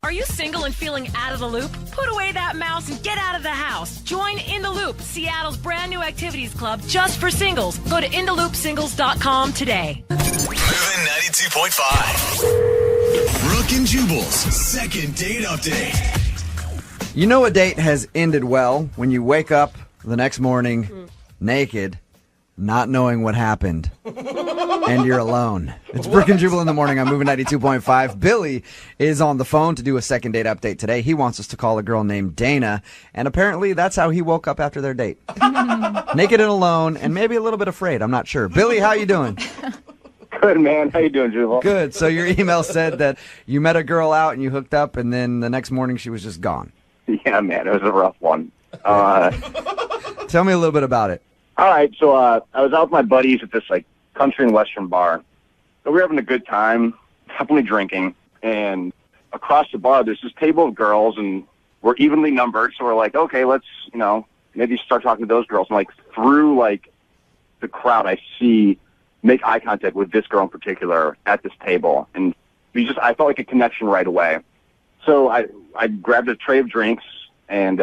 Are you single and feeling out of the loop? Put away that mouse and get out of the house. Join In the Loop, Seattle's brand new activities club just for singles. Go to intheloopsingles.com today. Moving 92.5. Brooke and Jubal's second date update. You know a date has ended well when you wake up the next morning naked, not knowing what happened, and you're alone. It's Brooke and Jubal in the morning. I'm moving 92.5. Billy is on the phone to do a second date update today. He wants us to call a girl named Dana, and apparently that's how he woke up after their date. Naked and alone, and maybe a little bit afraid. I'm not sure. Billy, how you doing? Good, man. How you doing, Jubal? Good. So your email said that you met a girl out and you hooked up, and then the next morning she was just gone. Yeah, man. It was a rough one. Tell me a little bit about it. All right, so I was out with my buddies at this country and western bar. So we were having a good time, definitely drinking, and across the bar there's this table of girls, and we're evenly numbered. So we're like, okay, let's maybe start talking to those girls. And through the crowd, I make eye contact with this girl in particular at this table, and I felt like a connection right away. So I grabbed a tray of drinks and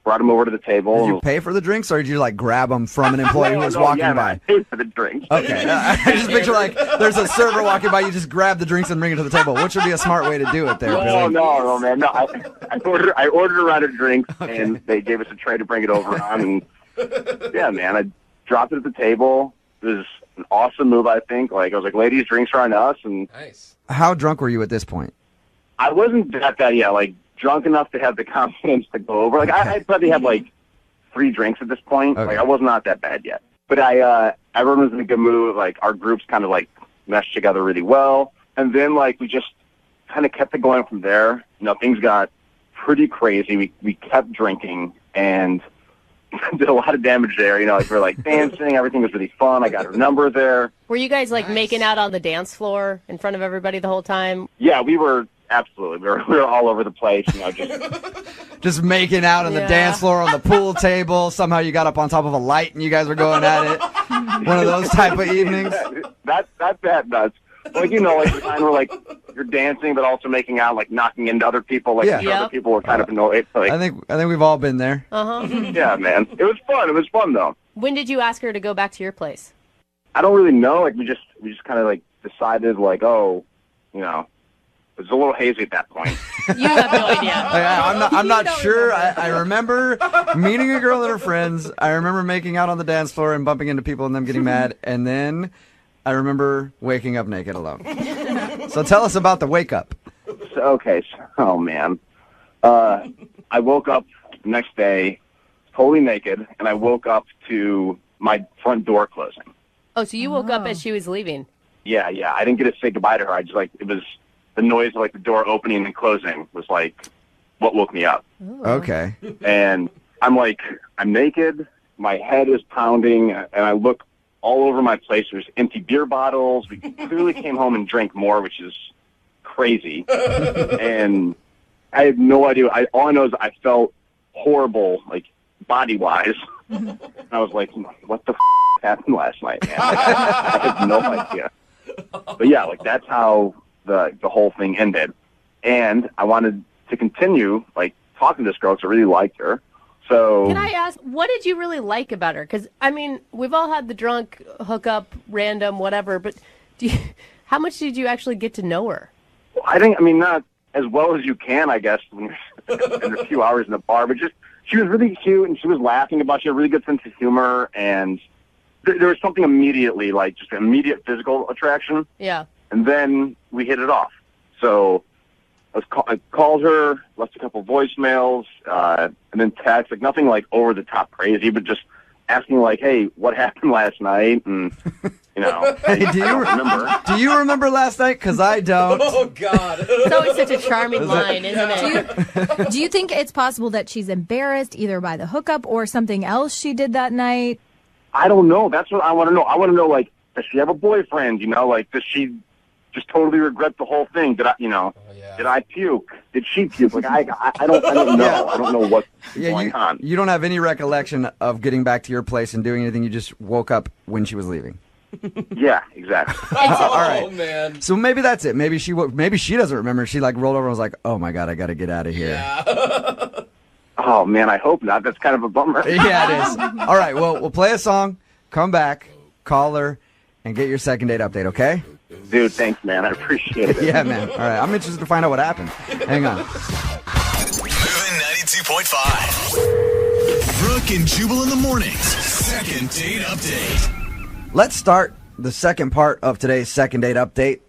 brought him over to the table. Did you pay for the drinks, or did you grab them from an employee who was walking by? I paid for the drinks. Okay, I just picture there's a server walking by, you just grab the drinks and bring it to the table, which would be a smart way to do it there. No, man. No, I ordered a round of drinks, and they gave us a tray to bring it over on. And yeah, man, I dropped it at the table. It was an awesome move, I think. I was like, ladies, drinks are on us. And nice. How drunk were you at this point? I wasn't that bad yet. Drunk enough to have the confidence to go over. I probably had 3 drinks at this point. Okay. I was not that bad yet. But everyone was in a good mood. Our groups kind of meshed together really well. And then we just kind of kept it going from there. Things got pretty crazy. We kept drinking and did a lot of damage there. We were dancing. Everything was really fun. I got her number there. Were you guys making out on the dance floor in front of everybody the whole time? Yeah, we were. Absolutely. We were all over the place, just making out on the dance floor, on the pool table. Somehow you got up on top of a light and you guys were going at it. One of those type of evenings. That's that nuts. The kind where you're dancing but also making out, knocking into other people, other people were kind of annoyed. I think we've all been there. Yeah, man. It was fun. It was fun though. When did you ask her to go back to your place? I don't really know. We just kind of decided it was a little hazy at that point. You have no idea. I'm not sure. I remember meeting a girl and her friends. I remember making out on the dance floor and bumping into people and them getting mad. And then I remember waking up naked alone. So tell us about the wake up. Oh man. I woke up the next day totally naked, and I woke up to my front door closing. Oh, so you woke up as she was leaving? Yeah. I didn't get to say goodbye to her. I just it was the noise of the door opening and closing was what woke me up. Ooh. Okay. And I'm naked, my head is pounding, and I look all over my place. There's empty beer bottles. We clearly came home and drank more, which is crazy. And I have no idea. All I know is I felt horrible, body-wise. And I was like, what the happened last night, man? I have no idea. But yeah, that's how the whole thing ended. And I wanted to continue talking to this girl because I really liked her. So can I ask, what did you really like about her? Because we've all had the drunk hookup, random, whatever. But how much did you actually get to know her? Well, I think not as well as you can, I guess, when you're in a few hours in the bar. But just she was really cute, and she was laughing about. She had a really good sense of humor, and there was something immediately just immediate physical attraction. Yeah. And then we hit it off. So I called her, left a couple voicemails, and then text, nothing over the top crazy, but just asking hey, what happened last night? And hey, do you remember last night? Because I don't. Oh God! It's always such a charming line, isn't it? Do you think it's possible that she's embarrassed either by the hookup or something else she did that night? I don't know. That's what I want to know. I want to know does she have a boyfriend? Does she just totally regret the whole thing? Did I, did I puke? Did she puke? I don't know. I don't know what's going on. You don't have any recollection of getting back to your place and doing anything. You just woke up when she was leaving. Yeah, exactly. All right. Oh, man. So maybe that's it. Maybe she doesn't remember. She like rolled over and was like, "Oh my god, I got to get out of here." Yeah. Oh, man, I hope not. That's kind of a bummer. Yeah, it is. All right, well, we'll play a song, come back, call her, and get your second date update, okay? Dude, thanks, man. I appreciate it. Yeah, man. All right, I'm interested to find out what happened. Hang on. Moving 92.5. Brooke and Jubal in the mornings. Second date update. Let's start the second part of today's second date update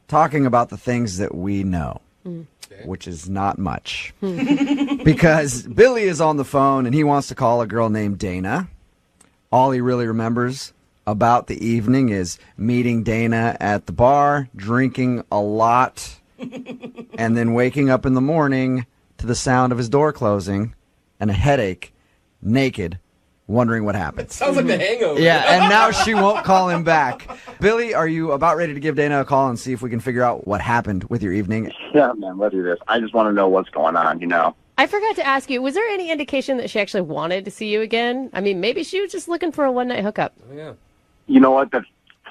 talking about the things that we know, which is not much. Because Billy is on the phone and he wants to call a girl named Dana. All he really remembers about the evening is meeting Dana at the bar, drinking a lot, and then waking up in the morning to the sound of his door closing and a headache, naked, wondering what happened. Sounds like The Hangover. Yeah, and now she won't call him back. Billy, are you about ready to give Dana a call and see if we can figure out what happened with your evening? Yeah, man, let's do this. I just want to know what's going on, you know? I forgot to ask you, was there any indication that she actually wanted to see you again? I mean, maybe she was just looking for a one-night hookup. Oh, yeah. You know what? That's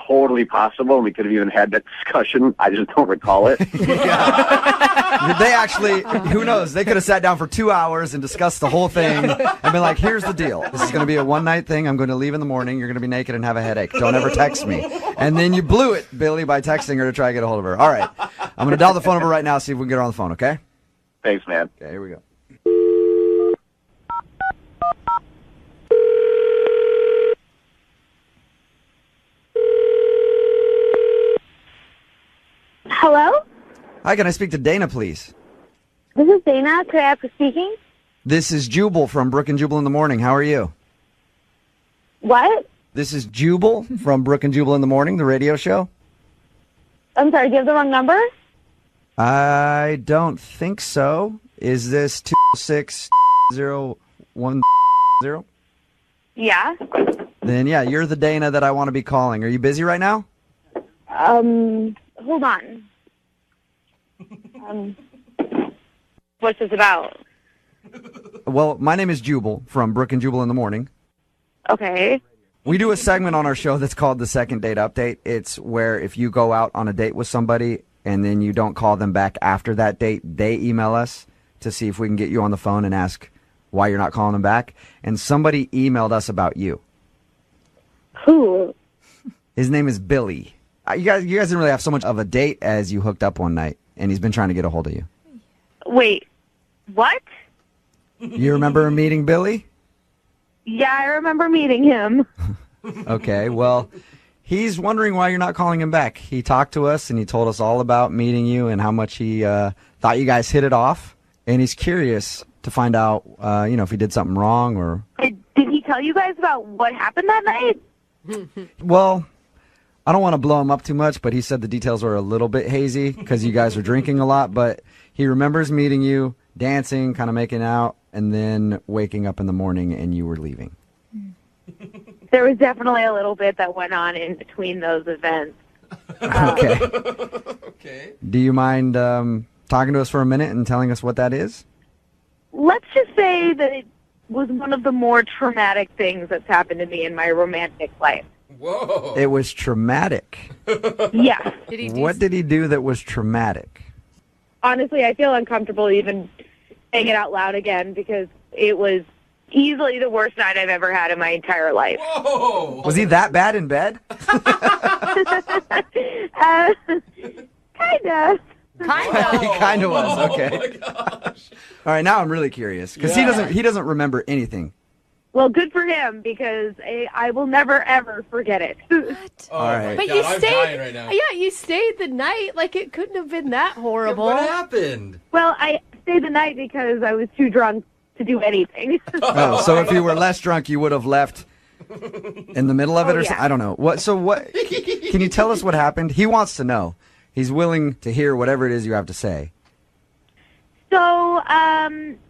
totally possible. We could have even had that discussion. I just don't recall it. They actually, who knows, they could have sat down for 2 hours and discussed the whole thing and been like, here's the deal. This is going to be a one-night thing. I'm going to leave in the morning. You're going to be naked and have a headache. Don't ever text me. And then you blew it, Billy, by texting her to try to get a hold of her. All right. I'm going to dial the phone number right now, see if we can get her on the phone, okay? Thanks, man. Okay, here we go. Hello? Hi, can I speak to Dana, please? This is Dana. Could I ask who's speaking? This is Jubal from Brooke and Jubal in the Morning. How are you? What? This is Jubal from Brooke and Jubal in the Morning, the radio show. I'm sorry, do you have the wrong number? I don't think so. Is this 26010? Yeah. Then, yeah, you're the Dana that I want to be calling. Are you busy right now? Hold on. What's this about? Well, my name is Jubal from Brooke and Jubal in the Morning. Okay. We do a segment on our show that's called the Second Date Update. It's where if you go out on a date with somebody and then you don't call them back after that date, they email us to see if we can get you on the phone and ask why you're not calling them back. And somebody emailed us about you. Who? His name is Billy. You guys didn't really have so much of a date as you hooked up one night, and he's been trying to get a hold of you. Wait. What? You remember meeting Billy? Yeah, I remember meeting him. Okay, well, he's wondering why you're not calling him back. He talked to us, and he told us all about meeting you and how much he thought you guys hit it off. And he's curious to find out, if he did something wrong or... Did he tell you guys about what happened that night? Well, I don't want to blow him up too much, but he said the details were a little bit hazy because you guys were drinking a lot. But he remembers meeting you, dancing, kind of making out, and then waking up in the morning and you were leaving. There was definitely a little bit that went on in between those events. Okay. Okay. Do you mind talking to us for a minute and telling us what that is? Let's just say that it was one of the more traumatic things that's happened to me in my romantic life. Whoa. It was traumatic. Yes. What did he do that was traumatic? Honestly, I feel uncomfortable even saying it out loud again because it was easily the worst night I've ever had in my entire life. Whoa. Was he that bad in bed? Kind of. He kind of was. Okay. Oh, my gosh. All right, now I'm really curious because he doesn't remember anything. Well, good for him because I will never, ever forget it. Oh, All right. my But God, you I'm stayed. dying right now. Yeah, you stayed the night. Like it couldn't have been that horrible. What happened? Well, I stayed the night because I was too drunk to do anything. Oh, so if you were less drunk, you would have left in the middle of it, or yeah. I don't know. What? So what? Can you tell us what happened? He wants to know. He's willing to hear whatever it is you have to say. So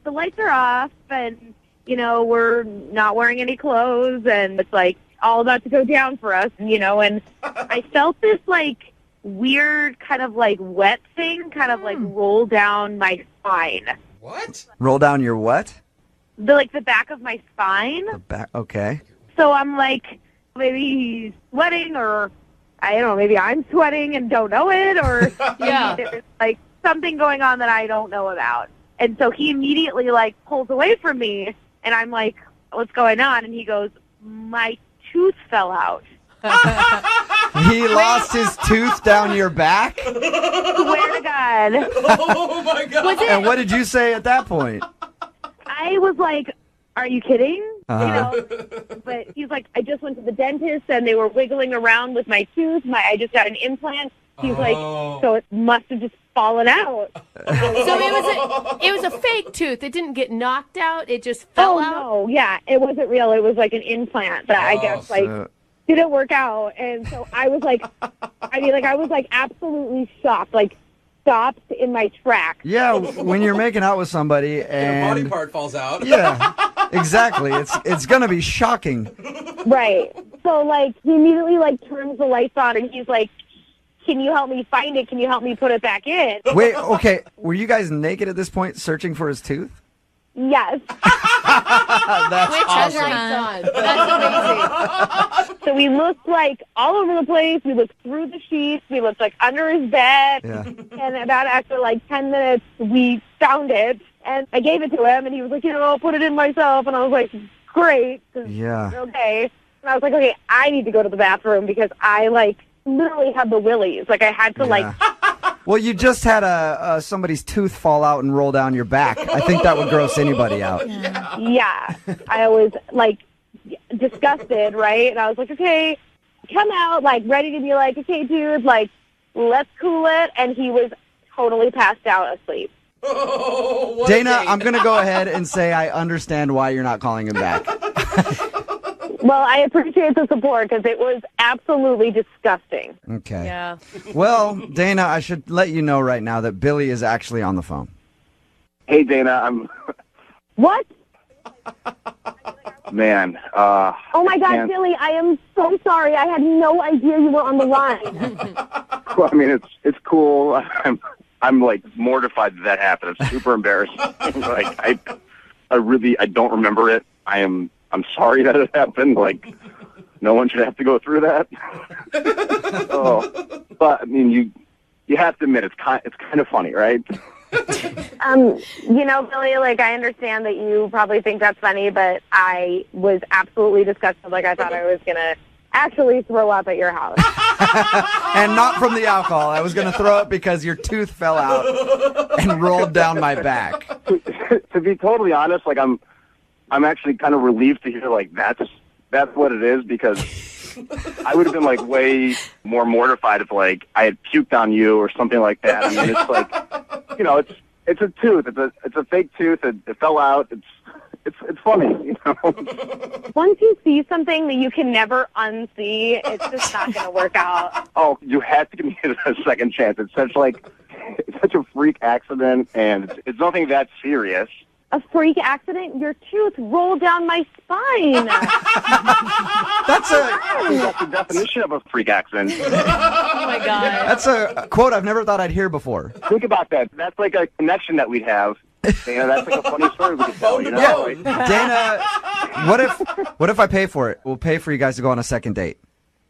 the lights are off, and we're not wearing any clothes, and it's like all about to go down for us, and I felt this like weird kind of like wet thing kind of like roll down my spine. What? Roll down your what? The back of my spine. The back. Okay. So I'm like, maybe he's sweating or I don't know, maybe I'm sweating and don't know it, or Yeah. maybe there's like something going on that I don't know about. And so he immediately like pulls away from me, and I'm like, what's going on? And he goes, my tooth fell out. He lost his tooth down your back? Swear to God. Oh my God. Was it? And what did you say at that point? I was like, are you kidding? Uh-huh. You know, but he's like, I just went to the dentist and they were wiggling around with my tooth. I just got an implant. He's like, so it must have just fallen out. So it was a fake tooth. It didn't get knocked out. It just fell out. No, yeah, it wasn't real. It was like an implant that I guess like didn't work out. And so I was like, I was like absolutely shocked, like stopped in my tracks. Yeah, when you're making out with somebody And a body and part falls out. yeah, exactly. It's gonna be shocking. Right. So like he immediately like turns the lights on and he's like, can you help me find it? Can you help me put it back in? Wait, okay. Were you guys naked at this point, searching for his tooth? Yes. That's With awesome. lights on. That's amazing. So we looked like all over the place. We looked through the sheets. We looked like under his bed. Yeah. And about after like 10 minutes, we found it. And I gave it to him, and he was like, I'll put it in myself. And I was like, great. Yeah. Okay. And I was like, okay, I need to go to the bathroom because I like literally had the willies. Like I had to like. Well, you just had somebody's tooth fall out and roll down your back. I think that would gross anybody out. Yeah. I was like disgusted, right? And I was like, okay, come out, like ready to be like, okay, dude, like let's cool it. And he was totally passed out asleep. Oh, what Dana, a date. I'm going to go ahead and say I understand why you're not calling him back. Well, I appreciate the support because it was absolutely disgusting. Okay. Yeah. Well, Dana, I should let you know right now that Billy is actually on the phone. Hey, Dana, I'm What? man. Oh my God, can't- Billy, I am so sorry. I had no idea you were on the line. Well, I mean, it's cool. I'm like mortified that happened. It's super embarrassing. Like I don't remember it. I'm sorry that it happened. Like no one should have to go through that. But I mean, you have to admit it's kind of funny, right? Billy, like I understand that you probably think that's funny, but I was absolutely disgusted. Like I thought I was gonna actually throw up at your house. And not from the alcohol. I was going to throw it because your tooth fell out and rolled down my back. To be totally honest, like I'm actually kind of relieved to hear like that's what it is, because I would have been like way more mortified if like I had puked on you or something like that. I mean, it's like, it's a tooth. It's a fake tooth. It fell out. It's funny, Once you see something that you can never unsee, it's just not going to work out. Oh, you have to give me a second chance. It's such a freak accident, and it's nothing that serious. A freak accident? Your tooth rolled down my spine. That's That's the definition of a freak accident. Oh my God. That's a quote I've never thought I'd hear before. Think about that. That's like a connection that we'd have. That's like a funny story we could tell, Like, Dana, what if I pay for it? We'll pay for you guys to go on a second date.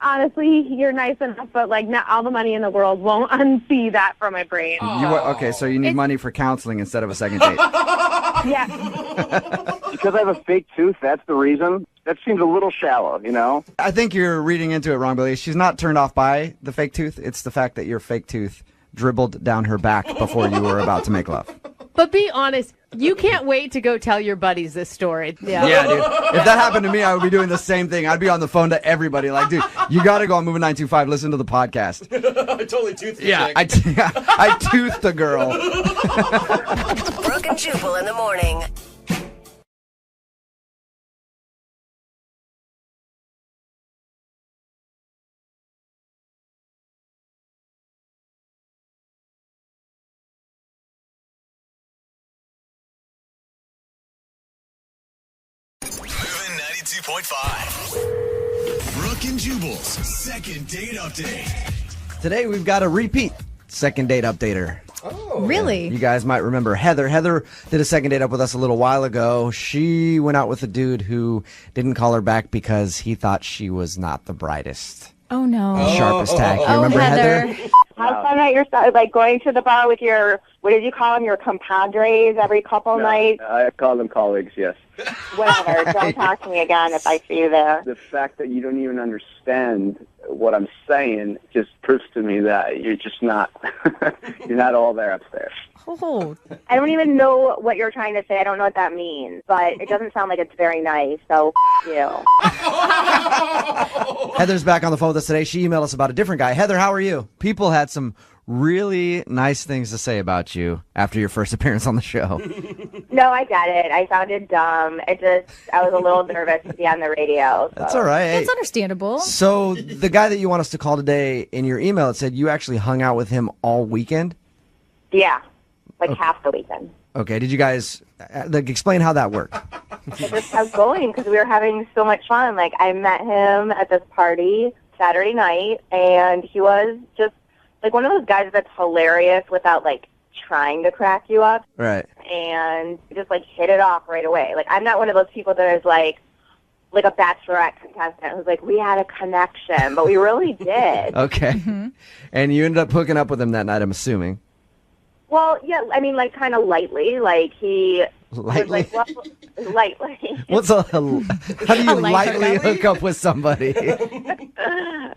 Honestly, you're nice enough, but like not all the money in the world won't unsee that from my brain. Okay, so you need money for counseling instead of a second date. Yeah. because I have a fake tooth, that's the reason? That seems a little shallow, I think you're reading into it wrong, Billy. She's not turned off by the fake tooth. It's the fact that your fake tooth dribbled down her back before you were about to make love. But be honest, you can't wait to go tell your buddies this story. Yeah, dude. If that happened to me, I would be doing the same thing. I'd be on the phone to everybody like, dude, you got to go on Moving 925. Listen to the podcast. I totally toothed the Yeah, chick. I toothed a girl. Brooke and Jubal in the morning. Moving 92.5. Brooke and Jubal's second date update. Today we've got a repeat second date updater. Really? You guys might remember Heather. Heather did a second date up with us a little while ago. She went out with a dude who didn't call her back because he thought she was not the brightest. Oh, no. Sharpest tack. You Oh, remember Heather? Have fun at your like going to the bar with your what did you call them, your compadres every couple nights? I call them colleagues, yes. Whatever. Don't talk to me again if I see you there. The fact that you don't even understand what I'm saying just proves to me that you're just not, you're not all there upstairs. Oh. I don't even know what you're trying to say. I don't know what that means, but it doesn't sound like it's very nice. So you. Heather's back on the phone with us today. She emailed us about a different guy. Heather, how are you? People had some really nice things to say about you after your first appearance on the show. No, I get it. I sounded dumb. I was a little nervous to be on the radio. So. That's all right. That's understandable. So the guy that you want us to call today, in your email, it said you actually hung out with him all weekend? Yeah, like half the weekend. Okay. Did you guys explain how that worked? It just kept going because we were having so much fun. Like, I met him at this party Saturday night, and he was just like one of those guys that's hilarious without like trying to crack you up. Right. And just like hit it off right away. Like, I'm not one of those people that is like a bachelorette contestant who's like, we had a connection, but we really did. Okay. Mm-hmm. And you ended up hooking up with him that night, I'm assuming. Well, yeah, I mean, like, kind of lightly. Like, he Lightly? was like, well, lightly. How do you lightly hook up with somebody?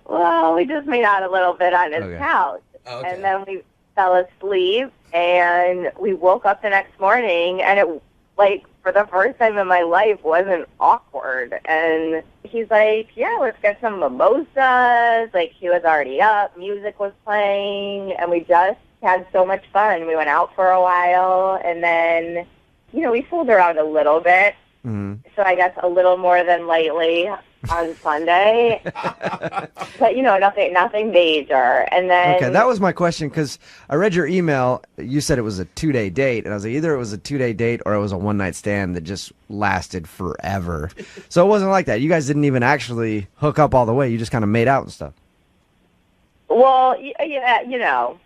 Well, we just made out a little bit on his couch. Okay. And then we fell asleep, and we woke up the next morning, and it, like, for the first time in my life, wasn't awkward. And he's like, yeah, let's get some mimosas. Like, he was already up. Music was playing, and we just had so much fun. We went out for a while, and then, you know, we fooled around a little bit. Mm-hmm. So I guess a little more than lightly on Sunday. But, you know, nothing major. And then... Okay, that was my question, because I read your email. You said it was a 2-day date, and I was like, either it was a 2-day date or it was a one-night stand that just lasted forever. So it wasn't like that. You guys didn't even actually hook up all the way. You just kind of made out and stuff. Well, yeah, you know...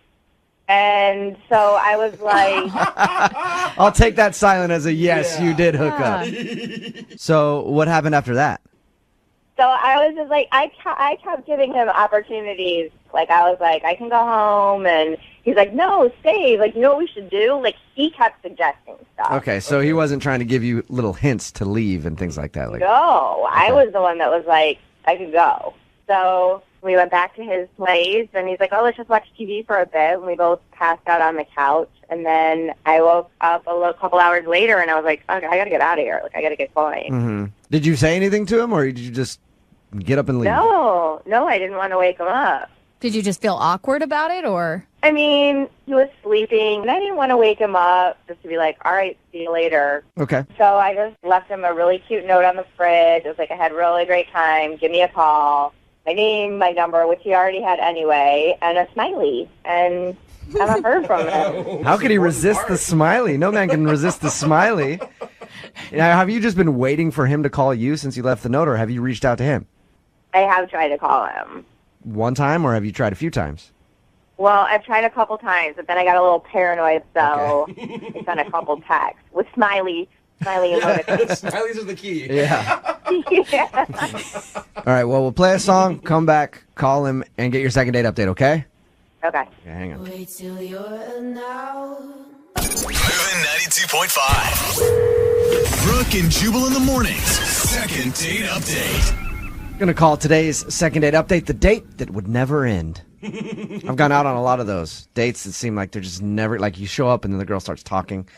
And so I was like... I'll take that silent as a yes, you did hook up. So what happened after that? So I was just like, I kept giving him opportunities. Like, I was like, I can go home. And he's like, no, stay. Like, you know what we should do? Like, he kept suggesting stuff. Okay, so he wasn't trying to give you little hints to leave and things like that. Like, no, I was the one that was like, I could go. So... we went back to his place, and he's like, oh, let's just watch TV for a bit. And we both passed out on the couch. And then I woke up a couple hours later, and I was like, okay, I got to get out of here. Like, I got to get going. Mm-hmm. Did you say anything to him, or did you just get up and leave? No, I didn't want to wake him up. Did you just feel awkward about it, or? I mean, he was sleeping, and I didn't want to wake him up just to be like, all right, see you later. Okay. So I just left him a really cute note on the fridge. It was like, I had a really great time. Give me a call. My name, my number, which he already had anyway, and a smiley. And I haven't heard from him. How could he resist the smiley? No man can resist the smiley. Now, have you just been waiting for him to call you since you left the note, or have you reached out to him? I have tried to call him. One time, or have you tried a few times? Well, I've tried a couple times, but then I got a little paranoid, so I sent a couple texts with smiley emojis. Smileys are the key. Yeah. Yeah. All right, well, we'll play a song, come back, call him, and get your second date update, okay? Okay. Yeah, hang on. Wait till you're now. Moving 92.5. Brooke and Jubal in the mornings. Second date update. Gonna call today's second date update the date that would never end. I've gone out on a lot of those dates that seem like they're just never, like you show up and then the girl starts talking.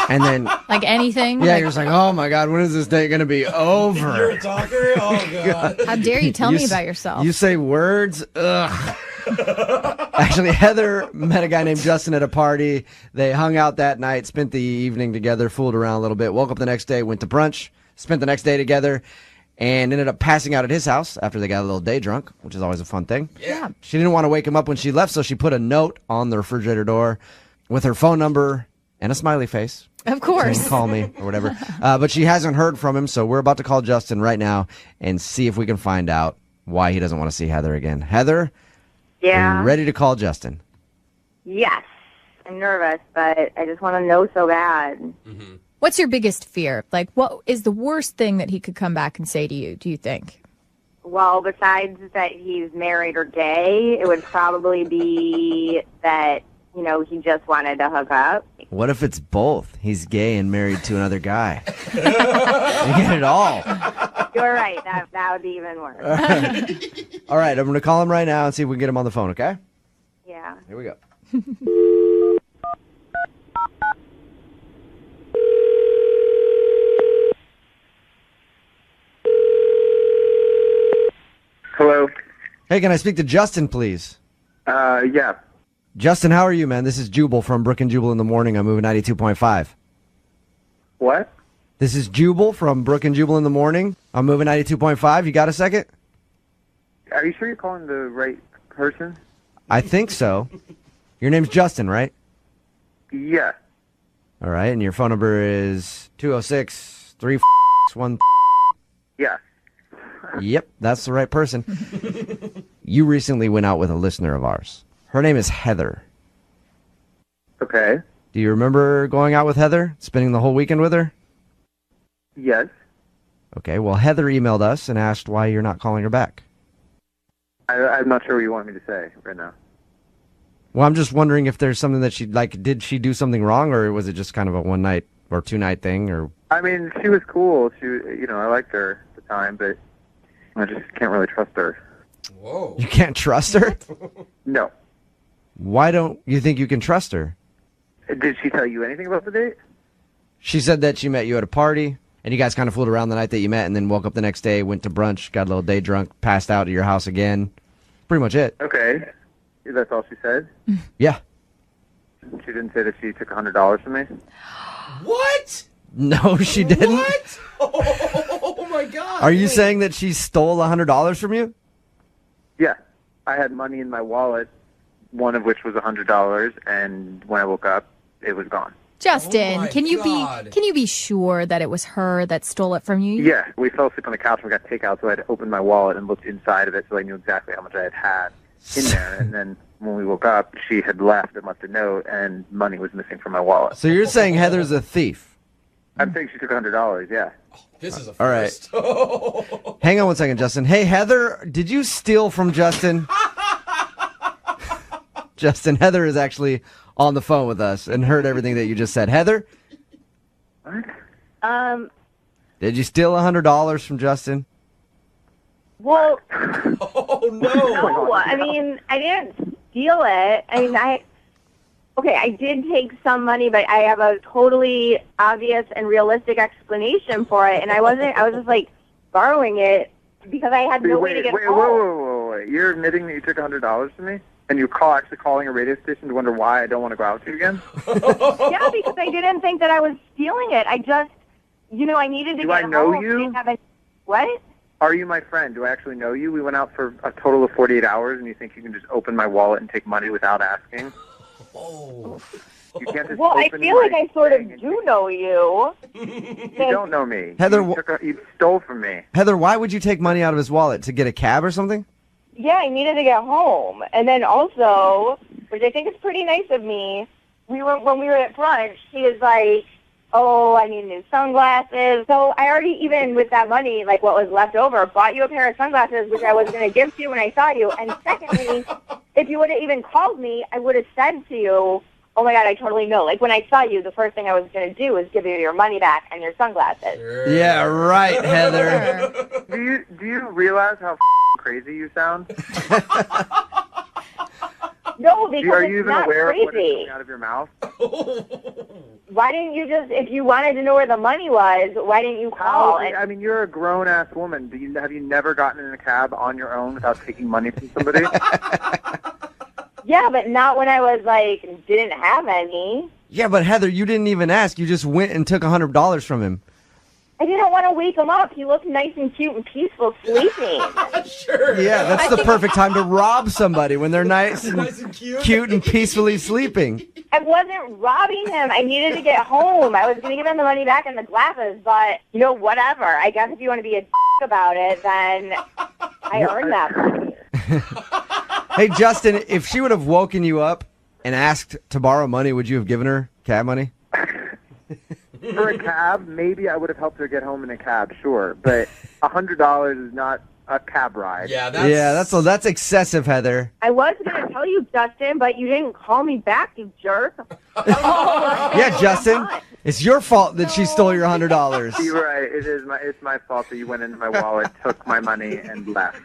And then... like anything? Yeah, you're just like, oh my God, when is this date going to be over? You're a talker? Oh, God. How dare you tell me about yourself? You say words? Ugh. Actually, Heather met a guy named Justin at a party. They hung out that night, spent the evening together, fooled around a little bit, woke up the next day, went to brunch, spent the next day together, and ended up passing out at his house after they got a little day drunk, which is always a fun thing. Yeah. She didn't want to wake him up when she left, so she put a note on the refrigerator door with her phone number and a smiley face. Of course. Saying, call me or whatever. But she hasn't heard from him, so we're about to call Justin right now and see if we can find out why he doesn't want to see Heather again. Heather, Yeah. are you ready to call Justin? Yes. I'm nervous, but I just want to know so bad. Mm-hmm. What's your biggest fear? Like, what is the worst thing that he could come back and say to you, do you think? Well, besides that he's married or gay, it would probably be that, he just wanted to hook up. What if it's both? He's gay and married to another guy. You get it all. You're right. That would be even worse. All right, I'm going to call him right now and see if we can get him on the phone, okay? Yeah. Here we go. Hello. Hey, can I speak to Justin, please? Yeah. Justin, how are you, man? This is Jubal from Brooke and Jubal in the Morning. I'm moving 92.5. What? This is Jubal from Brooke and Jubal in the Morning. I'm moving 92.5. You got a second? Are you sure you're calling the right person? I think so. Your name's Justin, right? Yeah. All right, and your phone number is 206-361. Yeah. Yep, that's the right person. You recently went out with a listener of ours. Her name is Heather. Okay. Do you remember going out with Heather? Spending the whole weekend with her? Yes. Okay, well, Heather emailed us and asked why you're not calling her back. I'm not sure what you want me to say right now. Well, I'm just wondering if there's something that did she do something wrong, or was it just kind of a one night or two night thing? Or I mean, she was cool. I liked her at the time, but I just can't really trust her. Whoa. you can't trust her? No. Why don't you think you can trust her? Did she tell you anything about the date? She said that she met you at a party, and you guys kind of fooled around the night that you met, and then woke up the next day, went to brunch, got a little day drunk, passed out at your house again. Pretty much it. Okay. That's all she said? Yeah. She didn't say that she took $100 from me? What? No, she didn't. What? Oh my God. Are you saying that she stole $100 from you? Yeah. I had money in my wallet, one of which was $100, and when I woke up, it was gone. Justin, Oh my can you God. be sure that it was her that stole it from you? Yeah, we fell asleep on the couch and we got takeout, so I had to open my wallet and looked inside of it so I knew exactly how much I had in there. And then when we woke up, she had left and left a note, and money was missing from my wallet. So you're saying Heather's a thief? I'm saying she took $100, yeah. This is a All right. first. Hang on one second, Justin. Hey, Heather, did you steal from Justin? Justin, Heather is actually on the phone with us and heard everything that you just said. Heather, What? did you steal $100 from Justin? Well, Oh no. no, I mean, I didn't steal it. I mean, I did take some money, but I have a totally obvious and realistic explanation for it, and I was just like borrowing it because I had no way to get home. Wait. You're admitting that you took $100 from me? And you're actually calling a radio station to wonder why I don't want to go out with you again? Yeah, because I didn't think that I was stealing it. I just, I needed to Do get I know home. you? I didn't have what? Are you my friend? Do I actually know you? We went out for a total of 48 hours, and you think you can just open my wallet and take money without asking? Oh. You can't just Well, I open feel my like I sort of thing and do know you. You don't know me. Heather, You stole from me. Heather, why would you take money out of his wallet? To get a cab or something? Yeah, I needed to get home. And then also, which I think is pretty nice of me, when we were at brunch, he was like, oh, I need new sunglasses. So I already, even with that money, like what was left over, bought you a pair of sunglasses, which I was going to give to you when I saw you. And secondly, if you would have even called me, I would have said to you, oh my God, I totally know. Like when I saw you, the first thing I was going to do was give you your money back and your sunglasses. Yeah, right, Heather. Do you realize how crazy you sound? No, because Are it's you even not aware of what is crazy. coming out of your mouth? Why didn't you just, if you wanted to know where the money was, why didn't you call? I mean, you're a grown-ass woman. Have you never gotten in a cab on your own without taking money from somebody? Yeah, but not when I was like, didn't have any. Yeah, but Heather, you didn't even ask. You just went and took $100 from him. I didn't want to wake him up. He looked nice and cute and peaceful sleeping. Sure. Yeah, that's the perfect time to rob somebody when they're nice and cute. cute and peacefully sleeping. I wasn't robbing him. I needed to get home. I was going to give him the money back and the glasses, but, whatever. I guess if you want to be a about it, then I earned that money. Hey, Justin, if she would have woken you up and asked to borrow money, would you have given her cab money? For a cab, maybe I would have helped her get home in a cab, sure. But $100 is not a cab ride. Yeah, that's excessive, Heather. I was going to tell you, Justin, but you didn't call me back, you jerk. Yeah, Justin, it's your fault that she stole your $100. You're right. It's my fault that you went into my wallet, took my money, and left.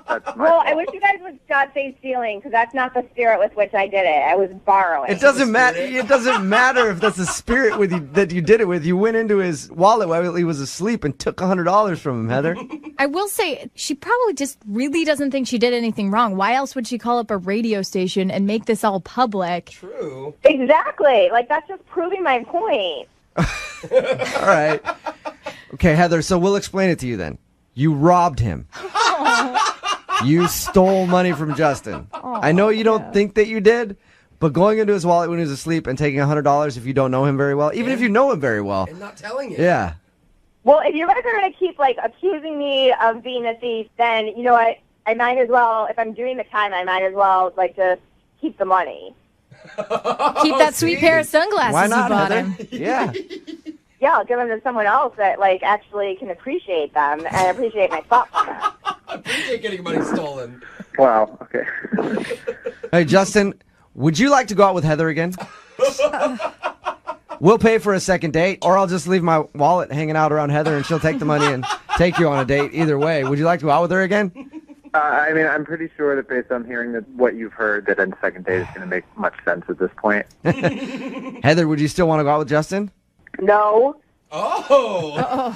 That's my Well, fault. I wish you guys would stop saying stealing, because that's not the spirit with which I did it. I was borrowing. It doesn't matter. It doesn't matter if that's the spirit with you that you did it with. You went into his wallet while he was asleep and took $100 from him, Heather. I will say, she probably just really doesn't think she did anything wrong. Why else would she call up a radio station and make this all public? True. Exactly. Like, that's just proving my point. All right. Okay, Heather, so we'll explain it to you then. You robbed him. You stole money from Justin. I know you don't think that you did, but going into his wallet when he was asleep and taking $100 if you don't know him very well, even if you know him very well. And not telling you. Yeah. Well, if you guys are going to keep, like, accusing me of being a thief, then, you know what, I might as well, if I'm doing the time, I might as well, like, just keep the money. Keep that sweet pair of sunglasses Why not, you bought Heather? him. Yeah. Yeah, I'll give them to someone else that, like, actually can appreciate them and appreciate my thoughtfulness. I appreciate getting money stolen. Wow. Okay. Hey, Justin, would you like to go out with Heather again? We'll pay for a second date, or I'll just leave my wallet hanging out around Heather, and she'll take the money and take you on a date. Either way, would you like to go out with her again? I mean, I'm pretty sure that based on hearing what you've heard, that a second date is going to make much sense at this point. Heather, would you still want to go out with Justin? No, Oh.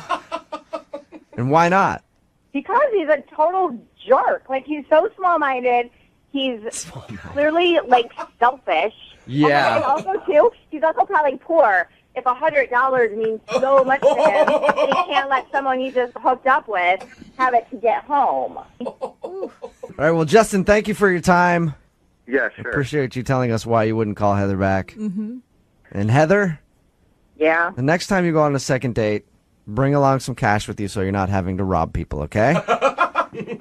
And why not? because he's a total jerk. Like, he's so small-minded. He's clearly, like, selfish. Yeah. And also, too, he's also probably poor. If $100 means so much to him, he can't let someone he just hooked up with have it to get home. All right, well, Justin, thank you for your time. Yeah, sure. Appreciate you telling us why you wouldn't call Heather back. Mm-hmm. And Heather, Yeah. the next time you go on a second date, bring along some cash with you so you're not having to rob people, okay?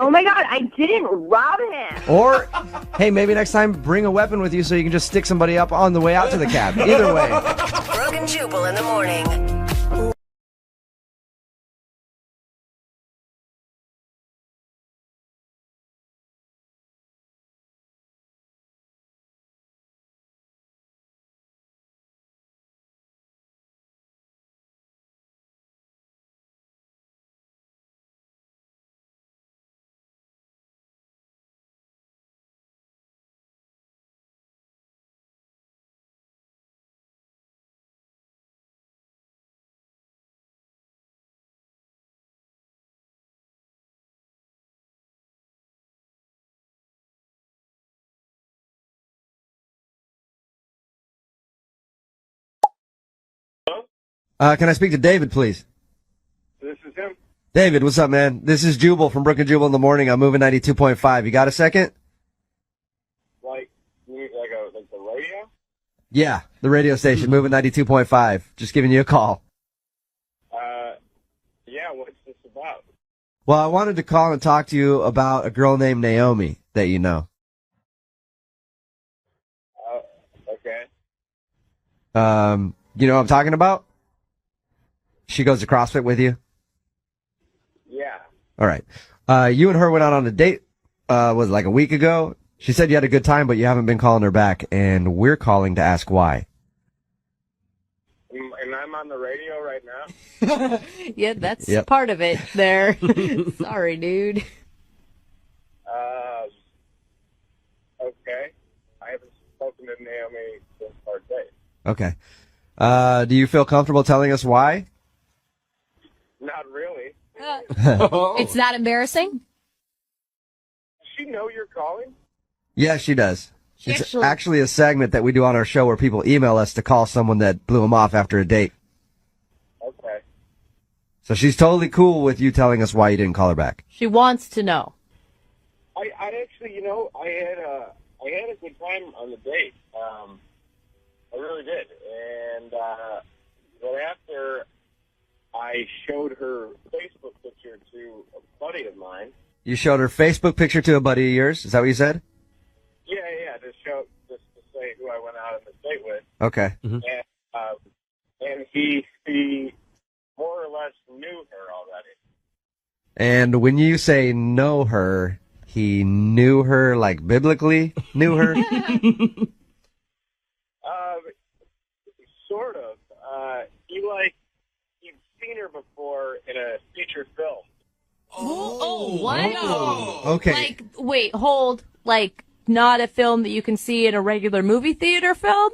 Oh, my God, I didn't rob him. Or, hey, maybe next time bring a weapon with you so you can just stick somebody up on the way out to the cab. Either way. Brooke and Jubal in the morning. Can I speak to David, please? This is him. David, what's up, man? This is Jubal from Brooke and Jubal in the morning. I'm moving 92.5. You got a second? Like the radio? Yeah, the radio station, moving 92.5. Just giving you a call. Yeah, what's this about? Well, I wanted to call and talk to you about a girl named Naomi that you know. Okay. You know what I'm talking about? She goes to CrossFit with you? Yeah. All right. You and her went out on a date, was it like a week ago? She said you had a good time, but you haven't been calling her back, and we're calling to ask why. And I'm on the radio right now? Yeah, that's Yep. part of it there. Sorry, dude. Okay. I haven't spoken to Naomi since our date. Okay. Do you feel comfortable telling us why? Not really. It's that embarrassing? Does she know you're calling? Yeah, she does. She It's actually- actually a segment that we do on our show where people email us to call someone that blew them off after a date. Okay. So she's totally cool with you telling us why you didn't call her back. She wants to know. I actually, I had a good time on the date. I really did. And right after I showed her Facebook picture to a buddy of mine. You showed her Facebook picture to a buddy of yours? Is that what you said? Yeah, just to say who I went out on the date with. Okay. And he more or less knew her already. And when you say know her, he knew her, like biblically knew her? Sort of. You've seen her before in a feature film. Oh, what? Oh, okay. Like, wait, hold. Like, not a film that you can see in a regular movie theater film?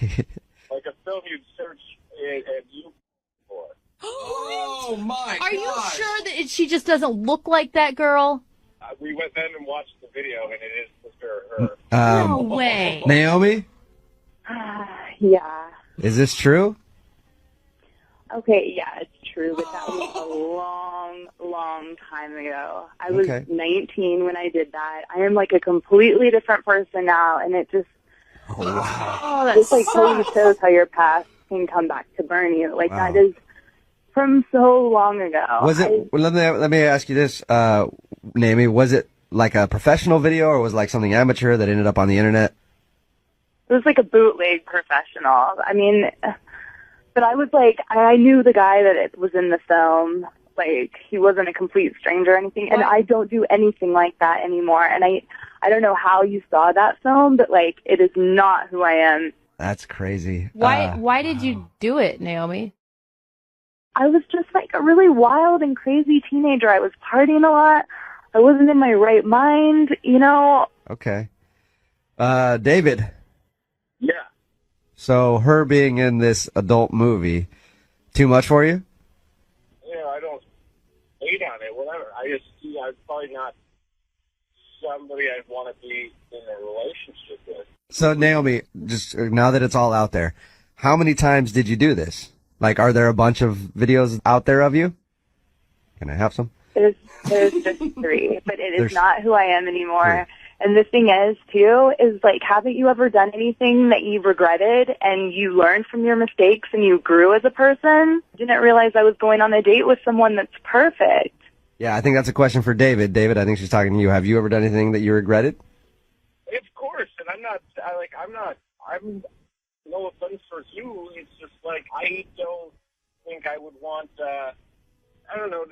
Like a film you'd search at you for. Oh, my Are you sure that she just doesn't look like that girl? We went then and watched the video, and it is for sure her. No way. Naomi, Yeah. is this true? Okay, yeah, it's true, but that was a long time ago. I was Okay. 19 when I did that. I am like a completely different person now, and it just, Oh, that it's like sucks. totally shows how your past can come back to burn you. Like, Wow. that is from so long ago. Was it? Well, let me ask you this, Naomi. Was it like a professional video, or was it like something amateur that ended up on the internet? It was like a bootleg professional. I mean, but I was like, I knew the guy that it was in the film. Like, he wasn't a complete stranger or anything. And I don't do anything like that anymore. And I don't know how you saw that film, but like, it is not who I am. That's crazy. Why did you do it, Naomi? I was just like a really wild and crazy teenager. I was partying a lot. I wasn't in my right mind, you know. Okay. David. Yeah. So her being in this adult movie, too much for you? I don't hate on it, whatever. I'm probably not somebody I'd want to be in a relationship with. So Naomi, just now that it's all out there, how many times did you do this? Like, are there a bunch of videos out there of you? Can I have some? There's just 3, but it is There's not who I am anymore. And the thing is, too, is like, haven't you ever done anything that you've regretted and you learned from your mistakes and you grew as a person? Didn't realize I was going on a date with someone that's perfect. Yeah, I think that's a question for David. David, I think she's talking to you. Have you ever done anything that you regretted? Of course, and I'm no offense for you. It's just like, I don't think I would want, to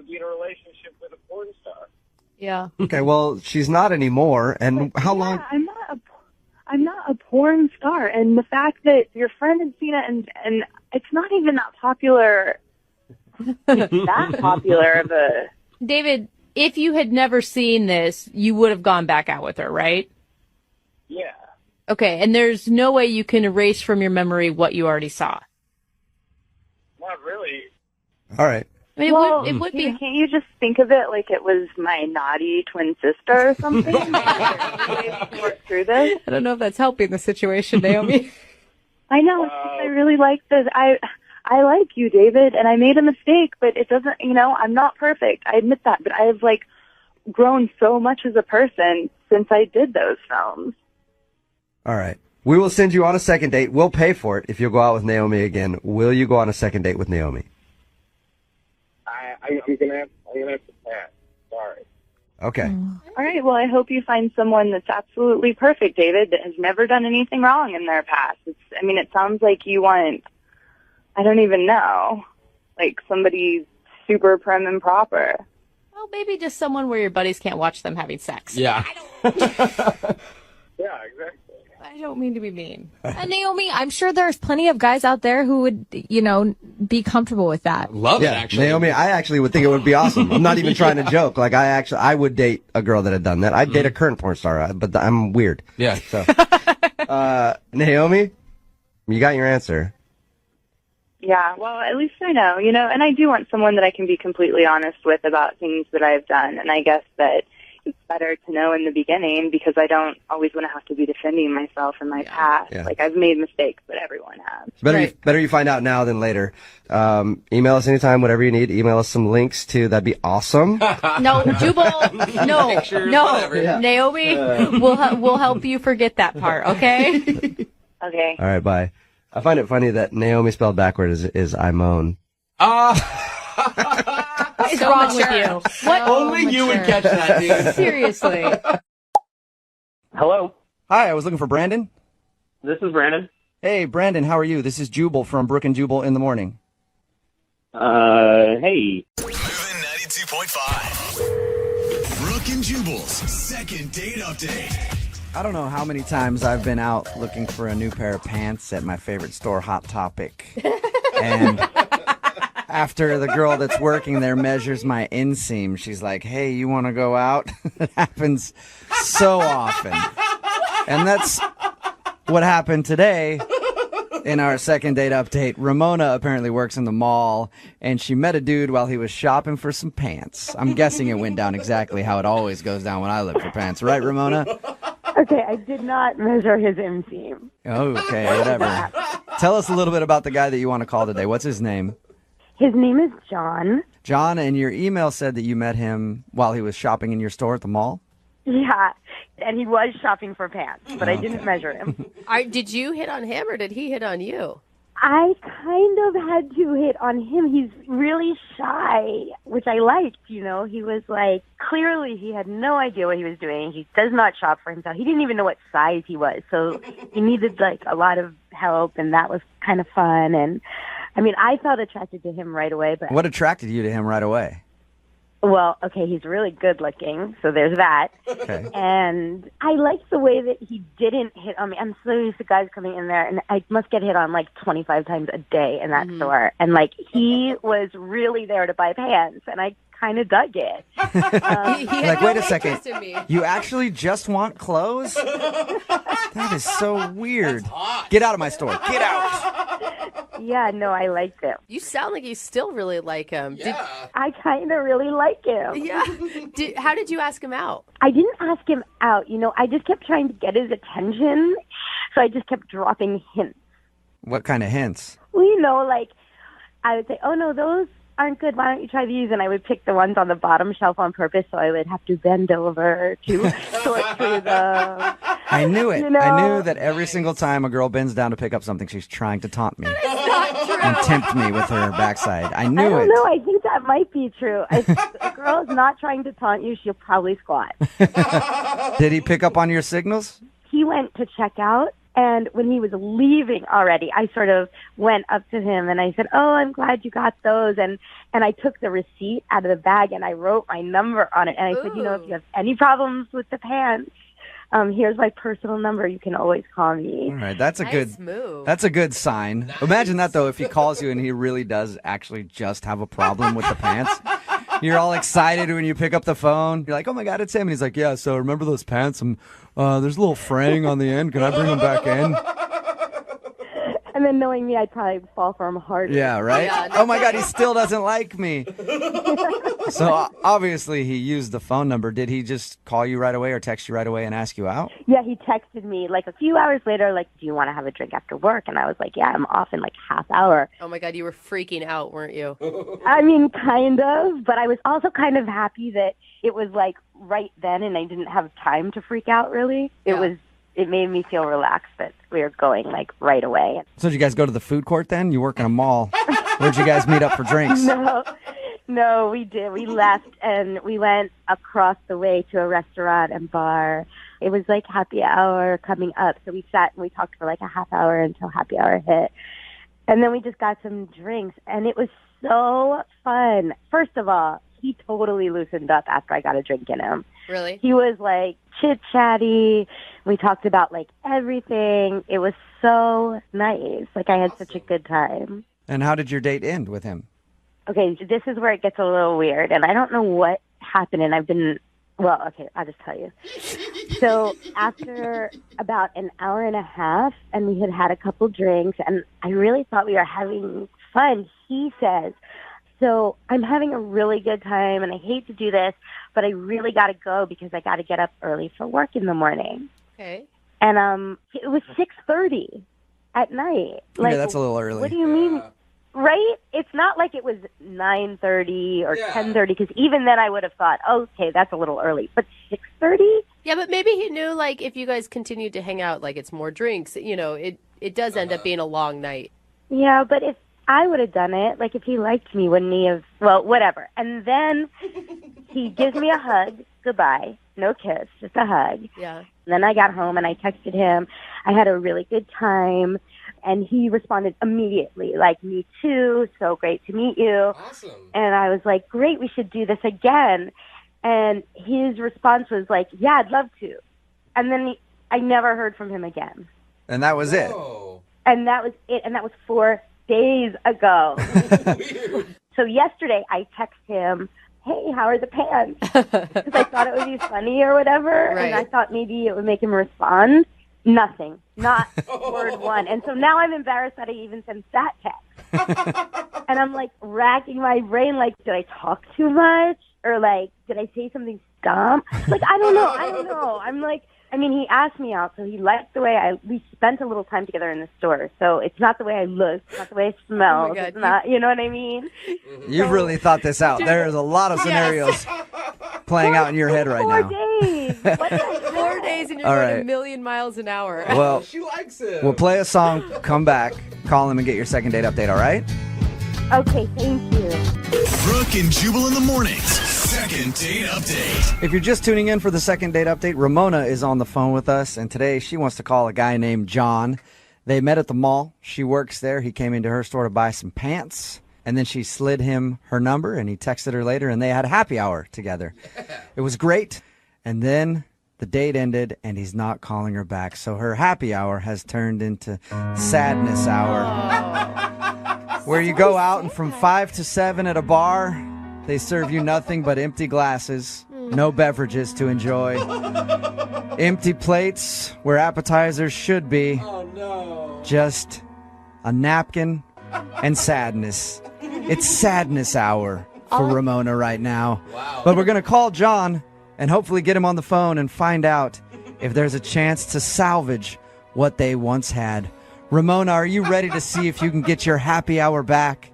be in a relationship with a porn star. Yeah. Okay, well, she's not anymore. And how long? I'm not a porn star, and the fact that your friend had seen it, and it's not even that popular. That popular of a. David, if you had never seen this, you would have gone back out with her, right? Yeah. Okay, and there's no way you can erase from your memory what you already saw. Not really. All right. I mean, it would be. Can't you just think of it like it was my naughty twin sister or something? Work through this. I don't know if that's helping the situation, Naomi. I know. It's just, I really like this. I like you, David, and I made a mistake, but it doesn't. I'm not perfect. I admit that, but I have like grown so much as a person since I did those films. All right. We will send you on a second date. We'll pay for it if you'll go out with Naomi again. Will you go on a second date with Naomi? I'm gonna have to pass. Sorry. Okay. All right. Well, I hope you find someone that's absolutely perfect, David, that has never done anything wrong in their past. It sounds like you want, I don't even know, like somebody super prim and proper. Well, maybe just someone where your buddies can't watch them having sex. Yeah. Yeah, exactly. I don't mean to be mean. Naomi, I'm sure there's plenty of guys out there who would, be comfortable with that. Love it, actually. Naomi, I actually would think it would be awesome. I'm not even trying to joke. Like, I would date a girl that had done that. I'd date a current porn star, but I'm weird. Yeah. So, Naomi, you got your answer. Yeah, well, at least I know, and I do want someone that I can be completely honest with about things that I've done, and I guess that it's better to know in the beginning because I don't always want to have to be defending myself in my past. Yeah. Like, I've made mistakes, but everyone has. It's better you find out now than later. Email us anytime, whatever you need. Email us some links too. That'd be awesome. No, Jubal. No, Pictures, no. whatever. Yeah. Naomi, we'll help you forget that part. Okay. Okay. All right, bye. I find it funny that Naomi spelled backwards is I moan. What is wrong with you? What? Only you would catch that, dude. Seriously. Hello. Hi, I was looking for Brandon. This is Brandon. Hey, Brandon, how are you? This is Jubal from Brooke and Jubal in the Morning. Hey. Moving 72.5. Brooke and Jubal's second date update. I don't know how many times I've been out looking for a new pair of pants at my favorite store, Hot Topic. And after the girl that's working there measures my inseam, she's like, hey, you want to go out? It happens so often. And that's what happened today in our second date update. Ramona apparently works in the mall, and she met a dude while he was shopping for some pants. I'm guessing it went down exactly how it always goes down when I look for pants. Right, Ramona? Okay, I did not measure his inseam. Okay, whatever. Tell us a little bit about the guy that you want to call today. What's his name? His name is John. John, and your email said that you met him while he was shopping in your store at the mall? Yeah, and he was shopping for pants, but I didn't measure him. Did you hit on him or did he hit on you? I kind of had to hit on him. He's really shy, which I liked, you know. He was like, clearly he had no idea what he was doing. He does not shop for himself. He didn't even know what size he was. So he needed like a lot of help, and that was kind of fun. And I mean, I felt attracted to him right away. But What attracted you to him right away? well, okay, he's really good looking, so there's that. Okay. And I liked the way that he didn't hit on me. I'm so used to guys coming in there, and I must get hit on like 25 times a day in that store. And like, he was really there to buy pants, and I kind of dug it. Like, wait a second. You actually just want clothes? That is so weird. Get out of my store. Get out. Yeah, no, I liked him. You sound like you still really like him. Yeah. I kind of really like him. Yeah. How did you ask him out? I didn't ask him out. You know, I just kept trying to get his attention, so I just kept dropping hints. What kind of hints? Well, you know, like, I would say, oh, no, those aren't good. Why don't you try these? And I would pick the ones on the bottom shelf on purpose, so I would have to bend over to sort through them. I knew it. You know? I knew that every single time a girl bends down to pick up something, she's trying to taunt me and tempt me with her backside. I knew I don't it. know. I think that might be true. If a girl is not trying to taunt you, she'll probably squat. Did he pick up on your signals? He went to check out, and when he was leaving already, I sort of went up to him and I said, oh, I'm glad you got those. And I took the receipt out of the bag and I wrote my number on it. And I said, you know, if you have any problems with the pants, here's my personal number. You can always call me. All right, that's a Nice move. That's a good sign. Imagine that though, if he calls you and he really does actually just have a problem with the pants. You're all excited when you pick up the phone. You're like, oh my God, it's him. And he's like, yeah, so remember those pants? There's a little fraying on the end. Can I bring them back in? And then knowing me, I'd probably fall for him harder. Yeah, right? Yeah, Oh my God, he still doesn't like me. So obviously he used the phone number. Did he just call you right away or text you right away and ask you out? Yeah, he texted me like a few hours later, like, do you want to have a drink after work? And I was like, yeah, I'm off in like half hour. Oh my God, you were freaking out, weren't you? I mean, kind of, but I was also kind of happy that it was like right then and I didn't have time to freak out really. It made me feel relaxed that we were going like right away. So did you guys go to the food court then? You work in a mall. Where'd you guys meet up for drinks? No, we did. We left and we went across the way to a restaurant and bar. It was like happy hour coming up. So we sat and we talked for like a half hour until happy hour hit. And then we just got some drinks and it was so fun. First of all, he totally loosened up after I got a drink in him. Really? He was like chit-chatty. We talked about like everything. It was so nice. Like I had such a good time. And how did your date end with him? Okay, this is where it gets a little weird, and I don't know what happened, and well, okay, I'll just tell you. So after about an hour and a half, and we had had a couple drinks, and I really thought we were having fun, he says, so I'm having a really good time, and I hate to do this, but I really got to go because I got to get up early for work in the morning. Okay. And it was 6:30 at night. Like, yeah, that's a little early. What do you mean? Right? It's not like it was 9:30 or 10:30, because even then I would have thought, okay, that's a little early. But 6:30? Yeah, but maybe he knew, like, if you guys continued to hang out, like, it's more drinks, you know, it does end up being a long night. Yeah, but if I would have done it, like, if he liked me, wouldn't he have? Well, whatever. And then he gives me a hug. Goodbye. No kiss, just a hug. Yeah. And then I got home and I texted him. I had a really good time. And he responded immediately, like, me too, so great to meet you. Awesome. And I was like, great, we should do this again. And his response was like, yeah, I'd love to. And then I never heard from him again. And that was it. And that was it. And that was 4 days ago. So yesterday I text him, hey, how are the pants? Because I thought it would be funny or whatever. Right. And I thought maybe it would make him respond. Nothing. Not word one. And so now I'm embarrassed that I even sent that text. And I'm like racking my brain, like, did I talk too much? Or like, did I say something dumb? Like, I don't know. I'm like, I mean, he asked me out, so he liked the way we spent a little time together in the store. So it's not the way I look, it's not the way I smell. Oh my God. It's not, you know what I mean? You've really thought this out. There's a lot of scenarios playing out in your head right 4 now. days. What the heck? 4 days and you're All going right. a million miles an hour. Well, She likes him. we'll play a song, come back, call him, and get your second date update, all right? Okay, thank you. Brooke and Jubal in the mornings. Second date update. If you're just tuning in for the second date update, Ramona is on the phone with us, and today she wants to call a guy named John. They met at the mall. She works there. He came into her store to buy some pants, and then she slid him her number, and he texted her later, and they had a happy hour together. It was great, and then the date ended, and he's not calling her back. So her happy hour has turned into sadness hour, where you go out and from 5 to 7 at a bar, they serve you nothing but empty glasses, no beverages to enjoy, empty plates where appetizers should be, just a napkin and sadness. It's sadness hour for Ramona right now. But we're going to call John and hopefully get him on the phone and find out if there's a chance to salvage what they once had. Ramona, are you ready to see if you can get your happy hour back?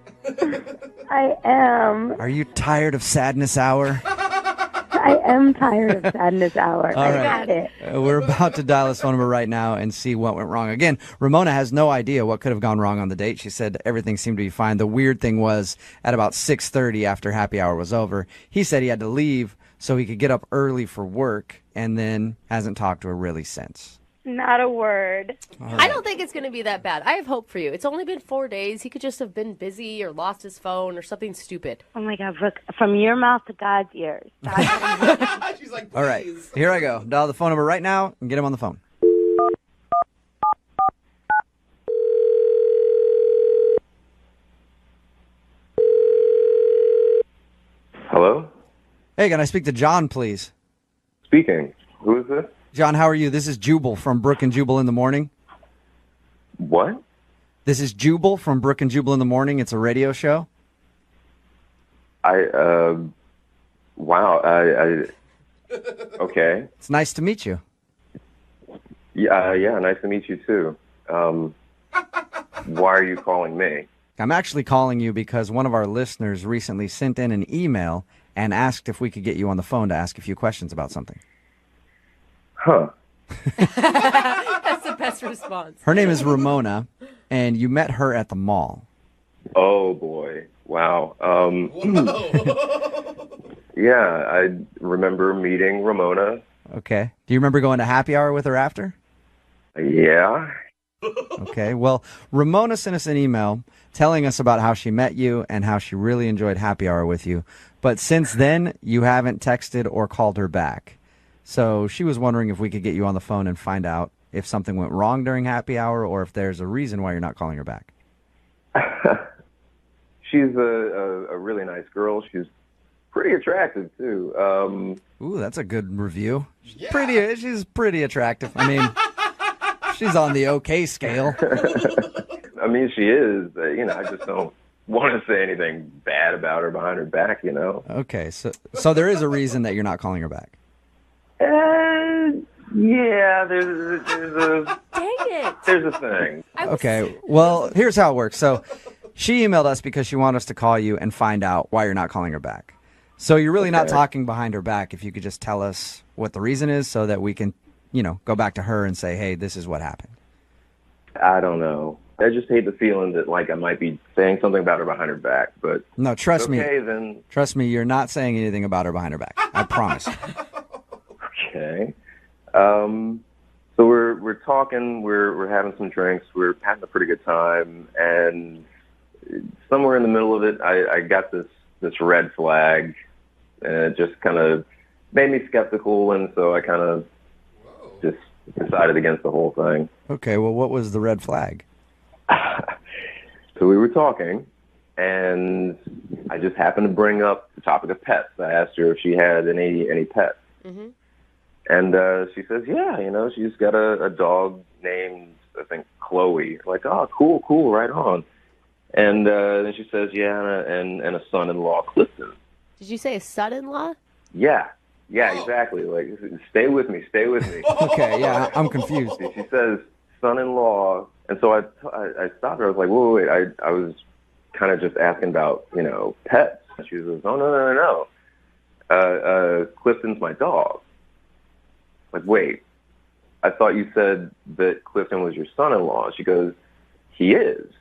I am. Are you tired of sadness hour? I am tired of sadness hour. All I right. had it. We're about to dial his phone number right now and see what went wrong. Again, Ramona has no idea what could have gone wrong on the date. She said everything seemed to be fine. The weird thing was at about 6:30 after happy hour was over, he said he had to leave so he could get up early for work and then hasn't talked to her really since. Not a word. I don't think it's going to be that bad. I have hope for you. It's only been 4 days. He could just have been busy or lost his phone or something stupid. Oh my God, Brooke, from your mouth to God's ears. She's like, please. All right, here I go. Dial the phone number right now and get him on the phone. Hello? Hey, can I speak to John, please? Speaking. Who is this? John, how are you? This is Jubal from Brooke and Jubal in the Morning. What? This is Jubal from Brooke and Jubal in the Morning. It's a radio show. Wow. Okay. It's nice to meet you. Yeah, nice to meet you too. Why are you calling me? I'm actually calling you because one of our listeners recently sent in an email and asked if we could get you on the phone to ask a few questions about something. Huh. That's the best response. Her name is Ramona, and you met her at the mall. Oh, boy. Wow. Yeah, I remember meeting Ramona. Okay. Do you remember going to happy hour with her after? Yeah. Okay. Well, Ramona sent us an email telling us about how she met you and how she really enjoyed happy hour with you. But since then, you haven't texted or called her back. So she was wondering if we could get you on the phone and find out if something went wrong during happy hour or if there's a reason why you're not calling her back. She's a really nice girl. She's pretty attractive, too. Ooh, that's a good review. She's pretty attractive. I mean, she's on the okay scale. I mean, she is. I just don't want to say anything bad about her behind her back, Okay, so there is a reason that you're not calling her back. Yeah, there's a Dang it. there's a thing. Okay, well, here's how it works. So she emailed us because she wanted us to call you and find out why you're not calling her back. So you're really not talking behind her back. If you could just tell us what the reason is so that we can, go back to her and say, hey, this is what happened. I don't know. I just hate the feeling that I might be saying something about her behind her back, but No, trust me. okay, then. Trust me, you're not saying anything about her behind her back. I promise. Okay. So we're talking, we're having some drinks, we're having a pretty good time, and somewhere in the middle of it, I got this red flag, and it just kind of made me skeptical, and so I kind of just decided against the whole thing. Okay, well, what was the red flag? So we were talking, and I just happened to bring up the topic of pets. I asked her if she had any pets. Mm-hmm. And she says, yeah, she's got a dog named, I think, Chloe. Like, oh, cool, right on. And then she says, yeah, and a son-in-law, Clifton. Did you say a son-in-law? Yeah, exactly. Like, stay with me. Okay, yeah, I'm confused. She says, son-in-law. And so I stopped her. I was like, wait. I was kind of just asking about, pets. And she says, oh, no. Clifton's my dog. Like, wait, I thought you said that Clifton was your son-in-law. She goes, he is.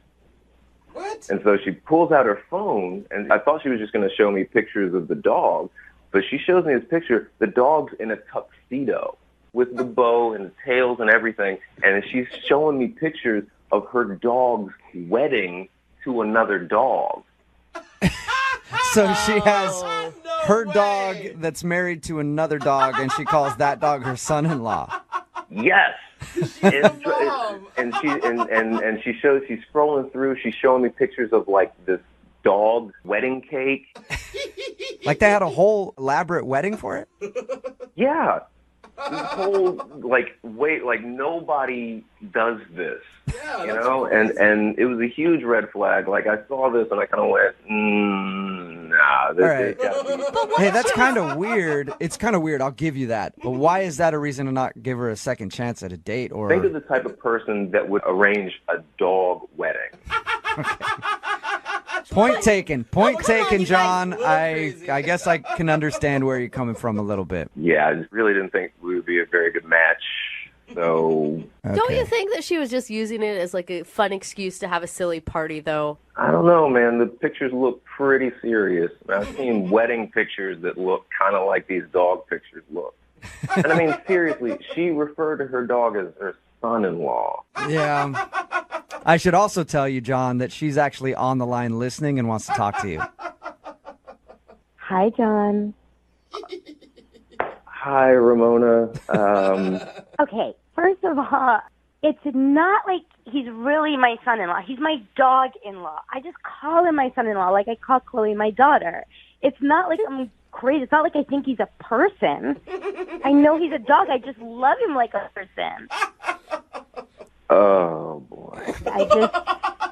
What? And so she pulls out her phone, and I thought she was just going to show me pictures of the dog, but she shows me this picture. The dog's in a tuxedo with the bow and the tails and everything, and she's showing me pictures of her dog's wedding to another dog. So she has her dog that's married to another dog, and she calls that dog her son-in-law. Yes. and she's scrolling through. She's showing me pictures of like this dog wedding cake. Like they had a whole elaborate wedding for it? Yeah. This whole like nobody does this, and it was a huge red flag. Like I saw this and I kind of went, nah. This Right. gotta be. Hey, that's kind of weird. It's kind of weird. I'll give you that. But why is that a reason to not give her a second chance at a date? Or Think of the type of person that would arrange a dog wedding. Point taken, John. I guess I can understand where you're coming from a little bit. Yeah, I just really didn't think we would be a very good match. So Don't you think that she was just using it as like a fun excuse to have a silly party, though? I don't know, man. The pictures look pretty serious. I've seen wedding pictures that look kind of like these dog pictures look. And I mean, seriously, she referred to her dog as her son-in-law. Yeah. I should also tell you, John, that she's actually on the line listening and wants to talk to you. Hi, John. Hi, Ramona. Okay, first of all, it's not like he's really my son-in-law. He's my dog-in-law. I just call him my son-in-law like I call Chloe my daughter. It's not like I'm crazy. It's not like I think he's a person. I know he's a dog. I just love him like a person. Oh, boy. I just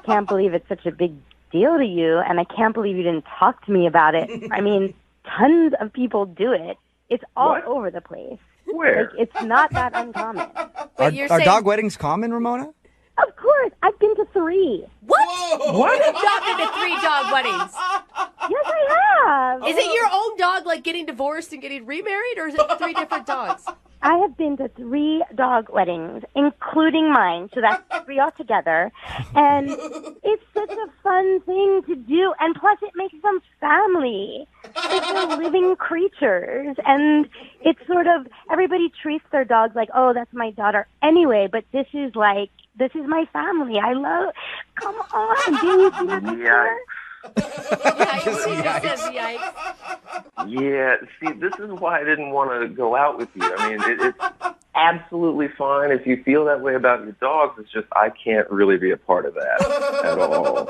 can't believe it's such a big deal to you, and I can't believe you didn't talk to me about it. I mean, tons of people do it. It's all over the place. Where? Like, it's not that uncommon. Are dog weddings common, Ramona? Of course. I've been to 3. What? What? You've not been to 3 dog weddings? Yes, I have. Is it your own dog, like, getting divorced and getting remarried, or is it 3 different dogs? I have been to 3 dog weddings, including mine, so that's 3 altogether. And it's such a fun thing to do, and plus it makes them family. They're living creatures, and it's sort of, everybody treats their dogs like, oh, that's my daughter anyway, but this is my family. I love, come on, didn't you see that picture? Yeah, see, this is why I didn't want to go out with you. I mean, it's absolutely fine if you feel that way about your dogs. It's just I can't really be a part of that at all.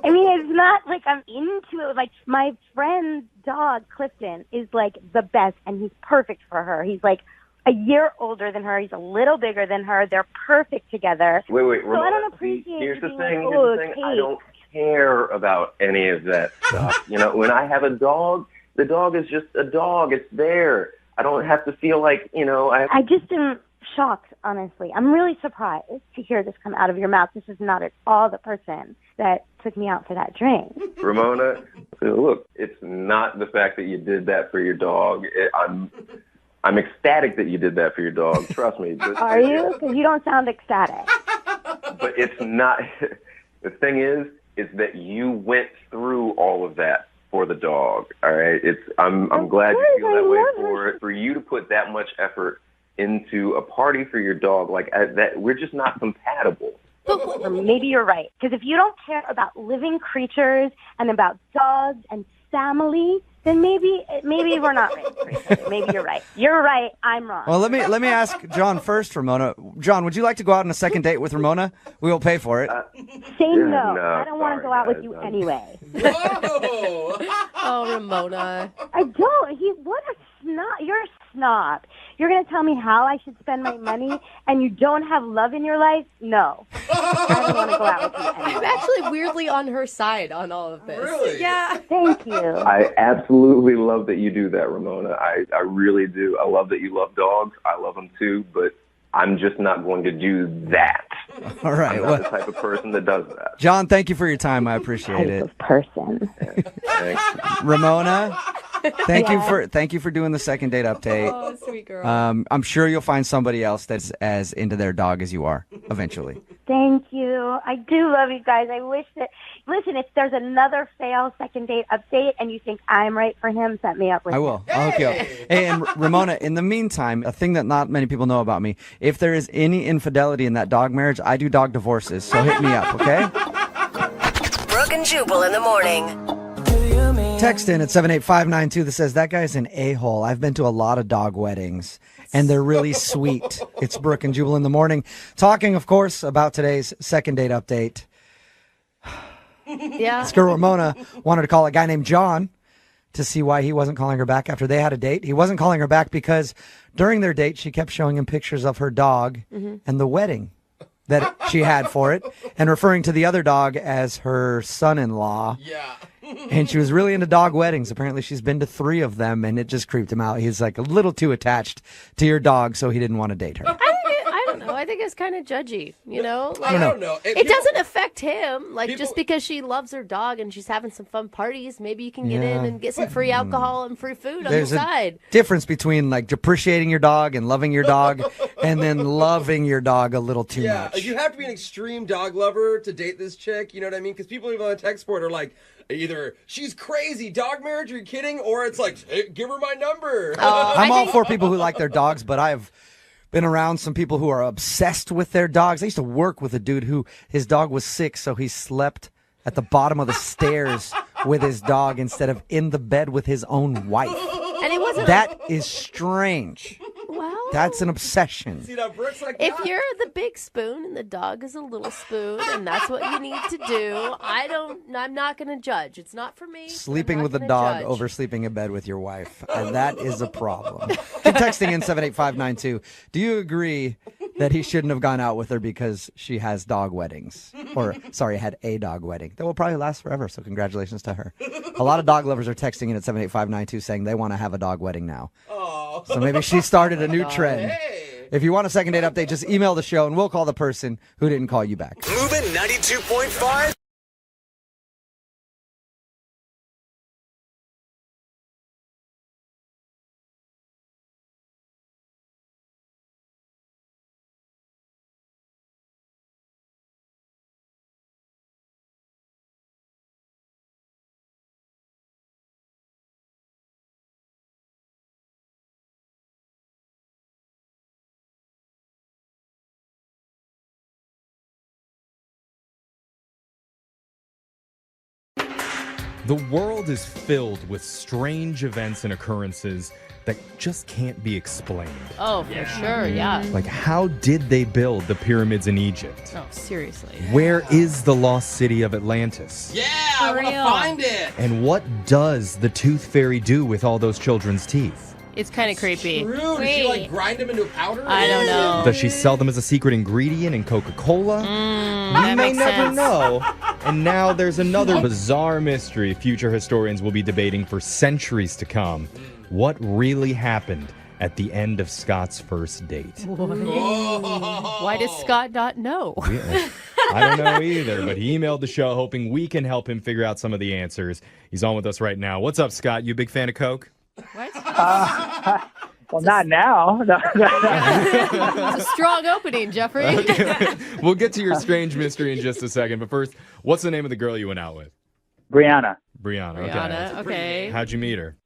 I mean, it's not like I'm into it. Like, my friend's dog, Clifton, is like the best, and he's perfect for her. He's like a year older than her. He's a little bigger than her. They're perfect together. Wait, so I don't appreciate Here's the being thing. like, I don't care about any of that stuff. When I have a dog, the dog is just a dog. It's there. I don't have to feel like, I just am shocked, honestly. I'm really surprised to hear this come out of your mouth. This is not at all the person that took me out for that drink. Ramona, look, it's not the fact that you did that for your dog. I'm ecstatic that you did that for your dog. Trust me. Are you? Because you don't sound ecstatic. But it's not. The thing is that you went through all of that for the dog. All right. I'm glad you feel that way for it. For you to put that much effort into a party for your dog. Like that, we're just not compatible. Or maybe you're right. Because if you don't care about living creatures and about dogs and family, then maybe we're not right for each other. Maybe you're right. You're right. I'm wrong. Well, let me ask John first, Ramona. John, would you like to go out on a second date with Ramona? We will pay for it. Say no. no, I don't want to go out with you anyway. Oh, Ramona. I don't. What a snob. You're a snob. You're going to tell me how I should spend my money and you don't have love in your life? No. I don't want to go out with you anyway. I'm actually weirdly on her side on all of this. Really? Yeah. Thank you. I absolutely love that you do that, Ramona. I really do. I love that you love dogs. I love them too, but I'm just not going to do that. All right. I'm not the type of person that does that. John, thank you for your time. I appreciate it. Person. Thanks. Ramona, thank you for doing the second date update. Oh, sweet girl. I'm sure you'll find somebody else that's as into their dog as you are eventually. Thank you. I do love you guys. I wish that, listen, if there's another fail second date update and you think I'm right for him, set me up with I will. I'll hook you up. Hey, and Ramona, in the meantime, a thing that not many people know about me, if there is any infidelity in that dog marriage, I do dog divorces. So hit me up, okay? Brooke and Jubal in the morning. Text in at 78592 that says, that guy's an a-hole. I've been to a lot of dog weddings, and they're really sweet. It's Brooke and Jubal in the morning. Talking, of course, about today's second date update. Yeah. This girl, Ramona, wanted to call a guy named John to see why he wasn't calling her back after they had a date. He wasn't calling her back because during their date, she kept showing him pictures of her dog and the wedding that she had for it, and referring to the other dog as her son-in-law. Yeah. And she was really into dog weddings. Apparently, she's been to 3 of them, and it just creeped him out. He's like a little too attached to your dog, so he didn't want to date her. I don't know. I think it's kind of judgy, you know? Like, I don't know. It doesn't affect him. Like, just because she loves her dog and she's having some fun parties, maybe you can get in and get some free alcohol and free food on the side. Difference between like appreciating your dog and loving your dog, and then loving your dog a little too much. You have to be an extreme dog lover to date this chick. You know what I mean? Because people even on the text board are like, either she's crazy, dog marriage, are you kidding? Or it's like, hey, give her my number. I'm all for people who like their dogs, but I've been around some people who are obsessed with their dogs. I used to work with a dude who his dog was sick, so he slept at the bottom of the stairs with his dog instead of in the bed with his own wife. And it wasn't That is strange. Well, that's an obsession. See, now Brooke's like, if you're the big spoon and the dog is a little spoon and that's what you need to do, I'm not going to judge. It's not for me. Sleeping with a dog over sleeping in bed with your wife. And that is a problem. Keep texting in 78592. Do you agree that he shouldn't have gone out with her because she has dog weddings? Or, sorry, had a dog wedding. That will probably last forever, so congratulations to her. A lot of dog lovers are texting in at 78592 saying they want to have a dog wedding now. So maybe she started a new trend. Hey. If you want a second date update, just email the show and we'll call the person who didn't call you back. Moving 92.5. The world is filled with strange events and occurrences that just can't be explained. Oh, for sure, yeah. Like, how did they build the pyramids in Egypt? Oh, seriously. Where is the lost city of Atlantis? Yeah, I want to find it. And what does the tooth fairy do with all those children's teeth? It's kind of creepy. True. Does she like grind them into a powder? I don't know. Does she sell them as a secret ingredient in Coca-Cola? We may never know. And now there's another bizarre mystery future historians will be debating for centuries to come. What really happened at the end of Scott's first date? Why does Scott not know? Yeah. I don't know either, but he emailed the show hoping we can help him figure out some of the answers. He's on with us right now. What's up, Scott? You a big fan of Coke? What? Well, not now. It's a strong opening, Jeffrey. Okay. We'll get to your strange mystery in just a second, but first, what's the name of the girl you went out with? Brianna. Brianna, okay. How'd you meet her?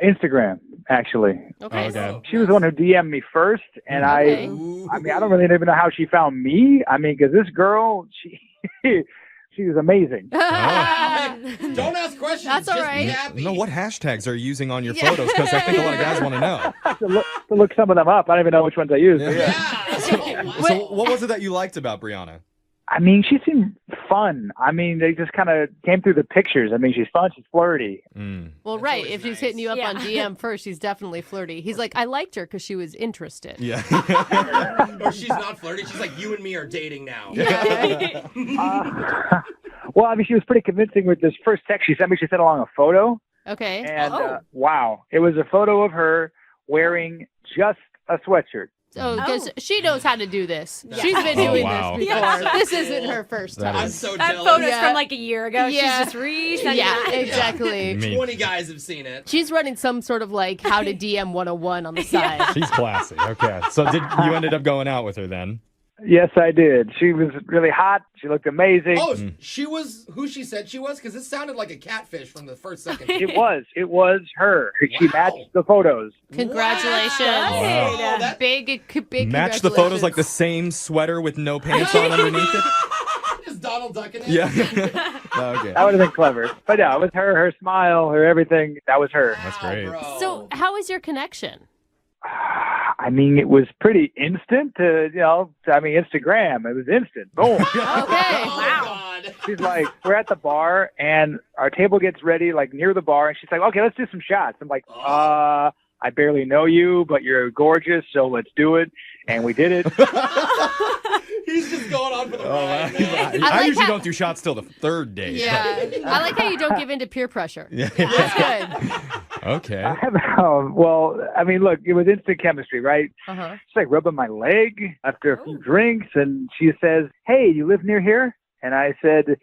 Instagram, actually. Okay. She was the one who DM'd me first, and I mean, I don't really even know how she found me. I mean, because this girl, she was amazing. Don't ask questions. That's all just right. Be happy. No, what hashtags are you using on your photos? Because I think a lot of guys want to know. to look some of them up. I don't even know which ones I used. but So what was it that you liked about Brianna? I mean, she seemed fun. I mean, they just kind of came through the pictures. I mean, she's fun. She's flirty. Well, right. If she's hitting you up on DM first, she's definitely flirty. He's like, I liked her because she was interested. Yeah. Or she's not flirty. She's like, you and me are dating now. Well, I mean, she was pretty convincing with this first text she sent me. She sent along a photo. Okay. And wow, it was a photo of her wearing just a sweatshirt. Oh, because she knows how to do this. She's been doing this before. Yeah. This isn't her first time. I'm so That jealous. photo's from like a year ago. Yeah. She's just resending Yeah, it. exactly. 20 guys have seen it. She's running some sort of like how to DM 101 on the side. She's classy. Okay. So you ended up going out with her then? Yes, I did. She was really hot. She looked amazing. Oh, she was who she said she was? Because it sounded like a catfish from the first second. It was her. She matched the photos. Congratulations. Wow. Big Match the photos like the same sweater with no pants on underneath it? Just Donald Duck in it? Yeah. Okay. That would have been clever. But no, it was her smile, her everything. That was her. That's great. So how is your connection? I mean, it was pretty instant Instagram. It was instant. Boom. Okay. Wow. She's like, we're at the bar and our table gets ready like near the bar. And she's like, okay, let's do some shots. I'm like, I barely know you, but you're gorgeous. So let's do it. And we did it. He's just going on for the ride. I usually don't do shots till the third day. Yeah. I like how you don't give in to peer pressure. Yeah. That's good. Okay. Well, I mean, look, it was instant chemistry, right? Uh-huh. She's like rubbing my leg after a few drinks. And she says, hey, you live near here? And I said,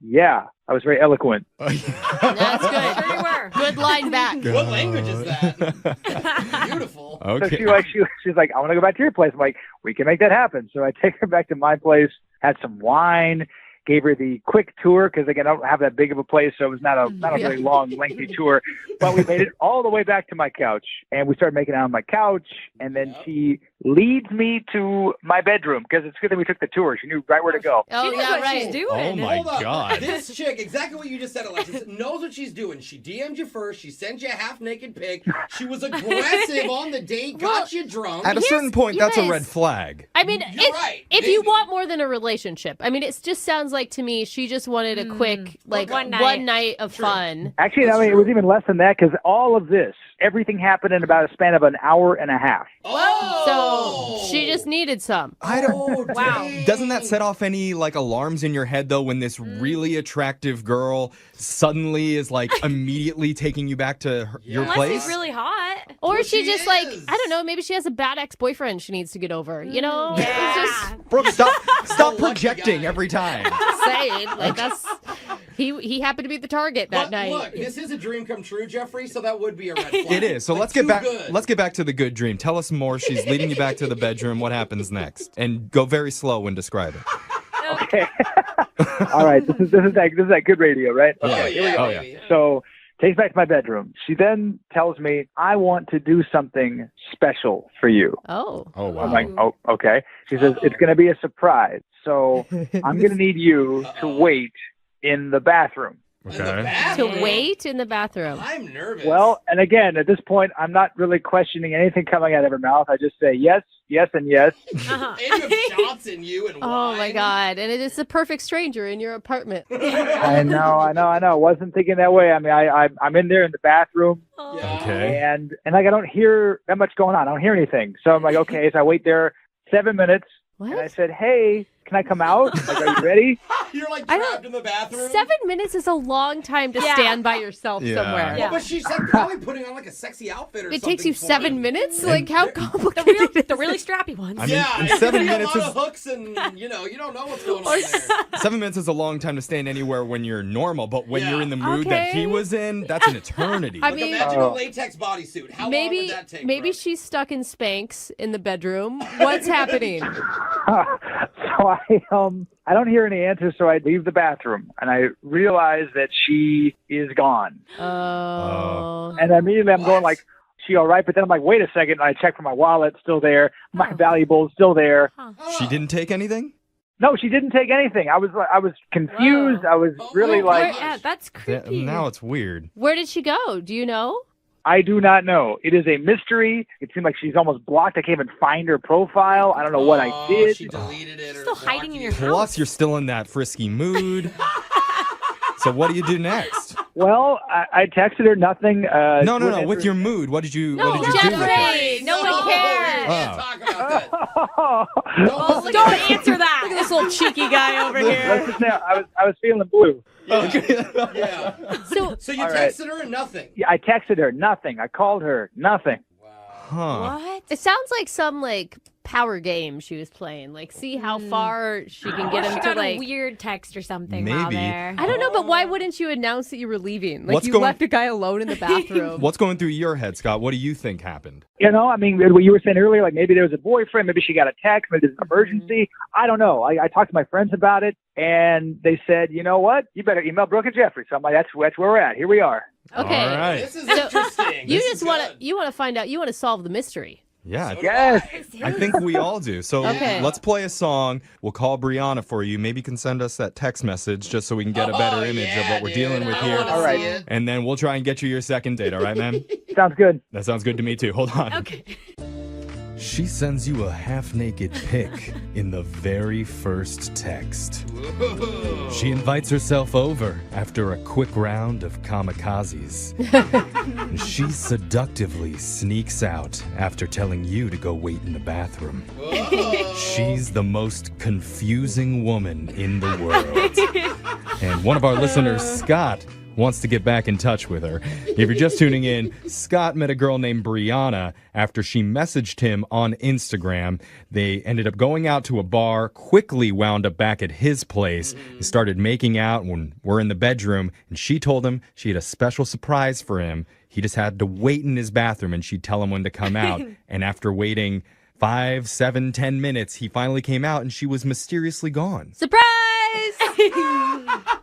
yeah. I was very eloquent. That's good. Sure you were. Good line back. What language is that? Beautiful. Okay. So she's like, I want to go back to your place. I'm like, we can make that happen. So I take her back to my place, had some wine, gave her the quick tour because again, I don't have that big of a place, so it was not a really long, lengthy tour. But we made it all the way back to my couch, and we started making out on my couch. And then she leads me to my bedroom because it's good that we took the tour. She knew right where to go. Oh, She knows yeah, what right. she's doing. Oh my Hold up. God. This chick, exactly what you just said, Alexis, knows what she's doing. She DM'd you first. She sent you a half-naked pic. She was aggressive on the date, got you drunk. At a certain point, that's a yes. red flag. I mean, You're right. if you Maybe. want more than a relationship, I mean, it just sounds like to me she just wanted a quick, like, One one night. night of fun. Actually, I mean, it was even less than that because all of this, everything happened in about a span of an hour and a half. So she just needed some. I don't. Wow. Doesn't that set off any like alarms in your head though when this really attractive girl suddenly is like immediately taking you back to your Unless place? he's really hot. Or Well, she she just like, is. I don't know, maybe she has a bad ex-boyfriend she needs to get over. You know? Yeah. It's just Brooke, stop lucky projecting guy. every time. saying. Like, that's... He happened to be the target that But night. look, this is a dream come true, Jeffrey, so that would be a red flag. It is. So Like, let's get too back. good. Let's get back to the good dream. Tell us more. She's leading you back to the bedroom. What happens next? And go very slow when describing. Okay. All right. This is that good radio, right? Oh, Okay. yeah. Oh, yeah. baby. So takes me back to my bedroom. She then tells me, I want to do something special for you. Oh. Oh wow. I'm like, oh, okay. She says, it's going to be a surprise. So I'm going to need you to wait in the bathroom. In the Okay. bathroom. To wait in the bathroom. I'm nervous. Well, and again, at this point, I'm not really questioning anything coming out of her mouth. I just say yes, yes, and yes. Uh-huh. and you have shots in you and Oh my wine. God. And it is the perfect stranger in your apartment. I know. Wasn't thinking that way. I mean, I'm in there in the bathroom, Yeah. Okay. and like I don't hear that much going on. I don't hear anything. So I'm like, okay. So I wait there 7 minutes, and I What? said, hey, can I come out? Like, are you ready? You're like I don't- trapped in the bathroom. 7 minutes is a long time to Yeah. stand by yourself Yeah. somewhere. Well, but she's like probably putting on like a sexy outfit or It something. takes you for 7 him. minutes? Like, how complicated The really strappy ones. I mean, Yeah, in it could 7 be minutes a lot is of hooks, and you don't know what's going on there. 7 minutes is a long time to stand anywhere when you're normal, but when you're in the mood that Okay. he was in, that's an eternity. I Like, mean- imagine a latex bodysuit. How long Maybe would that take? maybe Brooke? she's stuck in Spanx in the bedroom. What's happening? I don't hear any answers, so I leave the bathroom, and I realize that she is gone. Oh. And immediately I'm going like, she all right? But then I'm like, wait a second, and I check for my wallet, still there. My valuables, still there. She didn't take anything? No, she didn't take anything. I was confused. I was really like, that's creepy. Now it's weird. Where did she go? Do you know? I do not know. It is a mystery. It seemed like she's almost blocked. I can't even find her profile. I don't know what I did. She deleted it. Still hiding in your house. Plus, you're still in that frisky mood. So what do you do next? Well, I texted her nothing. No. With your mood, what did you do with her? No one cares. Don't answer that. Look at this little cheeky guy over here. Let's just say I was feeling blue. Yeah. So you All texted right. her and nothing. Yeah, I texted her nothing. I called her nothing. Huh. What? It sounds like some power game she was playing. Like, see how far she can get him She to got a weird text or something while Maybe. there. I don't know, but why wouldn't you announce that you were leaving? Like, What's you going- left a guy alone in the bathroom. What's going through your head, Scott? What do you think happened? You know, I mean, what you were saying earlier, like maybe there was a boyfriend, maybe she got a text, maybe there's an emergency. I don't know. I talked to my friends about it, and they said, you know what? You better email Brooke and Jeffrey. So I'm like, that's where we're at. Here we are. Okay. All right. This is interesting. You This just is want good. to find out. You want to solve the mystery. Yeah. Yes. I think we all do. So Okay. let's play a song. We'll call Brianna for you. Maybe you can send us that text message just so we can get a better image of what we're dealing with here. All right. And then we'll try and get you your second date. All right, man? Sounds good. That sounds good to me, too. Hold on. Okay. She sends you a half-naked pic in the very first text. She invites herself over after a quick round of kamikazes. She seductively sneaks out after telling you to go wait in the bathroom. She's the most confusing woman in the world. And one of our listeners, Scott, wants to get back in touch with her. If you're just tuning in, Scott met a girl named Brianna after she messaged him on Instagram. They ended up going out to a bar, quickly wound up back at his place, and started making out when we're in the bedroom. And she told him she had a special surprise for him. He just had to wait in his bathroom and she'd tell him when to come out. And after waiting 5, 7, 10 minutes, he finally came out and she was mysteriously gone. Surprise!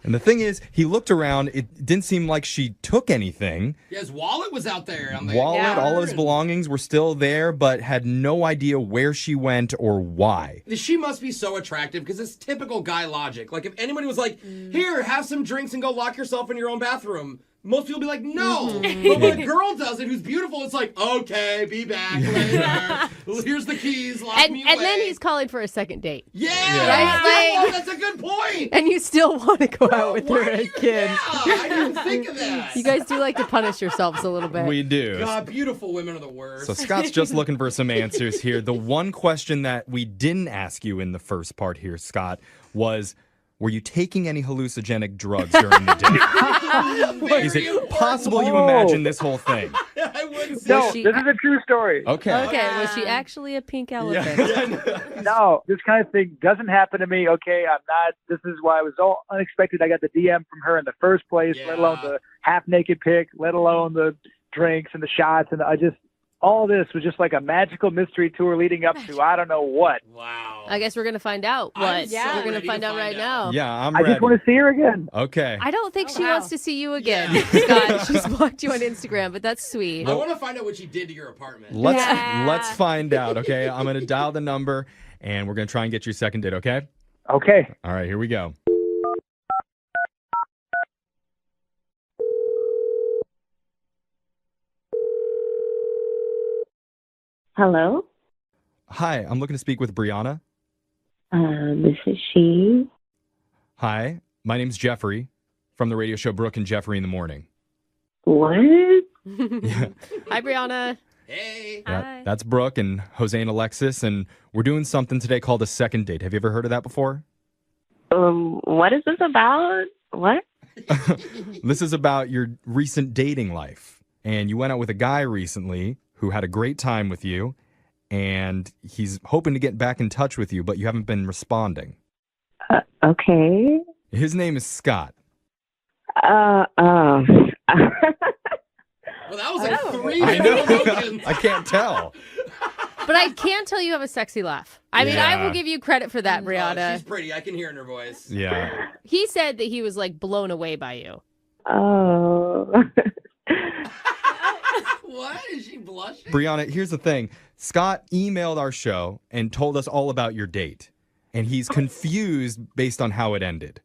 And the thing is, he looked around. It didn't seem like she took anything. Yeah, his wallet was out there. On the Wallet, counter all of his and- belongings were still there, but had no idea where she went or why. She must be so attractive because it's typical guy logic. Like, if anybody was like, here, have some drinks and go lock yourself in your own bathroom, most people be like, no. But when a girl does it who's beautiful, it's like, okay, be back later. Here's the keys, lock me away. And then he's calling for a second date. Yeah, Right? oh, that's a good point. And you still want to go out with her again. I didn't think of that. You guys do like to punish yourselves a little bit. We do. God, beautiful women are the worst. So Scott's just looking for some answers here. The one question that we didn't ask you in the first part here, Scott, was, were you taking any hallucinogenic drugs during the date? Is it possible you imagine this whole thing? I wouldn't say. No, this is a true story. Okay. Okay, was she actually a pink elephant? No, this kind of thing doesn't happen to me. Okay, I'm not. This is why it was all unexpected. I got the DM from her in the first place, let alone the half-naked pic, let alone the drinks and the shots. And all this was just like a magical mystery tour leading up to I don't know what. Wow. I guess we're going to find out what. so We're going ready to find out right now. Yeah, I'm I ready. just want to see her again. Okay. I don't think she wants to see you again, Scott. She's blocked you on Instagram, but that's sweet. I want to find out what she did to your apartment. Let's find out, okay? I'm going to dial the number, and we're going to try and get your second date, okay? Okay. All right, here we go. Hello? Hi, I'm looking to speak with Brianna. This is she. Hi, my name's Jeffrey from the radio show Brooke and Jeffrey in the Morning. What? Hi, Brianna. Hey. That's Brooke and Jose and Alexis, and we're doing something today called a second date. Have you ever heard of that before? What is this about? What? This is about your recent dating life. And you went out with a guy recently who had a great time with you, and he's hoping to get back in touch with you, but you haven't been responding. Okay. His name is Scott. Well, that was like three I know. tokens. I can't tell. But I can tell you have a sexy laugh. I mean, I will give you credit for that, Brianna. She's pretty. I can hear it in her voice. Yeah. He said that he was like blown away by you. Oh. What? Is she blushing? Brianna, here's the thing. Scott emailed our show and told us all about your date. And he's confused based on how it ended.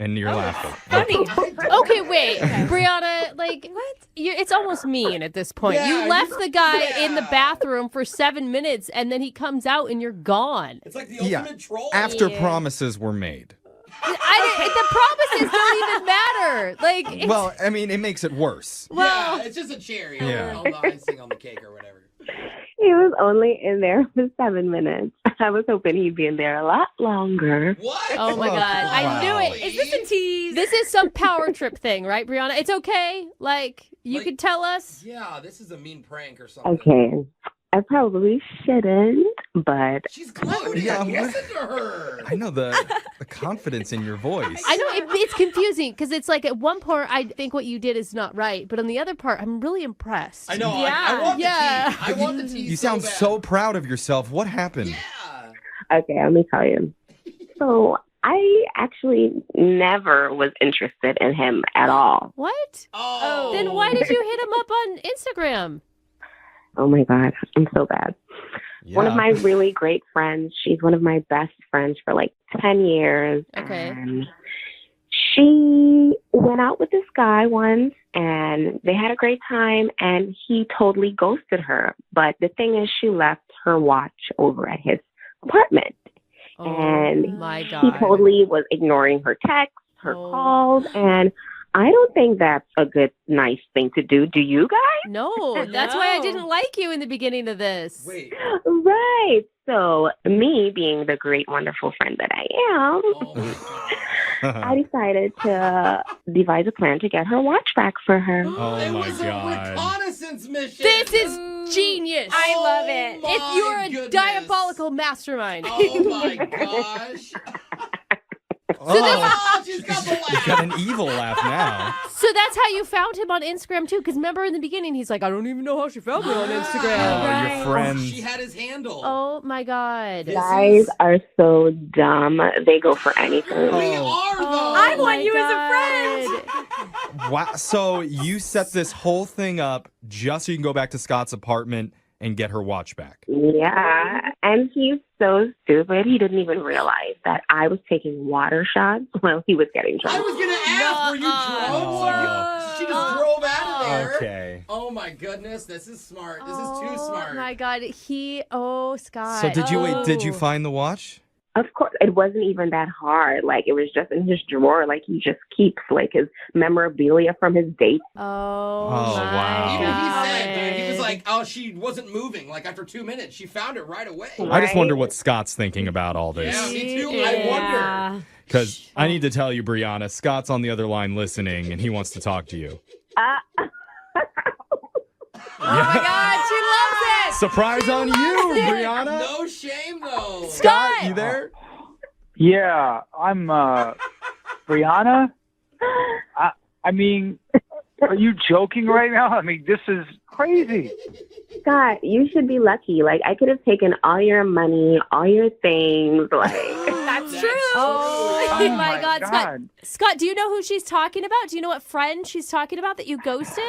And you're laughing. Funny. Okay, wait. Brianna, like, what? It's almost mean at this point. Yeah, you left the guy in the bathroom for 7 minutes, and then he comes out and you're gone. It's like the ultimate troll. After promises were made. The promises don't even matter. Like, Well, I mean, it makes it worse. Yeah, it's just a cherry Yeah. on the icing on the cake or whatever. He was only in there for 7 minutes. I was hoping he'd be in there a lot longer. What? Oh my God. I knew it. Is this a tease? This is some power trip thing, right, Brianna? It's okay. Like, you could tell us. Yeah, this is a mean prank or something. Okay. I probably shouldn't, but She's gloating. Yeah, Listen to her. I know the confidence in your voice. I know it's confusing because it's like at one part I think what you did is not right, but on the other part I'm really impressed. I know. Yeah. I want the Yeah. tea. I want the tea. You sound so proud of yourself. What happened? okay, let me tell you. So I actually never was interested in him at all. What? Oh. Then why did you hit him up on Instagram? Oh my God, I'm so bad. One of Yeah. my really great friends, she's one of my best friends for like 10 years. Okay. And she went out with this guy once and they had a great time and he totally ghosted her. But the thing is, she left her watch over at his apartment. And my he God. totally was ignoring her texts, her calls, and I don't think that's a good, nice thing to do. Do you guys? No, that's why I didn't like you in the beginning of this. Wait. Right. So me being the great, wonderful friend that I am, I decided to devise a plan to get her watch back for her. Oh my God. Reconnaissance mission. This is genius. I love it. If you're a diabolical mastermind. Oh my gosh. Oh, she's got the you got an evil laugh now. So that's how you found him on Instagram too? Because remember in the beginning, he's like, I don't even know how she found me on Instagram. Oh, your friend. She had his handle. Oh my God. Guys are so dumb. They go for anything. We are though. I want you as a friend. Wow. So you set this whole thing up just so you can go back to Scott's apartment and get her watch back. Yeah, and he's so stupid. He didn't even realize that I was taking water shots while he was getting drunk. I was going to ask, were you drunk? So she just drove out of there. Okay. Oh my goodness, this is smart. This is too smart. Oh my God. Scott. So did you find the watch? Of course, it wasn't even that hard. Like, it was just in his drawer. Like, he just keeps, like, his memorabilia from his date. Oh, wow. Even he said, dude, he was like, oh, she wasn't moving. Like, after 2 minutes, she found it right away. I just wonder what Scott's thinking about all this. Yeah, me too. I wonder. Because I need to tell you, Brianna, Scott's on the other line listening, and he wants to talk to you. Oh my God, she loves it. Surprise on you, Brianna. No shame, though. Scott, you there? Yeah, I'm Brianna. I mean, are you joking right now? I mean, this is crazy. Scott, you should be lucky. Like, I could have taken all your money, all your things. Like, That's true. Oh, my God. God. Scott, do you know who she's talking about? Do you know what friend she's talking about that you ghosted?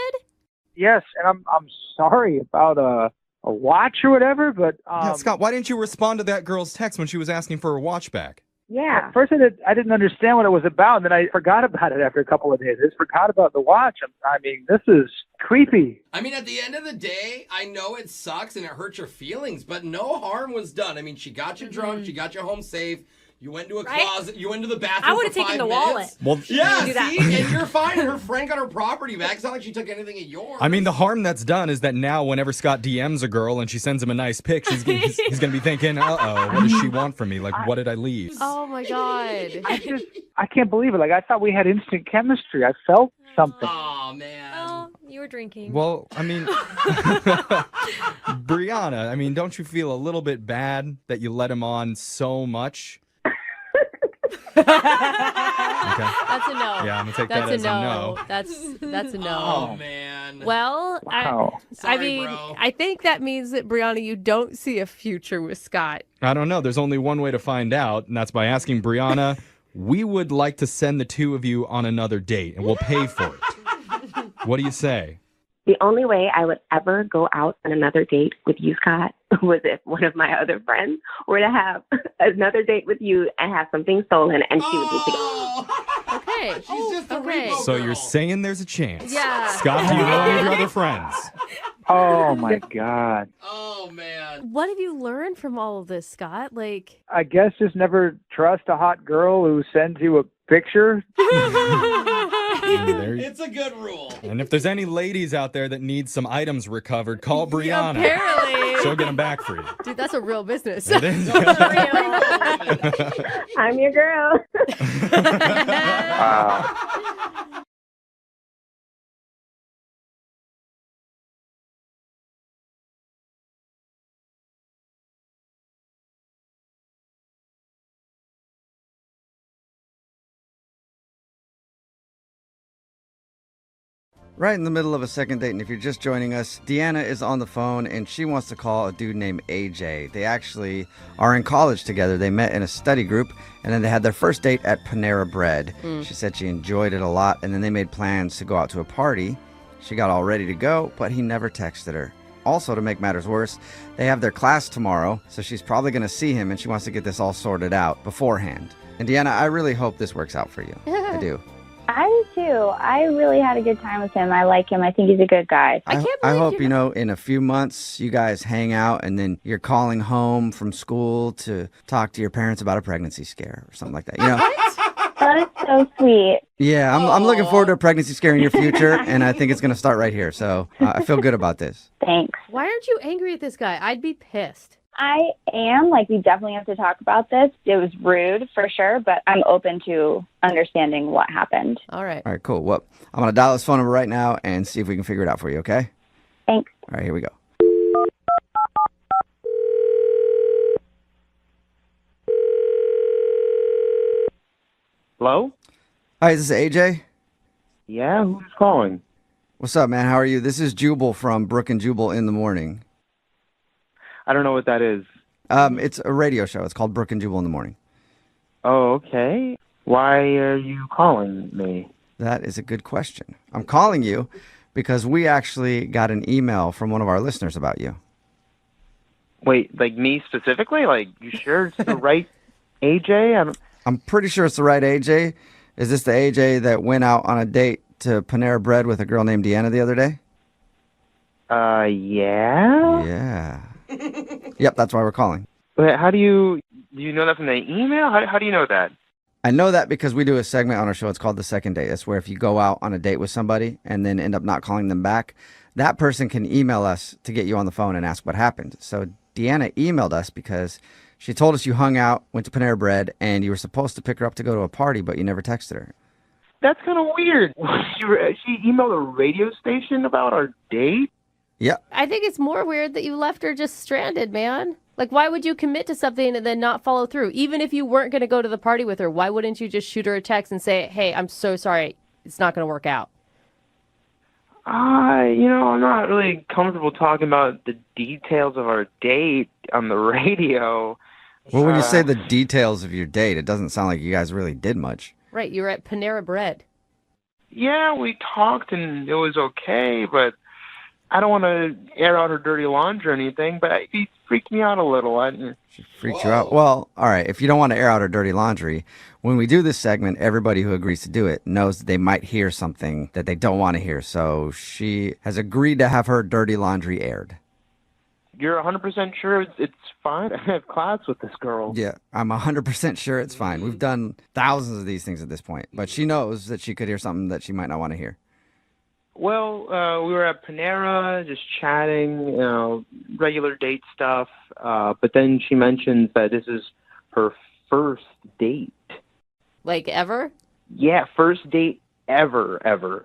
Yes, and I'm sorry about a watch or whatever, but Yeah, Scott, why didn't you respond to that girl's text when she was asking for her watch back? yeah. at first I didn't understand what it was about, and then I forgot about it after a couple of days. I just forgot about the watch. I mean, this is creepy. I mean, at the end of the day, I know it sucks and it hurts your feelings, but no harm was done. I mean, she got you drunk, she got you home safe. You went to a closet. You went to the bathroom. I would have taken the wallet. Well, Yeah, do that. see, and you're fine. And her friend got her property back. It's not like she took anything of yours. I mean, the harm that's done is that now whenever Scott DMs a girl and she sends him a nice pic, he's going to be thinking, uh-oh, what does she want from me? Like, what did I leave? Oh, my God. I can't believe it. Like, I thought we had instant chemistry. I felt something. Oh, man. Oh, you were drinking. Well, I mean, Brianna, I mean, don't you feel a little bit bad that you let him on so much? Okay. That's a no. Yeah, I'm gonna take That's that as a no. That's a no. Oh, man. Well, Wow. I Sorry, mean, bro. I think that means that Brianna, you don't see a future with Scott. I don't know. There's only one way to find out, and that's by asking Brianna. We would like to send the two of you on another date, and we'll pay for it. What do you say? The only way I would ever go out on another date with you, Scott, was if one of my other friends were to have another date with you and have something stolen, and she would be Okay. She's just a okay. repo So girl. you're saying there's a chance. Yeah. Scott, do you know any of your other friends? Oh my God. Oh, man. What have you learned from all of this, Scott? Like, I guess just never trust a hot girl who sends you a picture. It's a good rule. And if there's any ladies out there that need some items recovered, call Brianna. apparently. She'll get them back for you. Dude, that's a real business. It is. I'm your girl. Wow. Right in the middle of a second date, and if you're just joining us, Deanna is on the phone, and she wants to call a dude named AJ. They actually are in college together. They met in a study group, and then they had their first date at Panera Bread. She said she enjoyed it a lot, and then they made plans to go out to a party. She got all ready to go, but he never texted her. Also, to make matters worse, they have their class tomorrow, so she's probably going to see him, and she wants to get this all sorted out beforehand. And Deanna, I really hope this works out for you. I do. I do too. I really had a good time with him. I like him. I think he's a good guy. I hope, in a few months you guys hang out and then you're calling home from school to talk to your parents about a pregnancy scare or something like that. You know? That is so sweet. Yeah, I'm looking forward to a pregnancy scare in your future, and I think it's going to start right here. So I feel good about this. Thanks. Why aren't you angry at this guy? I'd be pissed. I am. We definitely have to talk about this. It was rude for sure, but I'm open to understanding what happened. All right. All right, cool. Well, I'm going to dial his phone number right now and see if we can figure it out for you, okay? Thanks. All right, here we go. Hello? Hi, is this AJ? Yeah, who's calling? What's up, man? How are you? This is Jubal from Brooke and Jubal in the Morning. I don't know what that is. It's a radio show. It's called Brooke and Jubal in the Morning. Oh, okay. Why are you calling me? That is a good question. I'm calling you because we actually got an email from one of our listeners about you. Wait, me specifically? You sure it's the right AJ? I'm pretty sure it's the right AJ. Is this the AJ that went out on a date to Panera Bread with a girl named Deanna the other day? Yeah? Yeah. Yep, that's why we're calling. Wait, do you know that from the email? How do you know that? I know that because we do a segment on our show. It's called The Second Date. That's where if you go out on a date with somebody and then end up not calling them back, that person can email us to get you on the phone and ask what happened. So Deanna emailed us because she told us you hung out, went to Panera Bread, and you were supposed to pick her up to go to a party, but you never texted her. That's kind of weird. She emailed a radio station about our date? Yep. I think it's more weird that you left her just stranded, man. Why would you commit to something and then not follow through? Even if you weren't going to go to the party with her, why wouldn't you just shoot her a text and say, hey, I'm so sorry. It's not going to work out? I'm not really comfortable talking about the details of our date on the radio. Well, when you say the details of your date, it doesn't sound like you guys really did much. Right, you were at Panera Bread. Yeah, we talked and it was okay, but I don't want to air out her dirty laundry or anything, but it freaked me out a little. She freaked you out? Well, all right, if you don't want to air out her dirty laundry, when we do this segment, everybody who agrees to do it knows that they might hear something that they don't want to hear. So she has agreed to have her dirty laundry aired. You're 100% sure it's fine? I have class with this girl. Yeah, I'm 100% sure it's fine. We've done thousands of these things at this point, but she knows that she could hear something that she might not want to hear. Well, we were at Panera, just chatting, regular date stuff. But then she mentions that this is her first date. Ever? Yeah, first date ever.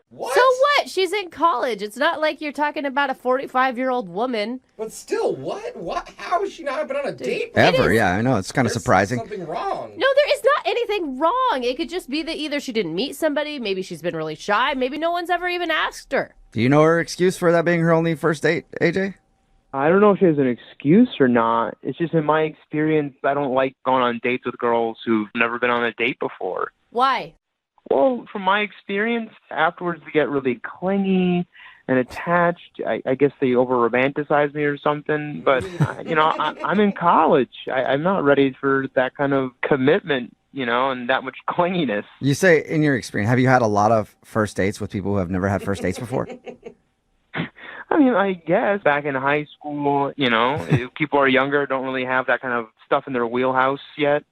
So what? what? She's in college. It's not like you're talking about a 45-year-old woman. But still, what? What? How has she not been on a date? Ever, yeah, I know. It's kind of surprising. Something wrong. No, there is not anything wrong. It could just be that either she didn't meet somebody, maybe she's been really shy, maybe no one's ever even asked her. Do you know her excuse for that being her only first date, AJ? I don't know if she has an excuse or not. It's just in my experience, I don't like going on dates with girls who've never been on a date before. Why? Well, from my experience, afterwards they get really clingy and attached. I guess they over-romanticize me or something. But, I'm in college. I'm not ready for that kind of commitment, and that much clinginess. You say, in your experience, have you had a lot of first dates with people who have never had first dates before? I mean, I guess back in high school, if people are younger, don't really have that kind of stuff in their wheelhouse yet.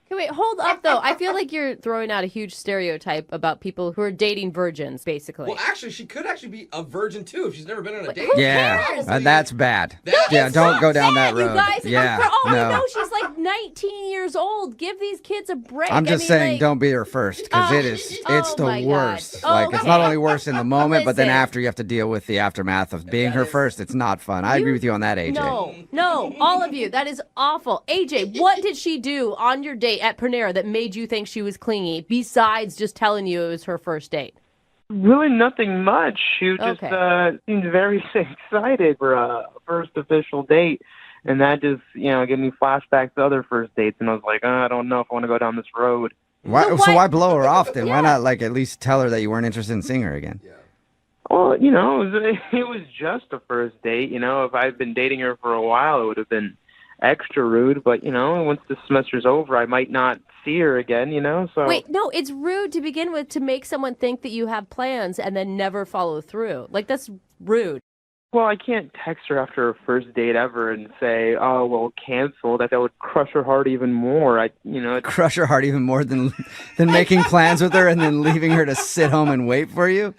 Okay, wait, hold up, though. I feel like you're throwing out a huge stereotype about people who are dating virgins, basically. Well, actually, she could actually be a virgin, too, if she's never been on a date. Yeah, that's bad. It's don't not go down bad, that road. You guys. Yeah, For all we no. know, she's like 19 years old. Give these kids a break. I'm just saying, like, don't be her first, because it's the my God. worst. Like, it's not Okay. only worse in the moment, but then Listen. after you have to deal with the aftermath of being her first. It's not fun. I agree with you on that, AJ. No, all of you. That is awful. AJ, what did she do on your date at Panera that made you think she was clingy, besides just telling you it was her first date? Really nothing much. She just seemed very excited for a first official date. And that just, gave me flashbacks to other first dates. And I was like, I don't know if I want to go down this road. So why blow her off then? Why not, at least tell her that you weren't interested in seeing her again? Well, it was just a first date. If I'd been dating her for a while, it would have been extra rude. But, once the semester's over, I might not see her again, so. Wait, no, it's rude to begin with to make someone think that you have plans and then never follow through. Like, that's rude. Well, I can't text her after a first date ever and say, oh, well, cancel. That would crush her heart even more. Crush her heart even more than making plans with her and then leaving her to sit home and wait for you?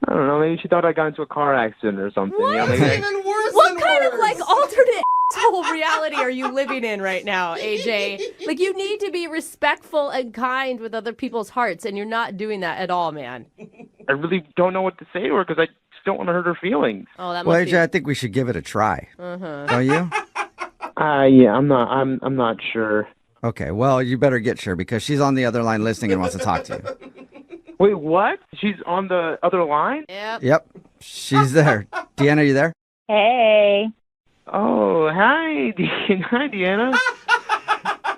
I don't know. Maybe she thought I got into a car accident or something. What? What kind of alternate asshole reality are you living in right now, AJ? Like, you need to be respectful and kind with other people's hearts, and you're not doing that at all, man. I really don't know what to say to her because I just don't want to hurt her feelings. Oh, that Well, must AJ, I think we should give it a try. Uh-huh. Don't you? Yeah, I'm not sure. Okay, well, you better get sure because she's on the other line listening and wants to talk to you. Wait, what? She's on the other line? Yep, she's there. Deanna, are you there? Hey. Oh, hi, hi, Deanna.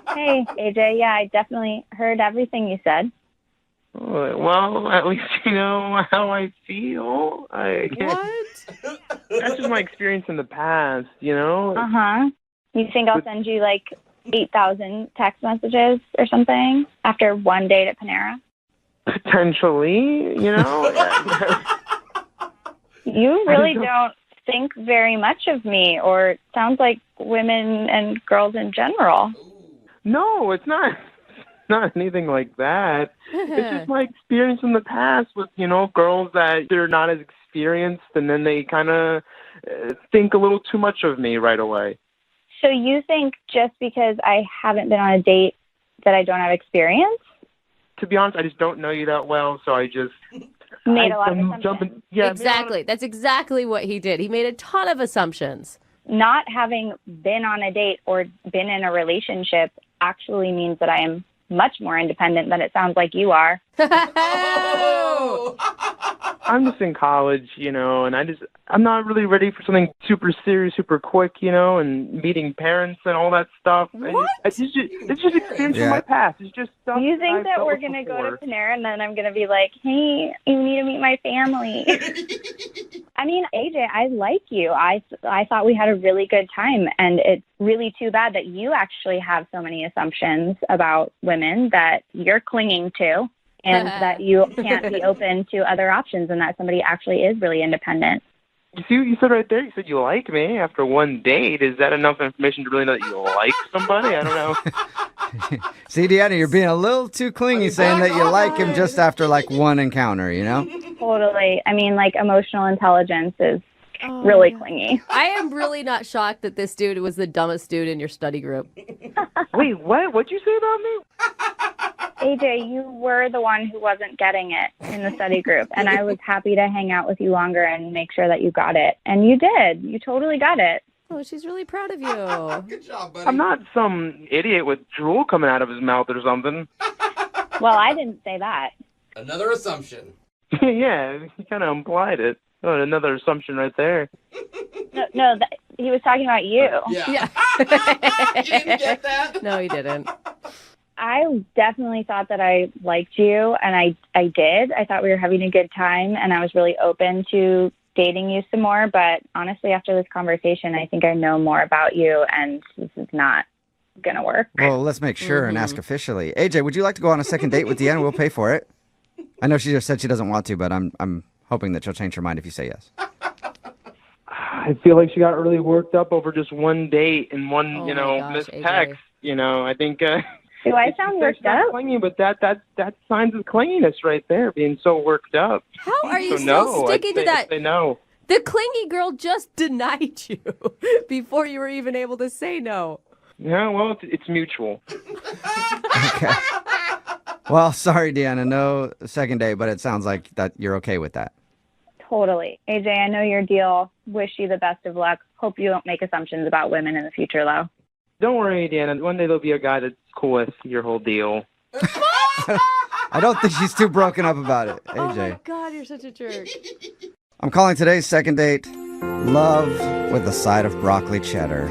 Hey, AJ. Yeah, I definitely heard everything you said. Oh, well, at least you know how I feel. What? That's just my experience in the past, Uh-huh. You think I'll send you 8,000 text messages or something after one date at Panera? Potentially, You really don't think very much of me, or it sounds like women and girls in general. No, it's not anything like that. It's just my experience in the past with, girls that they're not as experienced and then they kind of think a little too much of me right away. So you think just because I haven't been on a date that I don't have experience? To be honest, I just don't know you that well, so I just Made a lot of assumptions. Exactly. That's exactly what he did. He made a ton of assumptions. Not having been on a date or been in a relationship actually means that I am much more independent than it sounds like you are. I'm just in college, and I'm not really ready for something super serious, super quick, and meeting parents and all that stuff. What? It's just experience from my past. It's just stuff. You think I've that dealt we're with going to go before. to Panera and then I'm going to be like, hey, you need to meet my family. I mean, AJ, I like you. I thought we had a really good time, and it's really too bad that you actually have so many assumptions about women that you're clinging to and that you can't be open to other options and that somebody actually is really independent. You see what you said right there? You said you like me after one date. Is that enough information to really know that you like somebody? I don't know. See, Deanna, you're being a little too clingy saying that you like him just after one encounter, Totally. I mean, emotional intelligence is really clingy. I am really not shocked that this dude was the dumbest dude in your study group. Wait, what? What'd you say about me? AJ, you were the one who wasn't getting it in the study group, and I was happy to hang out with you longer and make sure that you got it. And you did. You totally got it. Oh, she's really proud of you. Good job, buddy. I'm not some idiot with drool coming out of his mouth or something. Well, I didn't say that. Another assumption. Yeah, he kind of implied it. Oh, another assumption right there. No, he was talking about you. Yeah. You didn't get that? No, he didn't. I definitely thought that I liked you, and I did. I thought we were having a good time, and I was really open to dating you some more. But honestly, after this conversation, I think I know more about you, and this is not going to work. Well, let's make sure and ask officially. AJ, would you like to go on a second date with Deanna? We'll pay for it. I know she just said she doesn't want to, but I'm hoping that she'll change her mind if you say yes. I feel like she got really worked up over just one date and one, Oh my gosh, missed AJ. text. I think. Do I sound worked that's up? clingy, but that signs of clinginess right there, being so worked up. How are you So still no, sticking to I'd that? say no. The clingy girl just denied you before you were even able to say no. Yeah, well, it's mutual. Okay. Well, sorry, Deanna. No second date, but it sounds like that you're okay with that. Totally. AJ, I know your deal. Wish you the best of luck. Hope you don't make assumptions about women in the future, though. Don't worry, Deanna. One day there'll be a guy that's cool with your whole deal. I don't think she's too broken up about it, Oh my AJ. God, you're such a jerk. I'm calling today's second date love with a side of broccoli cheddar.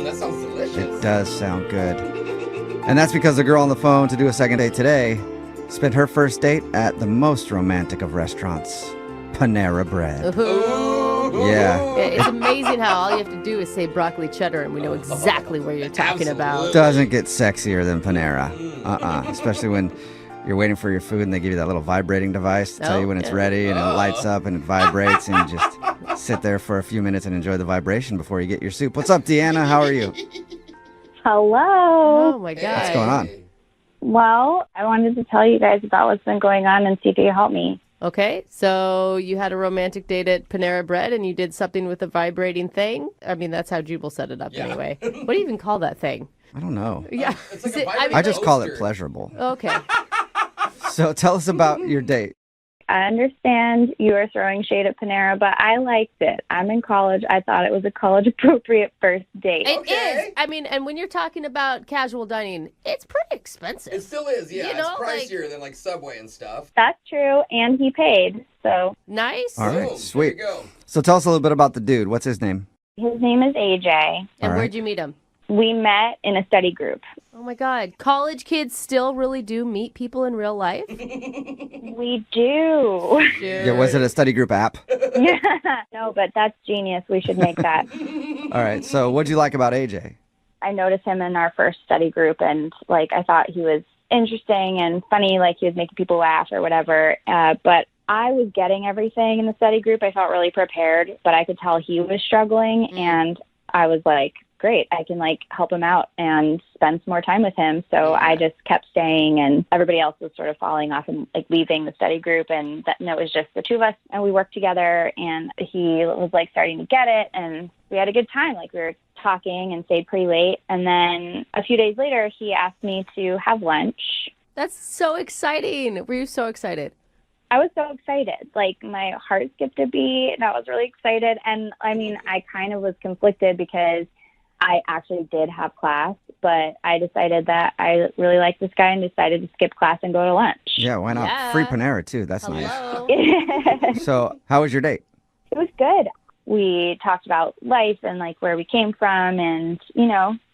That sounds delicious. It does sound good. And that's because the girl on the phone to do a second date today spent her first date at the most romantic of restaurants, Panera Bread. Yeah. It's amazing how all you have to do is say broccoli cheddar and we know exactly where you're talking about. Doesn't get sexier than Panera. Especially when you're waiting for your food and they give you that little vibrating device to tell you when it's ready and it lights up and it vibrates and you just sit there for a few minutes and enjoy the vibration before you get your soup. What's up, Deanna? How are you? Hello. Oh my God. What's going on? Well, I wanted to tell you guys about what's been going on and see if you can help me. Okay, so you had a romantic date at Panera Bread and you did something with a vibrating thing? I mean, that's how Jubal set it up anyway. What do you even call that thing? I don't know. Yeah. It's like Is it- I just call it pleasurable. Okay. So tell us about your date. I understand you are throwing shade at Panera, but I liked it. I'm in college. I thought it was a college-appropriate first date. It is. I mean, and when you're talking about casual dining, it's pretty expensive. It still is, yeah. You know, it's pricier than like Subway and stuff. That's true, and he paid, so. Nice. All right, Boom, sweet. There you go. So tell us a little bit about the dude. What's his name? His name is AJ. And All right. where'd you meet him? We met in a study group. Oh my God. College kids still really do meet people in real life? We do. Yeah, was it a study group app? No, but that's genius. We should make that. All right, so what'd you like about AJ? I noticed him in our first study group, and I thought he was interesting and funny, he was making people laugh or whatever. But I was getting everything in the study group. I felt really prepared, but I could tell he was struggling, and I was like, great, I can help him out and spend some more time with him. So I just kept staying, and everybody else was sort of falling off and leaving the study group, and it was just the two of us, and we worked together, and he was starting to get it, and we had a good time. We were talking and stayed pretty late, and then a few days later he asked me to have lunch. That's so exciting. Were you so excited? I was so excited. My heart skipped a beat, and I was really excited. And I mean, I kind of was conflicted because I actually did have class, but I decided that I really liked this guy and decided to skip class and go to lunch. Yeah, why not? Yeah. Free Panera, too. That's Hello. nice. So how was your date? It was good. We talked about life and where we came from and,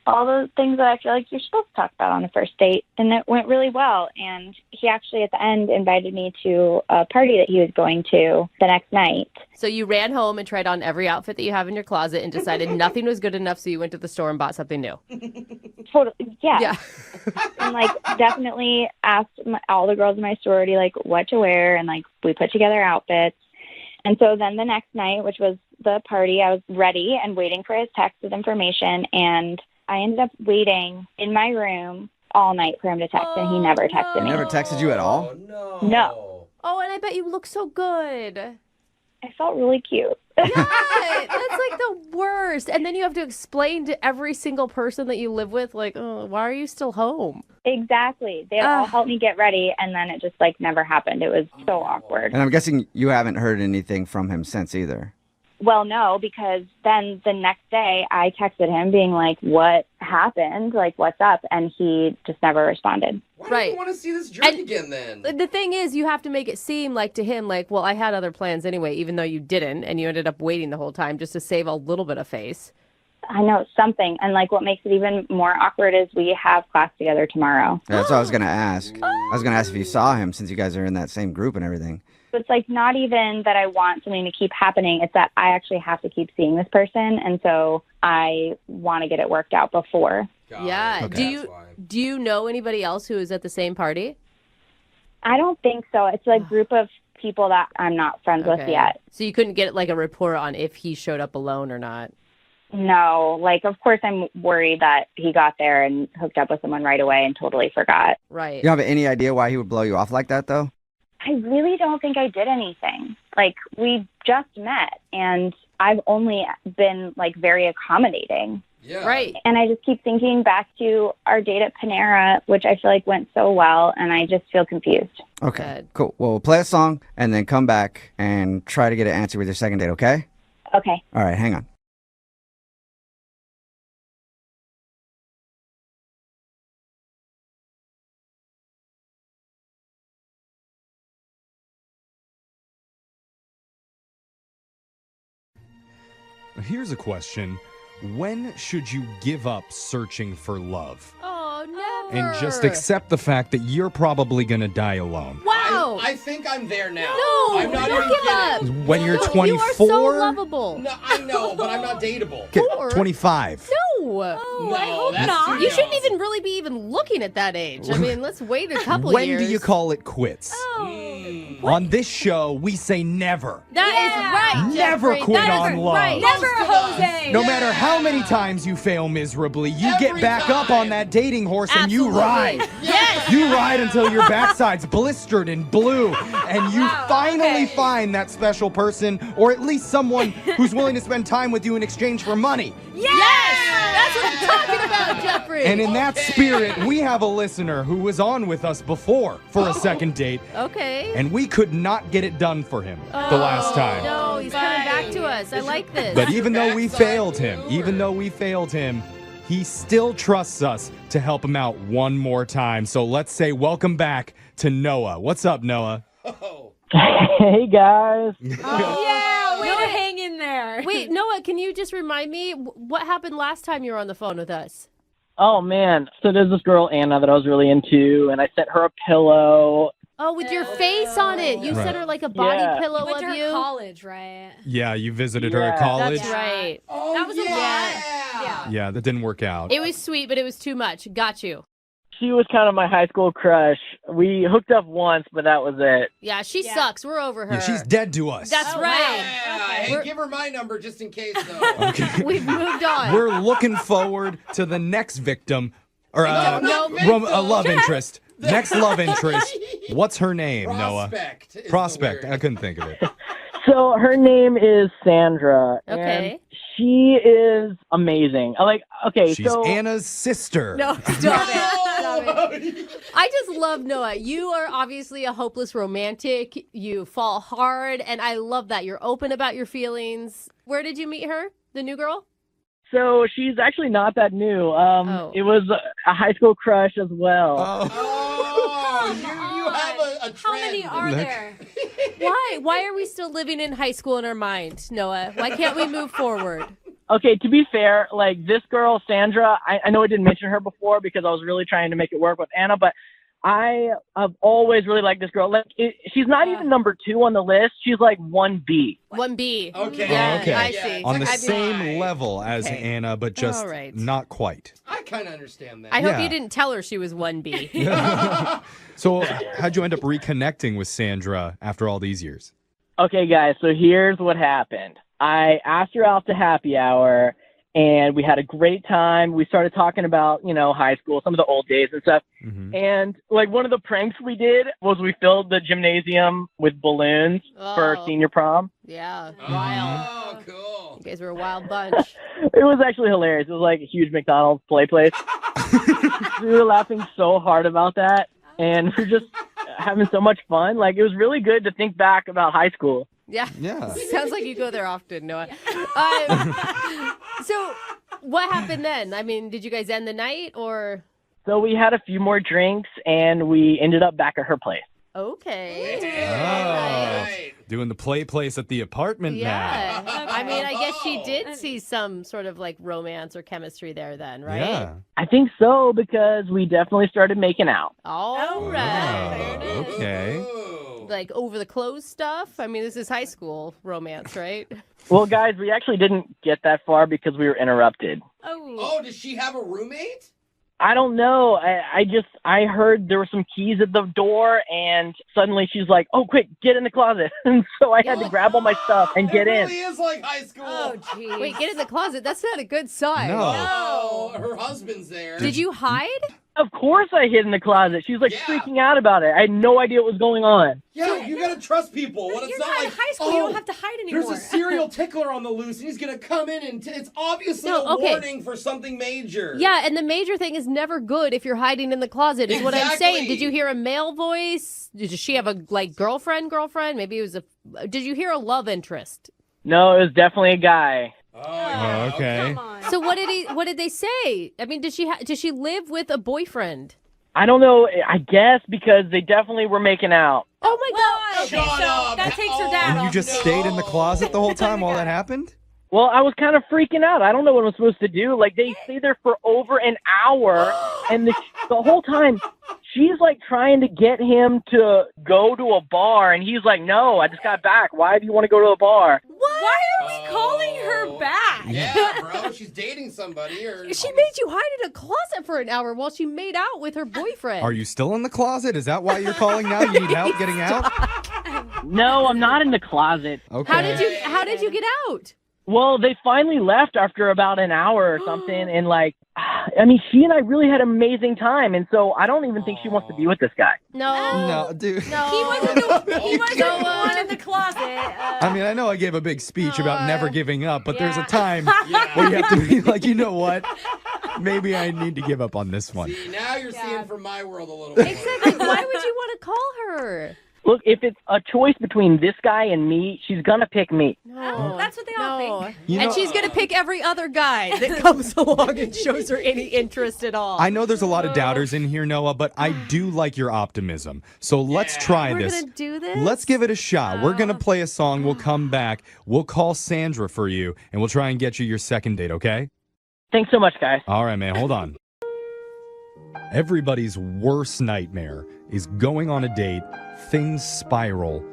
all those things that I feel like you're supposed to talk about on a first date. And it went really well. And he actually at the end invited me to a party that he was going to the next night. So you ran home and tried on every outfit that you have in your closet and decided nothing was good enough, so you went to the store and bought something new. Totally, yeah. Yeah. And definitely asked all the girls in my sorority what to wear, and we put together outfits. And so then the next night, which was the party, I was ready and waiting for his text with information, and I ended up waiting in my room all night for him to text, and he never texted He me. never texted you at all? No. Oh, and I bet you look so good. I felt really cute. God, that's like the worst. And then you have to explain to every single person that you live with, like, oh, why are you still home? Exactly. They all helped me get ready, and then it just like never happened. It was so awkward. And I'm guessing you haven't heard anything from him since either. Well, no, because then the next day I texted him being like, what happened? Like, what's up? And he just never responded. Why do you want to see this drink again then? The thing is, you have to make it seem like to him, like, well, I had other plans anyway, even though you didn't, and you ended up waiting the whole time just to save a little bit of face. I know, something. And like what makes it even more awkward is we have class together tomorrow. That's what I was going to ask. I was going to ask if you saw him since you guys are in that same group and everything. So it's like not even that I want something to keep happening. It's that I actually have to keep seeing this person. And so I want to get it worked out before. Yeah. Okay. Do you know anybody else who is at the same party? I don't think so. It's a group of people that I'm not friends with yet. So you couldn't get like a report on if he showed up alone or not? No, like, of course I'm worried that he got there and hooked up with someone right away and totally forgot. Right. You don't have any idea why he would blow you off like that, though? I really don't think I did anything. Like, we just met, and I've only been, like, very accommodating. Yeah. Right. And I just keep thinking back to our date at Panera, which I feel like went so well, and I just feel confused. Okay, cool. Well, we'll play a song and then come back and try to get an answer with your second date, okay? Okay. All right, hang on. Here's a question. When should you give up searching for love? Oh, never. And just accept the fact that you're probably going to die alone. Wow. I think I'm there now. No, I'm not don't even give up. kidding. When you're 24? You are so lovable. No, I know, but I'm not dateable. Okay, 25. No. No, I hope not. You shouldn't even really be even looking at that age. I mean, let's wait a couple When years. do you call it quits? On this show, we say never. That is right, Never Jeffrey. quit That is on love. right. Never, Jose. No matter how many times you fail miserably, you get back up on that dating horse and you ride. Yes. You ride until your backside's blistered and blue, and you finally find that special person, or at least someone who's willing to spend time with you in exchange for money. Yes! That's what I'm talking about, Jeffrey. And in that spirit, we have a listener who was on with us before for a second date, Okay. and we could not get it done for him the last time. No, he's coming back to us. I like this. But even though we failed him, he still trusts us to help him out one more time. So let's say welcome back to Noah. What's up, Noah? Hey, guys. Yeah, way to hang in there. Wait, Noah, can you just remind me what happened last time you were on the phone with us? Oh, man. So there's this girl, Anna, that I was really into, and I sent her a pillow. Oh, with your face on it. You Right. sent her like a body Yeah. pillow Went to of her you. college, right? Yeah, you visited her at Yeah, college? That's right. That was a lot. Yeah. Yeah, that didn't work out. It was sweet, but it was too much. Got you. She was kind of my high school crush. We hooked up once, but that was it. Yeah, she sucks. We're over her. Yeah, she's dead to us. That's right. Hey, give her my number just in case, though. We've moved on. We're looking forward to the next victim, or No, a love interest. Next love interest. What's her name, Noah? Prospect is the Prospect. word. I couldn't think of it. So her name is Sandra. Okay. And she is amazing. She's Anna's sister. No, stop it. Stop it. I just love Noah. You are obviously a hopeless romantic. You fall hard, and I love that. You're open about your feelings. Where did you meet her? The new girl? So she's actually not that new. It was a high school crush as well. You have a trend. How many are there? Why? Why are we still living in high school in our mind, Noah? Why can't we move forward? Okay, to be fair, like this girl, Sandra, I know I didn't mention her before because I was really trying to make it work with Anna, but I have always really liked this girl. Like, she's not even number 2 on the list. She's like 1B. 1B. Okay. Yeah, Okay. I see. On the same level as Okay. Anna, but just All right. not quite. I kind of understand that. I hope Yeah. you didn't tell her she was 1B. So how'd you end up reconnecting with Sandra after all these years? Okay, guys, so here's what happened. I asked her out to happy hour, and we had a great time. We started talking about, high school, some of the old days and stuff. And like one of the pranks we did was we filled the gymnasium with balloons for senior prom. Yeah. Wild. Oh, cool. You guys were a wild bunch. It was actually hilarious. It was like a huge McDonald's play place. We were laughing so hard about that, and we were just having so much fun. Like, it was really good to think back about high school. Yeah. Yeah. Sounds like you go there often, Noah. So what happened then? I mean, did you guys end the night or? So we had a few more drinks, and we ended up back at her place. Okay. Oh. Doing the place at the apartment now. Yeah. I mean, I guess she did see some sort of like romance or chemistry there then, right? Yeah. I think so, because we definitely started making out. All right. Okay. Like over the clothes stuff? I mean, this is high school romance, right? Well, guys, we actually didn't get that far because we were interrupted. Oh, does she have a roommate? I don't know. I heard there were some keys at the door, and suddenly she's like, "Oh, quick, get in the closet." And so I had to grab all my stuff and get in. It really is like high school. Oh, geez. Wait, get in the closet. That's not a good sign. No, her husband's there. Did you hide? Of course I hid in the closet. She was like freaking out about it. I had no idea what was going on. Yeah, you gotta trust people. When it's You're not not in like, high school. You don't have to hide anymore. There's a serial tickler on the loose, and he's gonna come in, and it's obviously a warning for something major. Yeah, and the major thing is never good if you're hiding in the closet, is what I'm saying. Did you hear a male voice? Did she have a girlfriend? Maybe it was did you hear a love interest? No, it was definitely a guy. Oh, okay. So what did they say? I mean, does she live with a boyfriend? I don't know. I guess because they definitely were making out. Oh my God! Okay, so that takes her down. And you just stayed in the closet the whole time while that happened? Well, I was kind of freaking out. I don't know what I'm supposed to do. Like, they stay there for over an hour, and the whole time, she's like trying to get him to go to a bar, and he's like, "No, I just got back. Why do you want to go to a bar?" Why are we calling her back? Yeah, bro, she's dating somebody. Or She made you hide in a closet for an hour while she made out with her boyfriend. Are you still in the closet? Is that why you're calling now? You need help getting out? No, I'm not in the closet. Okay. How did you get out? Well, they finally left after about an hour or something, and she and I really had an amazing time, and so I don't even think she wants to be with this guy. No, dude. No. He wasn't the one in the closet. I mean, I know I gave a big speech about never giving up, but there's a time where you have to be like, you know what? Maybe I need to give up on this one. See, now you're seeing from my world a little bit. Exactly. Why would you want to call her? Look, if it's a choice between this guy and me, she's gonna pick me. No, that's what they all think. And she's going to pick every other guy that comes along and shows her any interest at all. I know there's a lot of doubters in here, Noah, but I do like your optimism. So let's try this. We're going to do this? Let's give it a shot. We're going to play a song. We'll come back. We'll call Sandra for you, and we'll try and get you your second date, okay? Thanks so much, guys. All right, man. Hold on. Everybody's worst nightmare is going on a date, things spiral,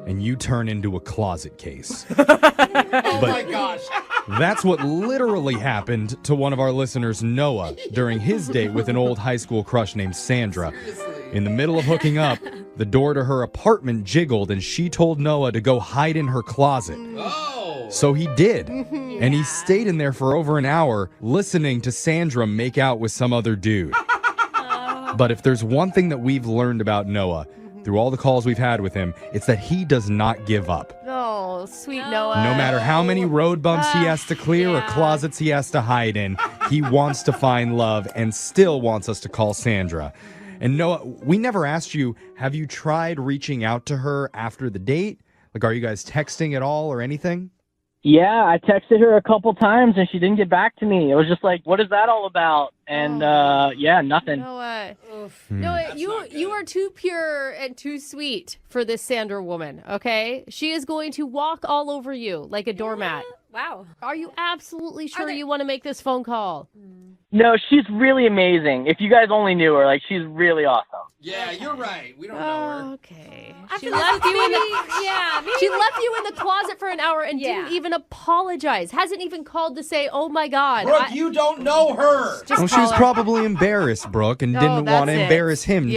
and you turn into a closet case. Oh my gosh. That's what literally happened to one of our listeners, Noah, during his date with an old high school crush named Sandra. In the middle of hooking up, the door to her apartment jiggled, and she told Noah to go hide in her closet. So he did, and he stayed in there for over an hour listening to Sandra make out with some other dude. But if there's one thing that we've learned about Noah through all the calls we've had with him, it's that he does not give up. Oh, sweet Noah. No matter how many road bumps he has to clear or closets he has to hide in, he wants to find love and still wants us to call Sandra. And Noah, we never asked you, have you tried reaching out to her after the date? Like, are you guys texting at all or anything? Yeah, I texted her a couple times and she didn't get back to me. It was just like, what is that all about? And nothing. Noah, Noah, you are too pure and too sweet for this Sandra woman, okay? She is going to walk all over you like a doormat. Wow. Are you absolutely sure you want to make this phone call? No, she's really amazing. If you guys only knew her, like, she's really awesome. Yeah, you're right. We don't know her. Okay. I She feel like left you in the... maybe She left you in the closet for an hour and didn't even apologize. Hasn't even called to say, oh my God. Brooke, you don't know her. Well, she was probably embarrassed, Brooke, and didn't want to embarrass him, too.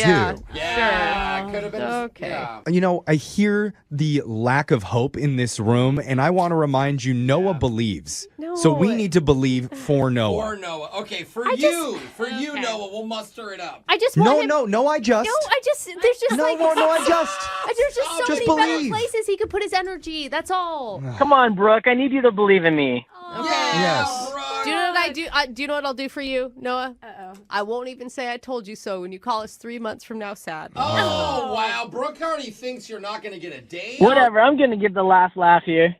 Yeah, could have been. Okay. Yeah. You know, I hear the lack of hope in this room, and I want to remind you, Noah believes. So we need to believe for Noah. For Noah. Okay, for you, Noah, we'll muster it up. I just want him... No, I just. No, I just... There's just No, I just. There's just so Just many better believe. places he could put his energy. That's all. Come on, Brooke. I need you to believe in me. Okay. Yes. Do you know what I do? Do you know what I'll do for you, Noah? Uh-oh. I won't even say I told you so when you call us 3 months from now sad. Oh, wow. Brooke already thinks you're not going to get a date. Whatever. I'm going to give the last laugh here.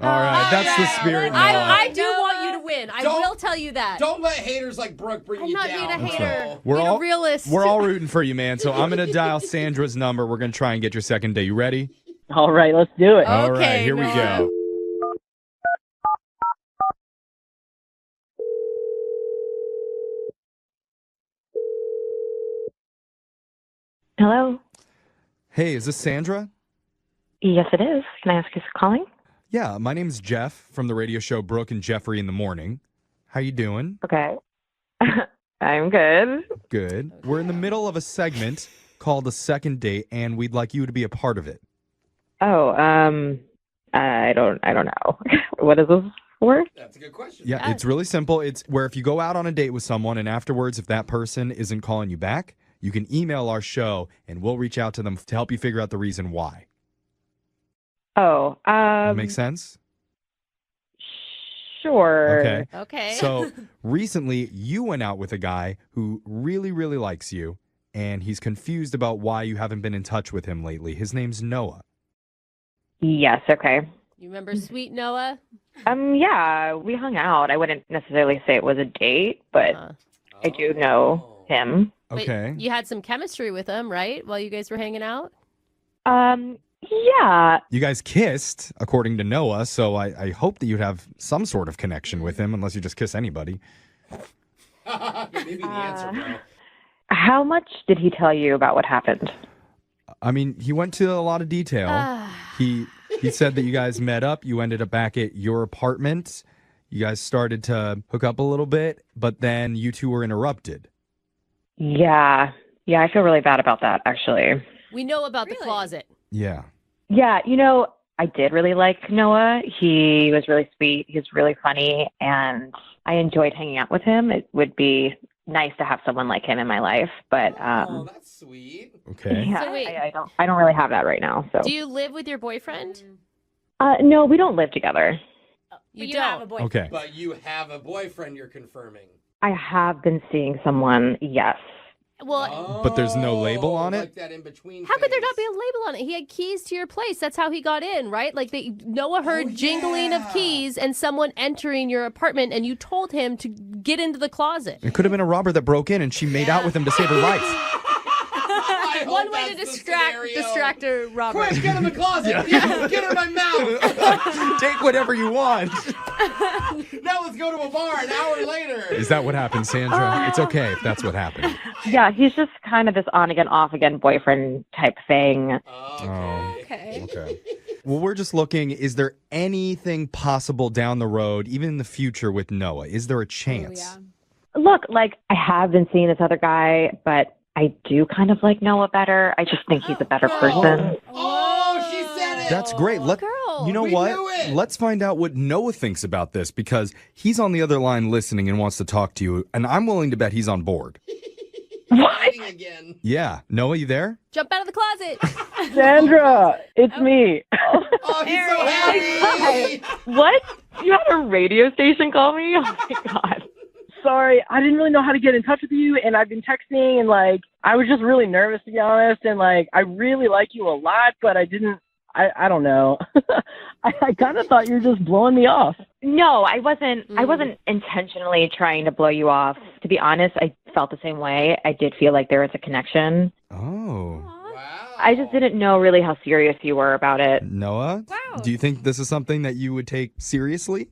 All right, that's the spirit, Noah. I do want you to win. I will tell you that. Don't let haters like Brooke bring you down. I'm not being a hater. We're being all a realist. We're all rooting for you, man. So I'm going to dial Sandra's number. We're going to try and get your second date. You ready? All right, let's do it. All right, here we go. Hello. Hey, is this Sandra? Yes, it is. Can I ask who's calling? Yeah, my name's Jeff from the radio show Brooke and Jeffrey in the Morning. How you doing? Okay. I'm good. Good. We're in the middle of a segment called A Second Date, and we'd like you to be a part of it. Oh, I don't know. What is this for? That's a good question. Yeah, it's really simple. It's where if you go out on a date with someone and afterwards, if that person isn't calling you back, you can email our show and we'll reach out to them to help you figure out the reason why. Oh, That makes sense? Sure. Okay. So recently you went out with a guy who really, really likes you and he's confused about why you haven't been in touch with him lately. His name's Noah. Yes, okay. You remember Sweet Noah? Yeah, we hung out. I wouldn't necessarily say it was a date, but I do know him. Okay. You had some chemistry with him, right? While you guys were hanging out? Yeah. You guys kissed, according to Noah, so I hope that you'd have some sort of connection with him, unless you just kiss anybody. Maybe the answer, bro. How much did he tell you about what happened? I mean, he went to a lot of detail. He said that you guys met up. You ended up back at your apartment. You guys started to hook up a little bit, but then you two were interrupted. Yeah, I feel really bad about that, actually. We know about the closet. Yeah. Yeah, I did really like Noah. He was really sweet. He was really funny, and I enjoyed hanging out with him. It would be nice to have someone like him in my life, but Oh, that's sweet. Okay. yeah, So wait. I don't really have that right now. So Do you live with your boyfriend? no, we don't live together. You have don't. a boyfriend. Okay. But you have a boyfriend you're confirming. I have been seeing someone. Yes. Well, But there's no label on it? Like that in between. how could there not be a label on it? He had keys to your place. That's how he got in, right? Like Noah heard jingling of keys and someone entering your apartment, and you told him to get into the closet. It could have been a robber that broke in and she made out with him to save her life. One way to distract a robber. Quick, get in the closet. Yeah, get in my mouth. Take whatever you want. Now let's go to a bar an hour later. Is that what happened, Sandra? It's okay if that's what happened. Yeah, he's just kind of this on again, off again boyfriend type thing. Okay. Okay. Well, we're just looking, is there anything possible down the road, even in the future with Noah? Is there a chance? Look, like I have been seeing this other guy, but I do kind of like Noah better. I just think he's a better person. Oh, she said it. That's great. You know We what? knew it. Let's find out what Noah thinks about this because he's on the other line listening and wants to talk to you, and I'm willing to bet he's on board. Fighting again. Yeah. Noah, you there? Jump out of the closet. Sandra, it's me. Oh, he's so happy. What? You had a radio station call me? Oh my God. Sorry, I didn't really know how to get in touch with you, and I've been texting, and I was just really nervous, to be honest, and I really like you a lot, but I don't know. I kind of thought you were just blowing me off. No, I wasn't. I wasn't intentionally trying to blow you off. To be honest, I felt the same way. I did feel like there was a connection. Oh. I just didn't know really how serious you were about it. Noah? Do you think this is something that you would take seriously?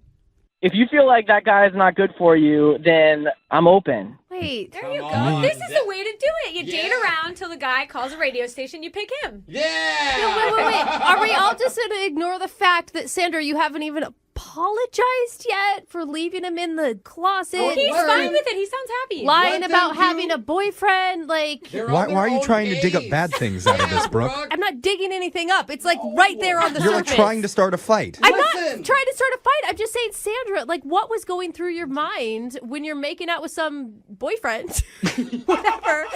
If you feel like that guy is not good for you, then I'm open. Wait, Right. There you go. on. This is the way to do it. You date Yeah. around till the guy calls a radio station. You pick him. Yeah. No, wait. Are we all just going to ignore the fact that, Sandra, you haven't even apologized yet for leaving him in the closet? He's or fine with it. He sounds happy. lying Let about them do- having a boyfriend. Like, Why are you trying to dig up bad things out of this, Brooke? I'm not digging anything up. It's like right there on the You're like surface. trying to start a fight. I'm not trying to start a fight. I'm just saying, Sandra, like, what was going through your mind when you're making out with some boyfriend, whatever,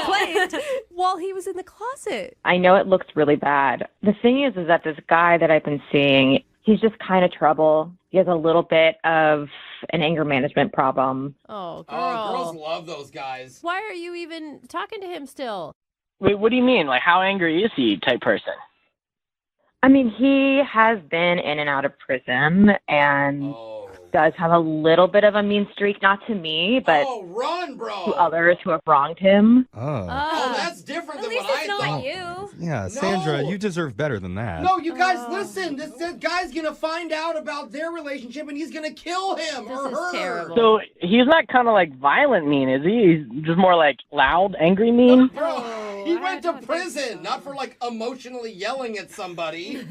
planned, while he was in the closet? I know it looks really bad. The thing is that this guy that I've been seeing, he's just kind of trouble. He has a little bit of an anger management problem. Oh, girl. Oh, girls love those guys. Why are you even talking to him still? Wait, what do you mean? Like, how angry is he type person? I mean, he has been in and out of prison and does have a little bit of a mean streak, not to me, but run, bro. to others who have wronged him. Oh, that's different than what I thought. You. Yeah, Sandra, you deserve better than that. No, you guys, listen. This guy's gonna find out about their relationship, and he's gonna kill him or her. So he's not kind of like violent mean, is he? He's just more like loud, angry mean? Bro, he went to prison, not for like emotionally yelling at somebody.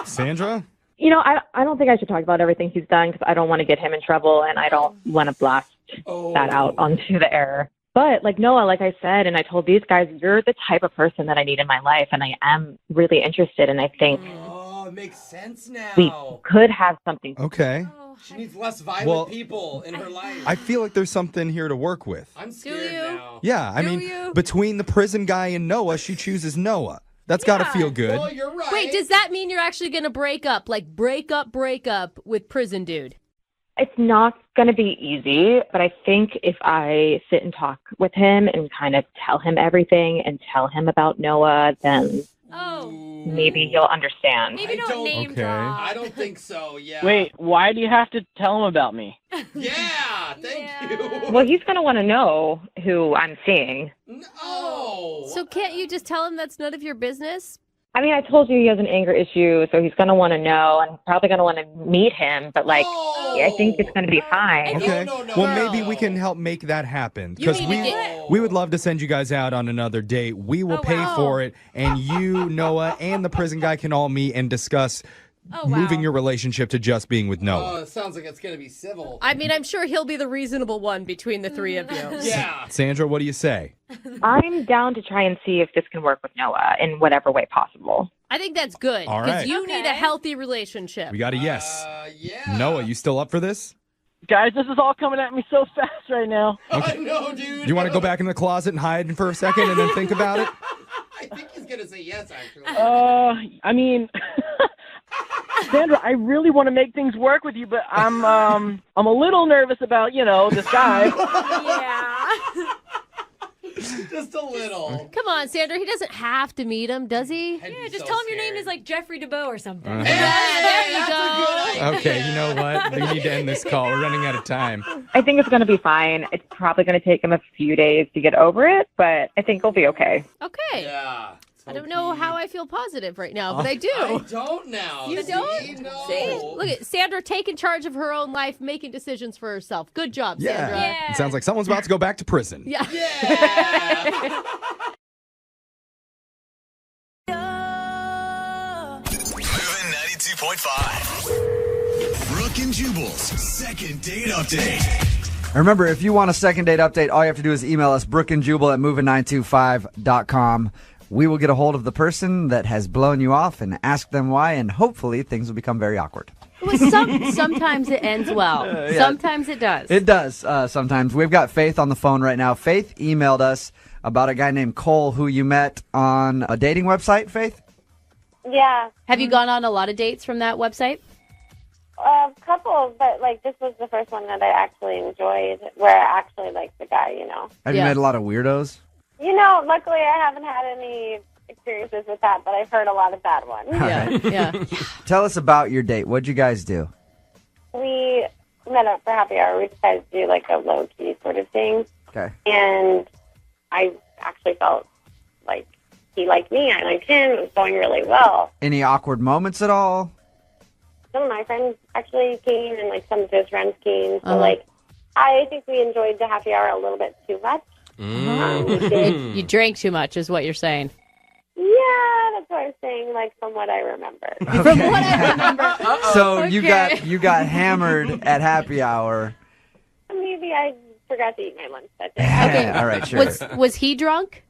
Sandra? You know, I don't think I should talk about everything he's done because I don't want to get him in trouble and I don't want to blast that out onto the air. But like Noah, like I said, and I told these guys, you're the type of person that I need in my life, and I am really interested, and I think Oh, it makes sense now. we could have something. Okay. She needs less violent Well, people in her life. I feel like there's something here to work with. I'm scared now. Yeah, I mean, between the prison guy and Noah, she chooses Noah. That's got to feel good. Oh, you're right. Wait, does that mean you're actually going to break up? Like, break up with prison dude? It's not going to be easy, but I think if I sit and talk with him and kind of tell him everything and tell him about Noah, then maybe he'll understand. Maybe don't name drop. I don't think so, yeah. Wait, why do you have to tell him about me? Yeah, thank you. Well, he's going to want to know who I'm seeing. Oh. So can't you just tell him that's none of your business? I mean, I told you he has an anger issue, so he's going to want to know, and probably going to want to meet him, but like, I think it's going to be fine. Okay. Well, maybe we can help make that happen because we would love to send you guys out on another date. We will pay for it, and you, Noah, and the prison guy can all meet and discuss moving your relationship to just being with Noah. Oh, it sounds like it's going to be civil. I mean, I'm sure he'll be the reasonable one between the three of you. Yeah. Sandra, what do you say? I'm down to try and see if this can work with Noah in whatever way possible. I think that's good All because right. you need a healthy relationship. We got a yes. Noah, you still up for this? Guys, this is all coming at me so fast right now. I know, dude. Do you want to go back in the closet and hide for a second and then think about it? I think he's going to say yes, actually. I mean, Sandra, I really want to make things work with you, but I'm a little nervous about, this guy. Yeah. Just a little. Come on, Sandra. He doesn't have to meet him, does he? Yeah, just tell him your name is like Jeffrey DeBow or something. There you go. Okay, you know what? We need to end this call. We're running out of time. I think it's going to be fine. It's probably going to take him a few days to get over it, but I think he'll be okay. Okay. Yeah. I don't know how I feel positive right now, but I do. I don't now. You don't? No. See? Look at Sandra taking charge of her own life, making decisions for herself. Good job, Sandra. It sounds like someone's about to go back to prison. Yeah. Moving 92.5. Brooke and Jubal's second date update. Remember, if you want a second date update, all you have to do is email us, brookandjubal at moving925.com. We will get a hold of the person that has blown you off and ask them why, and hopefully things will become very awkward. Well, sometimes it ends well. Yeah. Sometimes it does. It does sometimes. We've got Faith on the phone right now. Faith emailed us about a guy named Cole who you met on a dating website, Faith? Yeah. Have you gone on a lot of dates from that website? A couple, but this was the first one that I actually enjoyed, where I actually liked the guy, Have you met a lot of weirdos? Luckily I haven't had any experiences with that, but I've heard a lot of bad ones. Yeah. Tell us about your date. What'd you guys do? We met up for happy hour. We decided to do a low-key sort of thing. Okay. And I actually felt like he liked me. I liked him. It was going really well. Any awkward moments at all? Some of my friends actually came, and some of his friends came. So Uh-huh. I think we enjoyed the happy hour a little bit too much. You drank too much, is what you're saying. Yeah, that's what I was saying, like, from what I remember. From what I remember. So you got hammered at happy hour. Maybe I forgot to eat my lunch that day. Okay. All right, sure. Was he drunk?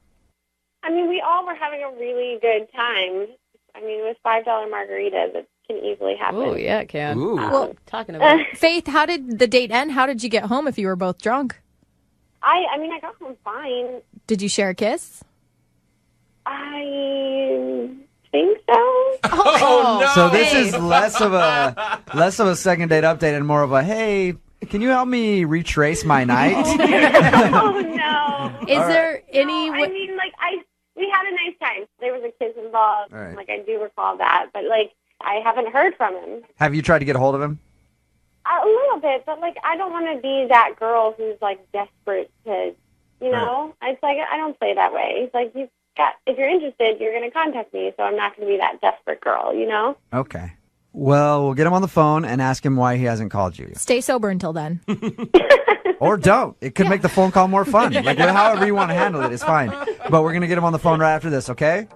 I mean, we all were having a really good time. I mean, it was $5 margaritas. It can easily happen. Oh, yeah, it can. Well, talking about Faith, how did the date end? How did you get home if you were both drunk? I mean, I got home fine. Did you share a kiss? I think so. Oh, no. So this is less of a second date update and more of a, hey, can you help me retrace my night? Oh, no. Is there any... I mean, like, we had a nice time. There was a kiss involved. All right. Like, I do recall that. But, like, I haven't heard from him. Have you tried to get a hold of him? A little bit, but, like, I don't want to be that girl who's, like, desperate to, you know? It's like, I don't play that way. It's like, if you're interested, you're going to contact me, so I'm not going to be that desperate girl, you know? Okay. Well, we'll get him on the phone and ask him why he hasn't called you. Stay sober until then. Or don't. It could make the phone call more fun. Like, however you want to handle it is fine. But we're going to get him on the phone right after this, okay?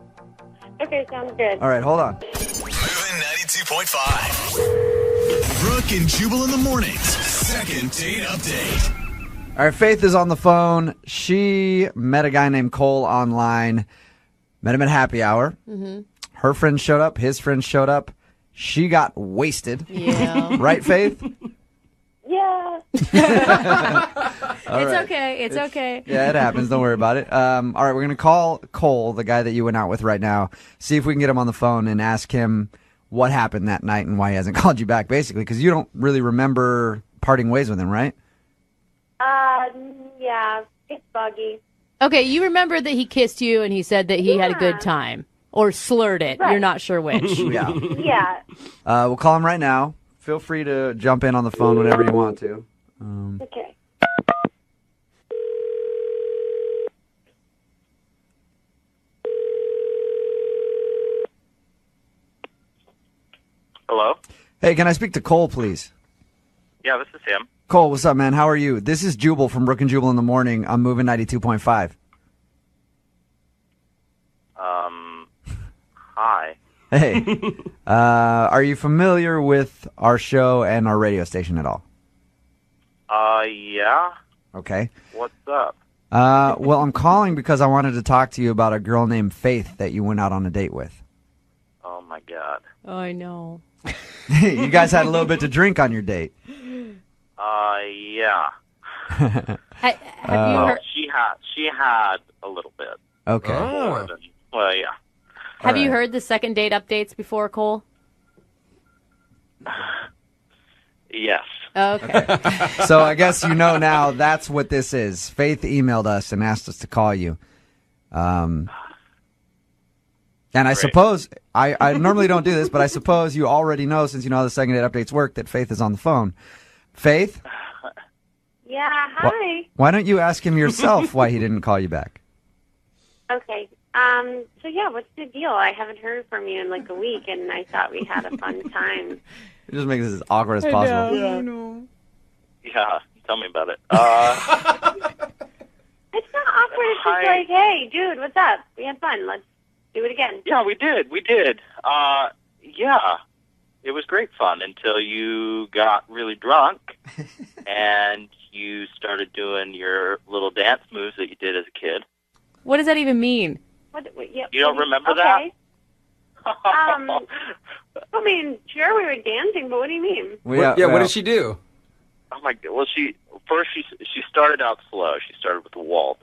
Okay, sounds good. All right, hold on. Moving 92.5. Brooke and Jubal in the mornings. Second date update. All right, Faith is on the phone. She met a guy named Cole online. Met him at happy hour. Mm-hmm. Her friends showed up. His friends showed up. She got wasted. Yeah. Right, Faith? Yeah. It's okay. It's okay. Yeah, it happens. Don't worry about it. All right, we're going to call Cole, the guy that you went out with right now, see if we can get him on the phone and ask him what happened that night and why he hasn't called you back, basically, because you don't really remember parting ways with him, right? Yeah, it's buggy. Okay, you remember that he kissed you and he said that he had a good time. Or slurred it. Right. You're not sure which. Yeah. Yeah. We'll call him right now. Feel free to jump in on the phone whenever you want to. Okay. Hello? Hey, can I speak to Cole, please? Yeah, this is him. Cole, what's up, man? How are you? This is Jubal from Brooke and Jubal in the morning. I'm moving 92.5. Hi. Hey. Are you familiar with our show and our radio station at all? Yeah. Okay. What's up? Well, I'm calling because I wanted to talk to you about a girl named Faith that you went out on a date with. Oh, my God. Oh, I know. You guys had a little bit to drink on your date. Yeah. Have you heard? She had a little bit. Okay. More than, well, yeah. Have you heard the second date updates before, Cole? Yes. Okay. So I guess you know now that's what this is. Faith emailed us and asked us to call you. And I suppose, I normally don't do this, but I suppose you already know, since you know how the second date updates work, that Faith is on the phone. Faith? Yeah, hi. Why don't you ask him yourself why he didn't call you back? Okay. So yeah, what's the deal? I haven't heard from you in like a week, and I thought we had a fun time. It just makes this as awkward as possible. I know. Yeah, tell me about it. It's not awkward. It's just like, hey, dude, what's up? We had fun. Let's do it again. Yeah, we did. Yeah. It was great fun until you got really drunk and you started doing your little dance moves that you did as a kid. What does that even mean? You don't remember that? I mean, sure, we were dancing, but what do you mean? What did she do? Oh my God! Well, she started out slow. She started with a waltz.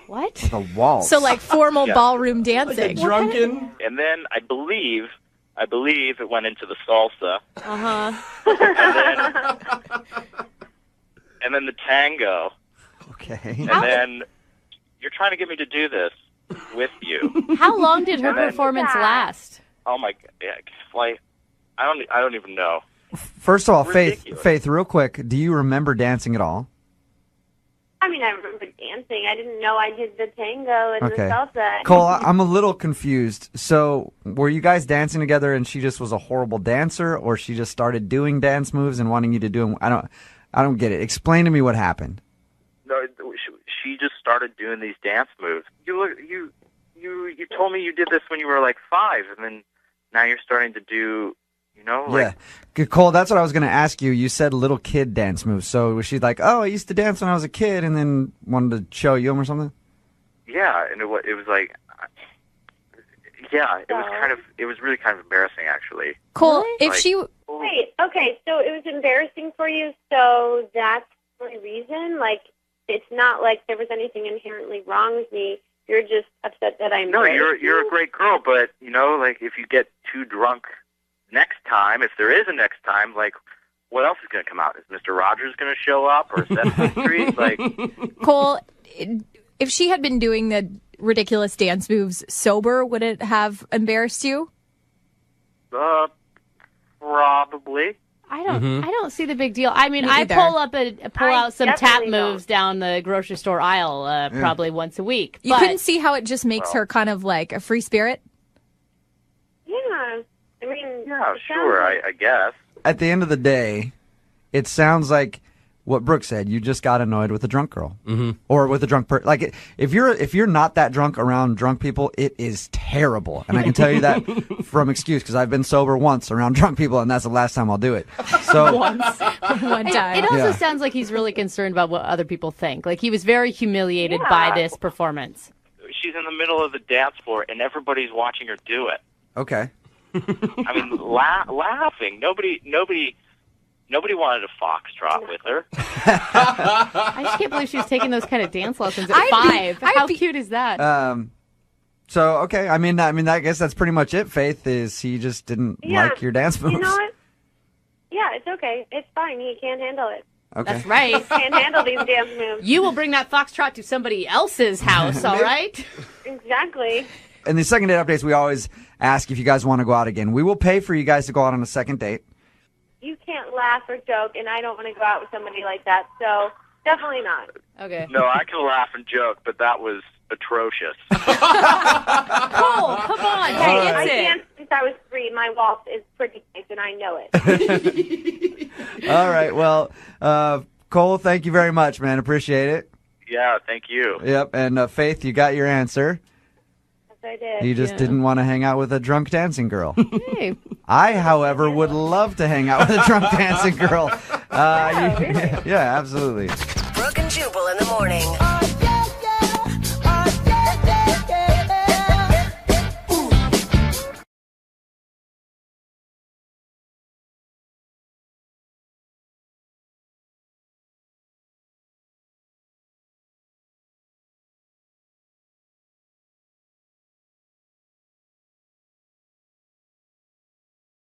What? The waltz. So like formal Yeah. ballroom dancing. Drunken. And then I believe it went into the salsa. And then the tango. Okay. And then you're trying to get me to do this with you. How long did her And then- performance last? Oh my God! Yeah, like I don't even know. First of all, Ridiculous. Faith, real quick, do you remember dancing at all? I mean, I remember dancing. I didn't know I did the tango and Okay. the salsa. Cole, I'm a little confused. So, were you guys dancing together and she just was a horrible dancer, or she just started doing dance moves and wanting you to do them? I don't get it. Explain to me what happened. No, she just started doing these dance moves. You told me you did this when you were like 5, and then now you're starting to do, like. Yeah. Cole, that's what I was going to ask you. You said little kid dance moves. So was she like, oh, I used to dance when I was a kid, and then wanted to show you them or something? Yeah, and it was like, it was really kind of embarrassing, actually. Cole, if Like- she Wait, okay, so it was embarrassing for you, so that's the only reason? Like, it's not like there was anything inherently wrong with me. You're just upset that I'm No, you're a great girl, but like if you get too drunk next time, if there is a next time, like what else is going to come out? Is Mr. Rogers going to show up or Sesame Street? Like, Cole, if she had been doing the ridiculous dance moves sober, would it have embarrassed you? probably. I don't see the big deal. I mean, Me I either. pull out some tap definitely moves down the grocery store aisle probably once a week. You but couldn't see how it just makes her kind of like a free spirit? Yeah, I mean, Yeah, sure, I guess. At the end of the day, it sounds like what Brooke said. You just got annoyed with a drunk girl, or with a drunk person. Like if you're not that drunk around drunk people, it is terrible. And I can tell you that from excuse because I've been sober once around drunk people, and that's the last time I'll do it. So One time. It also Yeah. sounds like he's really concerned about what other people think. Like he was very humiliated by this performance. She's in the middle of the dance floor, and everybody's watching her do it. okay, I mean, laughing. Nobody wanted a foxtrot with her. I just can't believe she's taking those kind of dance lessons at 5. How cute is that? So okay, I mean, I guess that's pretty much it. Faith is he just didn't like your dance moves. You know what? Yeah, it's okay. It's fine. He can't handle it. Okay. That's right. He can't handle these dance moves. You will bring that foxtrot to somebody else's house, all right? Exactly. In the second date updates, we always ask if you guys want to go out again. We will pay for you guys to go out on a second date. You can't laugh or joke, and I don't want to go out with somebody like that, so definitely not. Okay. No, I can laugh and joke, but that was atrocious. Cole, come on. Hey, I it's it. danced since I was 3. My waltz is pretty nice, and I know it. All right. Well, Cole, thank you very much, man. Appreciate it. Yeah, thank you. Yep. And Faith, you got your answer. Yes, I did. You just didn't want to hang out with a drunk dancing girl. Hey. I, however, would love to hang out with a drunk dancing girl. Yeah, absolutely. Brooke and Jubal in the morning.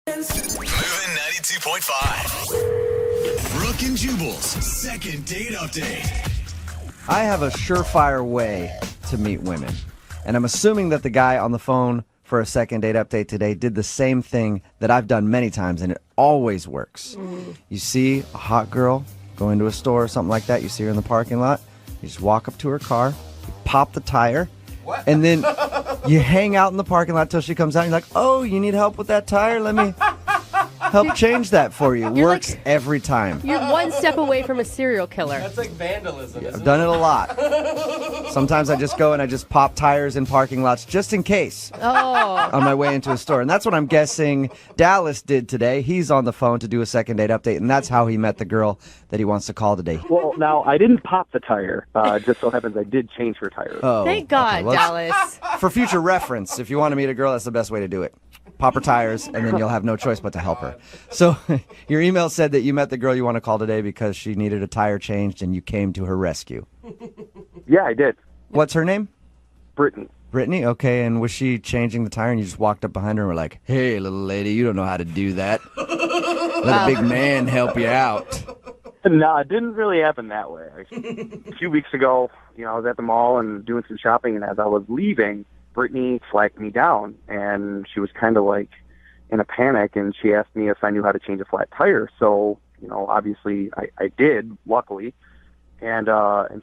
Moving 92.5. Brooke and Jubal's second date update. I have a surefire way to meet women. And I'm assuming that the guy on the phone for a second date update today did the same thing that I've done many times, and it always works. You see a hot girl go into a store or something like that. You see her in the parking lot. You just walk up to her car, you pop the tire, and then you hang out in the parking lot till she comes out. And you're like, oh, you need help with that tire? Let me help change that for you. You're Works every time. You're one step away from a serial killer. That's like vandalism. I've done it a lot. Sometimes I just go and I just pop tires in parking lots just in case Oh. on my way into a store. And that's what I'm guessing Dallas did today. He's on the phone to do a second date update, and that's how he met the girl that he wants to call today. Well, now, I didn't pop the tire. Just so happens I did change her tires. Oh, Thank God, well, Dallas. For future reference, if you want to meet a girl, that's the best way to do it. Pop her tires, and then you'll have no choice but to help her. So your email said that you met the girl you want to call today because she needed a tire changed, and you came to her rescue. Yeah, I did. What's her name? Brittany. Brittany? Okay, and was she changing the tire, and you just walked up behind her and were like, hey, little lady, you don't know how to do that. Let a big man help you out. No, it didn't really happen that way. A few weeks ago, I was at the mall and doing some shopping, and as I was leaving, Brittany flagged me down, and she was kind of like in a panic, and she asked me if I knew how to change a flat tire. So, obviously I did, luckily, and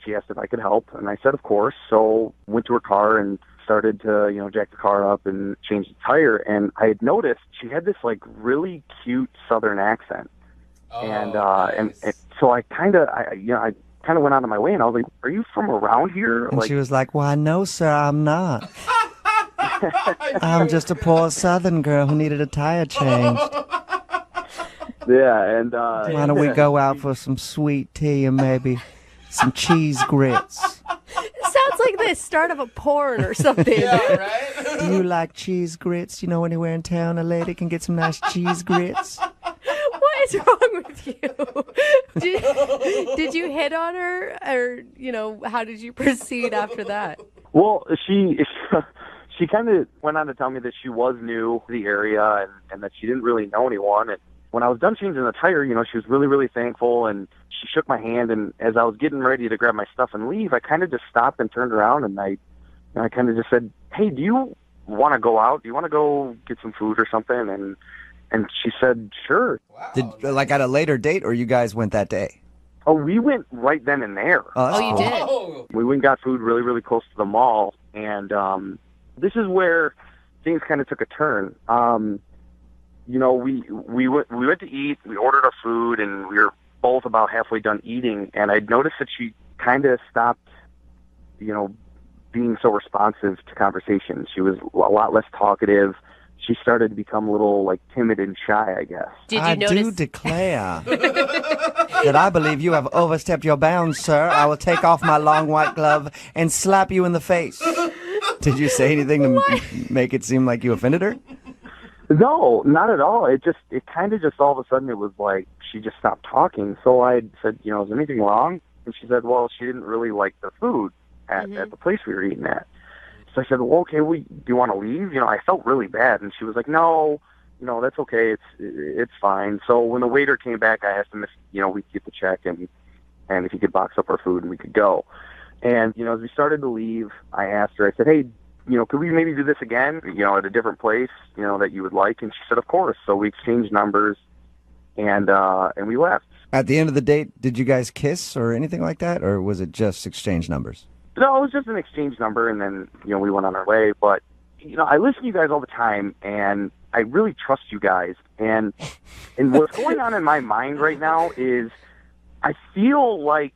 she asked if I could help, and I said, of course. So went to her car and started to, jack the car up and change the tire, and I had noticed she had this like really cute Southern accent. And so I kind of went out of my way, and I was like, "Are you from around here?" And she was like, "Why, no, sir, I'm not. I'm just a poor Southern girl who needed a tire changed. Yeah, and Why don't we go out for some sweet tea and maybe some cheese grits? It sounds like the start of a porn or something. Do you like cheese grits? You know, anywhere in town a lady can get some nice cheese grits? What is wrong with you? Did you hit on her, or how did you proceed after that? Well, she kind of went on to tell me that she was new to the area and that she didn't really know anyone. And when I was done changing the tire, she was really, really thankful, and she shook my hand. And as I was getting ready to grab my stuff and leave, I kind of just stopped and turned around, and I kind of just said, "Hey, do you want to go out? Do you want to go get some food or something?" And she said, "Sure." Did at a later date, or you guys went that day? Oh, we went right then and there. Oh, that's you cool. did? We went and got food really, really close to the mall, and this is where things kind of took a turn. We went to eat, we ordered our food, and we were both about halfway done eating, and I'd noticed that she kind of stopped, being so responsive to conversation. She was a lot less talkative. She started to become a little, timid and shy, I guess. Did you I notice? do declare that I believe you have overstepped your bounds, sir. I will take off my long white glove and slap you in the face. Did you say anything to make it seem like you offended her? No, not at all. It kind of just all of a sudden it was like she just stopped talking. So I said, "Is there anything wrong?" And she said, "Well, she didn't really like the food at the place we were eating at." So I said, "Well, okay, do you want to leave?" I felt really bad, and she was like, "No, that's okay. It's fine." So when the waiter came back, I asked him if we could get the check and if he could box up our food and we could go. And as we started to leave, I asked her. I said, "Hey, could we maybe do this again? At a different place, that you would like?" And she said, "Of course." So we exchanged numbers, and we left. At the end of the date, did you guys kiss or anything like that, or was it just exchange numbers? No, it was just an exchange number, and then we went on our way. But I listen to you guys all the time, and I really trust you guys. And what's going on in my mind right now is I feel like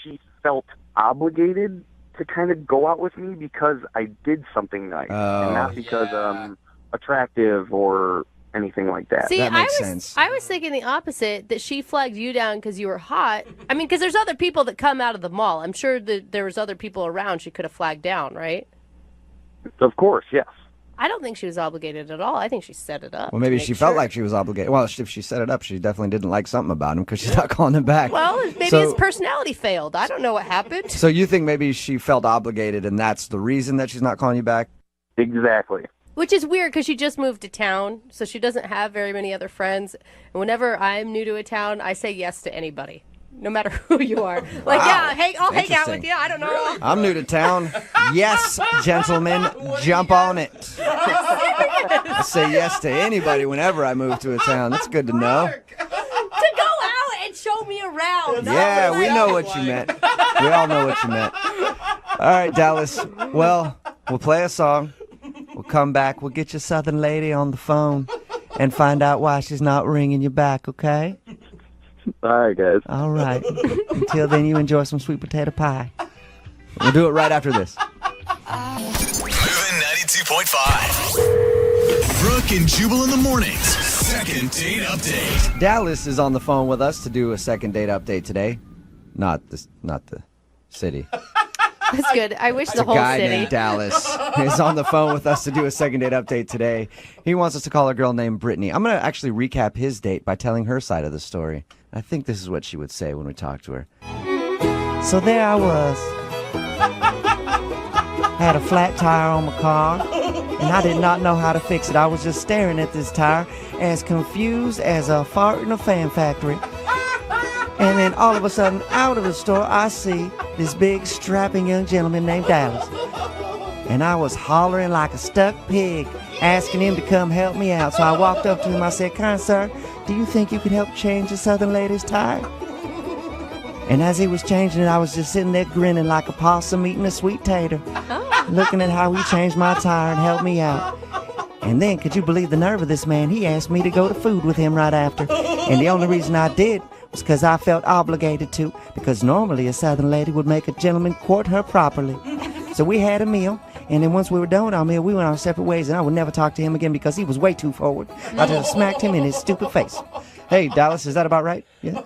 she felt obligated to kind of go out with me because I did something nice, and not because I'm attractive or anything like that. See, that makes sense. I was thinking the opposite, that she flagged you down because you were hot. I mean, because there's other people that come out of the mall. I'm sure that there was other people around she could have flagged down, right? Of course, yes. I don't think she was obligated at all. I think she set it up. Well, maybe she felt like she was obligated. Well, if she set it up, she definitely didn't like something about him because she's not calling him back. Well, maybe his personality failed. I don't know what happened. So you think maybe she felt obligated, and that's the reason that she's not calling you back? Exactly. Which is weird because she just moved to town, so she doesn't have very many other friends. And whenever I'm new to a town, I say yes to anybody, no matter who you are. Like, Wow. yeah, hey, I'll hang out Interesting. with you. I don't know. I'm new to town. Yes, gentlemen, jump on it. I say yes to anybody whenever I move to a town. That's good to know. To go out and show me around. Yeah, we know what you meant. We all know what you meant. All right, Dallas. Well, we'll play a song. We'll come back. We'll get your Southern lady on the phone and find out why she's not ringing you back, okay? All right, guys. All right. Until then, you enjoy some sweet potato pie. We'll do it right after this. Moving 92.5. Brooke and Jubal in the mornings. Second date update. Dallas is on the phone with us to do a second date update today. Not the city. That's good. I wish the A whole guy city. named Dallas is on the phone with us to do a second date update today. He wants us to call a girl named Brittany. I'm going to actually recap his date by telling her side of the story. I think this is what she would say when we talk to her. So there I was. Had a flat tire on my car, and I did not know how to fix it. I was just staring at this tire, as confused as a fart in a fan factory. And then all of a sudden, out of the store, I see this big, strapping young gentleman named Dallas. And I was hollering like a stuck pig, asking him to come help me out. So I walked up to him. I said, "Kind sir, do you think you could help change the Southern lady's tire?" And as he was changing it, I was just sitting there grinning like a possum eating a sweet tater, looking at how he changed my tire and helped me out. And then, could you believe the nerve of this man? He asked me to go to food with him right after. And the only reason I did was because I felt obligated to, because normally a Southern lady would make a gentleman court her properly. So we had a meal, and then once we were done with our meal, we went our separate ways, and I would never talk to him again because he was way too forward. I just smacked him in his stupid face. Hey, Dallas, is that about right? Yeah.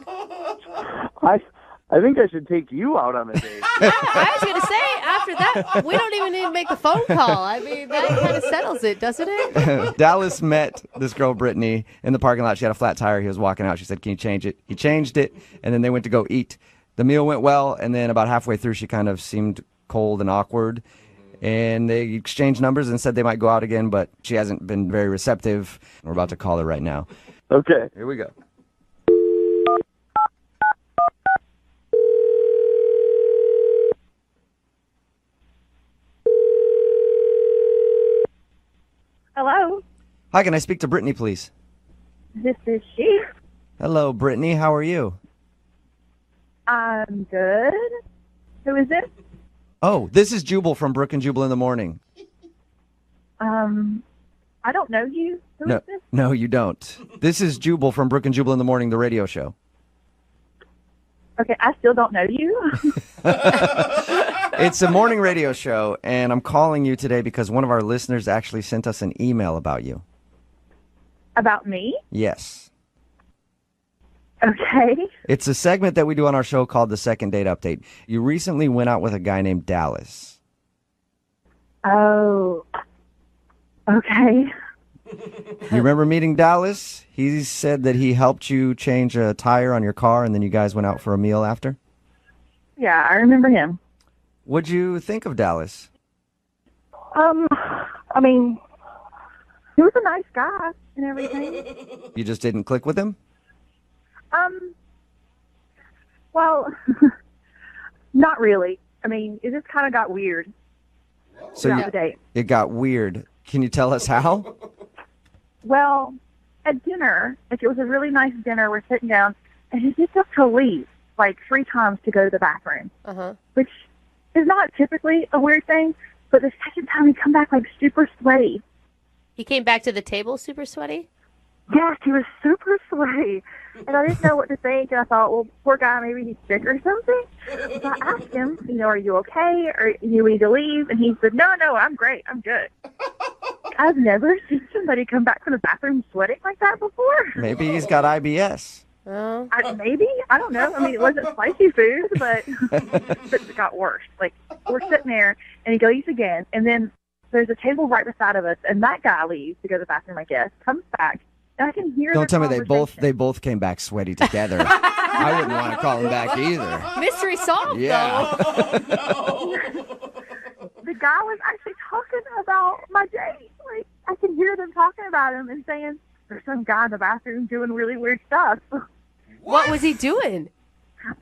I think I should take you out on a date. I was going to say, after that, we don't even need to make the phone call. I mean, that kind of settles it, doesn't it? Dallas met this girl, Brittany, in the parking lot. She had a flat tire. He was walking out. She said, "Can you change it?" He changed it, and then they went to go eat. The meal went well, and then about halfway through, she kind of seemed cold and awkward. And they exchanged numbers and said they might go out again, but she hasn't been very receptive. We're about to call her right now. Okay. Here we go. Hello, Hi, can I speak to Brittany, please? this is she. Hello, Brittany. How are you? I'm good. Who is this? Oh, this is Jubal from Brooke and Jubal in the Morning. I don't know you. Who is this? No, you don't. This is Jubal from Brooke and Jubal in the Morning, the radio show. Okay, I still don't know you. It's a morning radio show, and I'm calling you today because one of our listeners actually sent us an email about you. About me? Yes. Okay. It's a segment that we do on our show called the Second Date Update. You recently went out with a guy named Dallas. Oh. Okay. You remember meeting Dallas? He said that he helped you change a tire on your car, and then you guys went out for a meal after? Yeah, I remember him. What'd you think of Dallas? I mean, he was a nice guy and everything. You just didn't click with him? Well, not really. I mean, it just kind of got weird. So throughout the date. It got weird. Can you tell us how? Well, at dinner, like it was a really nice dinner, we're sitting down, and he just took to leave like 3 times to go to the bathroom, which is not typically a weird thing, but the second time he come back like super sweaty. He came back to the table super sweaty? Yes, he was super sweaty, and I didn't know what to think, and I thought, well, poor guy, maybe he's sick or something. So I asked him, are you okay, or you need to leave? And he said, no, I'm great, I'm good. I've never seen somebody come back from the bathroom sweating like that before. Maybe he's got IBS. Oh. Maybe. I don't know. I mean, it wasn't spicy food, but it got worse. Like, we're sitting there, and he leaves again, and then there's a table right beside of us, and that guy leaves to go to the bathroom, I guess, comes back, and I can hear Don't tell me their they both came back sweaty together. I wouldn't want to call him back either. Mystery solved, Yeah. though. The guy was actually talking about my date. Like, I can hear them talking about him and saying, there's some guy in the bathroom doing really weird stuff. What was he doing?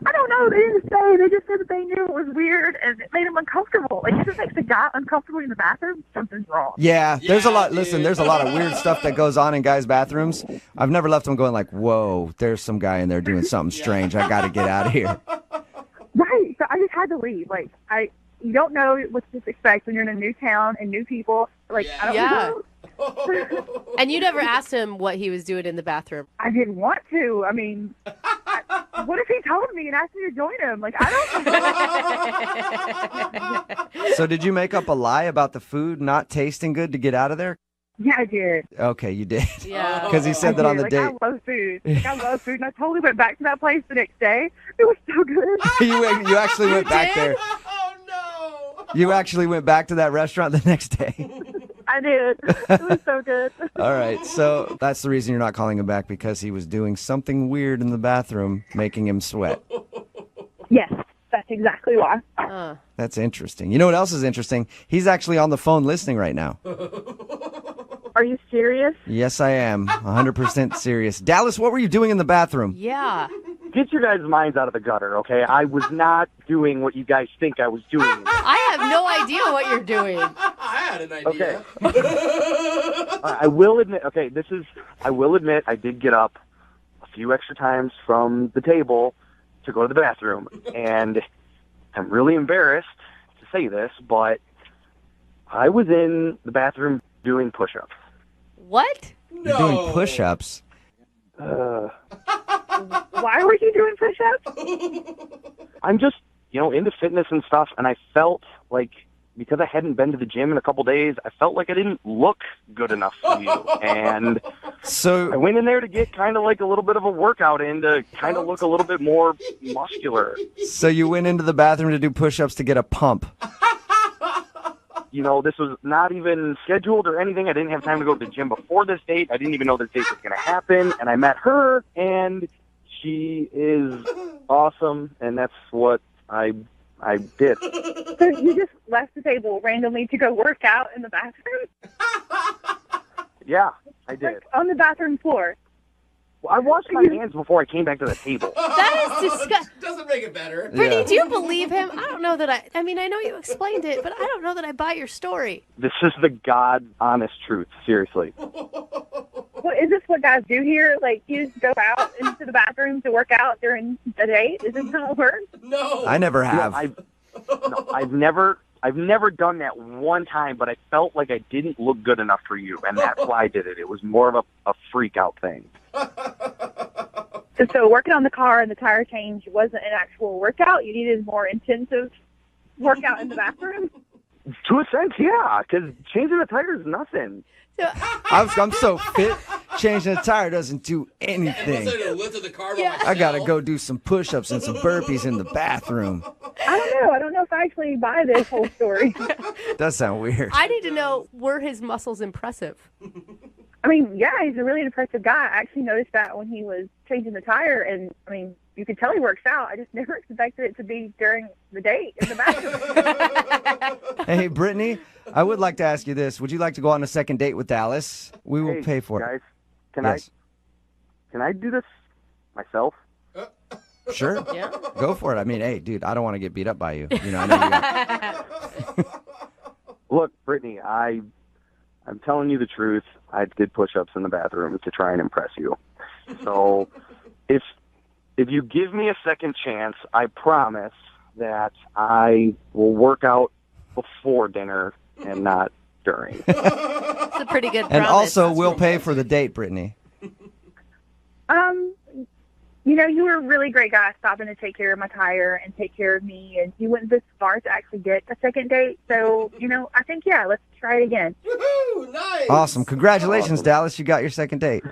I don't know. They didn't say. They just said that they knew it was weird and it made him uncomfortable. Like, if it makes a guy uncomfortable in the bathroom, something's wrong. Yeah, there's a lot. Listen, there's a lot of weird stuff that goes on in guys' bathrooms. I've never left them going like, whoa, there's some guy in there doing something strange. I got to get out of here. Right. So I just had to leave. Like, you don't know what to expect when you're in a new town and new people. Like, I don't know. And you never asked him what he was doing in the bathroom. I didn't want to. I mean, what if he told me and asked me to join him? Like, I don't know. So did you make up a lie about the food not tasting good to get out of there? Yeah, I did. Okay, you did. Yeah. Because he said that on the Like, date. I love food. Like, I love food. And I totally went back to that place the next day. It was so good. You actually went back there. You actually went back to that restaurant the next day. I did. It was so good. All right, so that's the reason you're not calling him back, because he was doing something weird in the bathroom, making him sweat. Yes, that's exactly why. That's interesting. You know what else is interesting? He's actually on the phone listening right now. Are you serious? Yes, I am. 100% serious. Dallas, what were you doing in the bathroom? Yeah. Get your guys' minds out of the gutter, okay? I was not doing what you guys think I was doing. I have no idea what you're doing. I had an idea. Okay. I will admit, I did get up a few extra times from the table to go to the bathroom. And I'm really embarrassed to say this, but I was in the bathroom doing push-ups. What? You're doing push-ups. push-ups? I'm just, into fitness and stuff, and I felt like because I hadn't been to the gym in a couple days, I felt like I didn't look good enough for you. And so I went in there to get kind of like a little bit of a workout in to kind of look a little bit more muscular. So you went into the bathroom to do push-ups to get a pump. This was not even scheduled or anything. I didn't have time to go to the gym before this date. I didn't even know this date was going to happen. And I met her, and she is awesome, and that's what I did. So you just left the table randomly to go work out in the bathroom? Yeah, I did. On the bathroom floor? Well, I washed my hands before I came back to the table. That is disgusting. Doesn't make it better. Brittany, do you believe him? I don't know that I mean, I know you explained it, but I don't know that I buy your story. This is the God honest truth, seriously. Well, is this what guys do here? Like, you just go out into the bathroom to work out during the date? Is this how it works? No. I never have. I've never done that one time, but I felt like I didn't look good enough for you, and that's why I did it. It was more of a freak out thing. So working on the car and the tire change wasn't an actual workout? You needed more intensive workout in the bathroom? To a sense, yeah, because changing the tire is nothing. I'm so fit. Changing a tire doesn't do anything. I gotta go do some push-ups and some burpees in the bathroom. I don't know if I actually buy this whole story. Does sound weird. I need to know, were his muscles impressive? I mean, yeah, he's a really impressive guy. I actually noticed that when he was changing the tire, and I mean, you could tell he works out. I just never expected it to be during the date in the bathroom. Hey, Brittany, I would like to ask you this. Would you like to go on a second date with Dallas? We will pay for guys, it. Can I do this myself? Sure. Yeah. Go for it. I mean, hey, dude, I don't want to get beat up by you. I know you got... Look, Brittany, I'm telling you the truth. I did push-ups in the bathroom to try and impress you. So if you give me a second chance, I promise that I will work out before dinner and not during. It's a pretty good promise. And also, we'll pay for the date, Brittany. You were a really great guy stopping to take care of my tire and take care of me, and you went this far to actually get a second date. So, I think, yeah, let's try it again. Woohoo! Nice! Awesome. Congratulations, Dallas. You got your second date.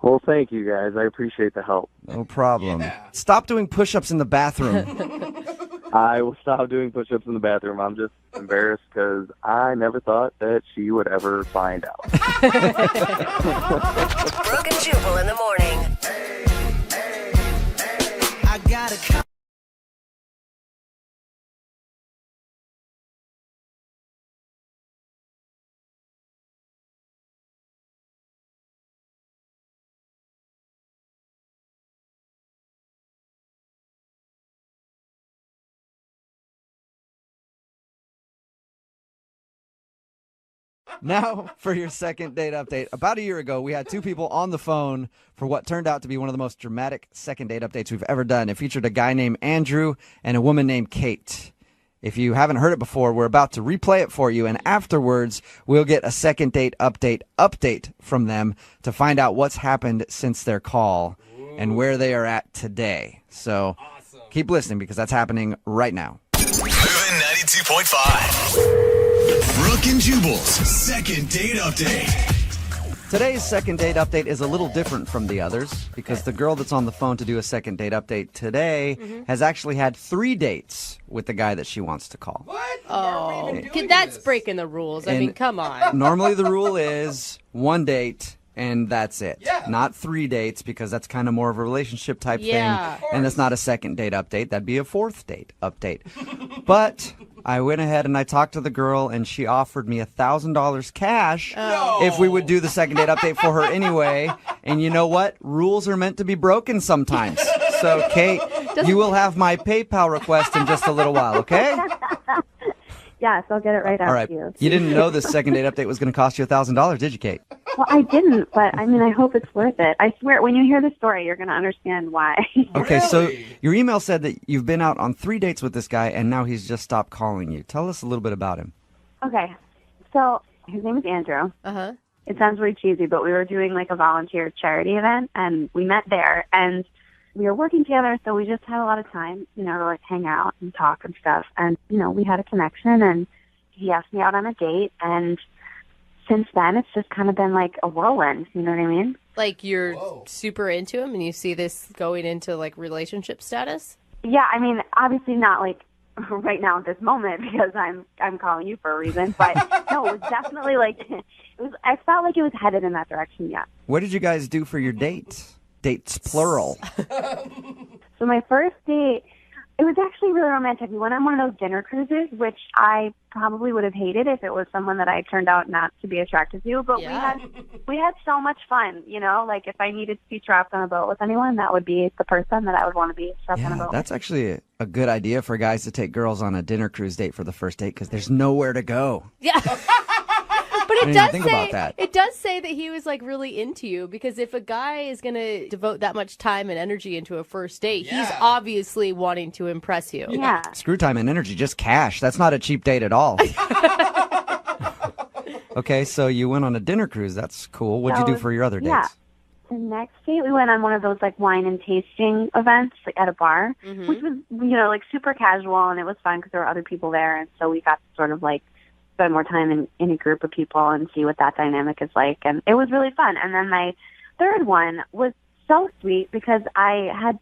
Well, thank you, guys. I appreciate the help. No problem. Yeah. Stop doing push-ups in the bathroom. I will stop doing push-ups in the bathroom. I'm just embarrassed because I never thought that she would ever find out. Brooke and Jubal in the morning. I gotta Now for your second date update. About a year ago, we had two people on the phone for what turned out to be one of the most dramatic second date updates we've ever done. It featured a guy named Andrew and a woman named Kate. If you haven't heard it before, we're about to replay it for you, and afterwards, we'll get a second date update from them to find out what's happened since their call and where they are at today. So keep listening because that's happening right now. Moving 92.5. Brooke and Jubal's second date update. Today's second date update is a little different from the others because the girl that's on the phone to do a second date update today has actually had 3 dates with the guy that she wants to call. What? Oh, that's breaking the rules. I mean, come on. Normally the rule is 1 date and that's it. Yeah. Not 3 dates because that's kind of more of a relationship type thing. And that's not a second date update. That'd be a 4th date update. But I went ahead and I talked to the girl and she offered me $1,000 cash if we would do the second date update for her anyway. And you know what? Rules are meant to be broken sometimes. So, Kate, you will have my PayPal request in just a little while, okay? Yes, I'll get it right All out right. to you. You didn't know this second date update was going to cost you $1,000, did you, Kate? Well, I didn't, but I mean, I hope it's worth it. I swear, when you hear the story, you're going to understand why. Okay, so your email said that you've been out on 3 dates with this guy, and now he's just stopped calling you. Tell us a little bit about him. Okay, so his name is Andrew. Uh-huh. It sounds really cheesy, but we were doing like a volunteer charity event, and we met there, and we were working together, so we just had a lot of time, to like hang out and talk and stuff. And, we had a connection, and he asked me out on a date, and since then it's just kind of been like a whirlwind, you know what I mean? Like you're super into him and you see this going into like relationship status? Yeah, I mean, obviously not like right now at this moment because I'm calling you for a reason, but no, it was definitely like I felt like it was headed in that direction, yeah. What did you guys do for your date? Dates plural. So my first date, it was actually really romantic. We went on one of those dinner cruises, which I probably would have hated if it was someone that I turned out not to be attracted to. But we had so much fun, like if I needed to be trapped on a boat with anyone, that would be the person that I would want to be trapped on a boat with. That's actually a good idea for guys to take girls on a dinner cruise date for the first date because there's nowhere to go. Yeah. But it does say that he was like really into you because if a guy is going to devote that much time and energy into a first date, he's obviously wanting to impress you. Yeah. Screw time and energy, just cash. That's not a cheap date at all. Okay, so you went on a dinner cruise. That's cool. What'd you do for your other dates? Yeah. The next date, we went on one of those like wine and tasting events like, at a bar, which was, like super casual, and it was fun because there were other people there, and so we got to sort of like spend more time in a group of people and see what that dynamic is like, and it was really fun. And then my third one was so sweet because I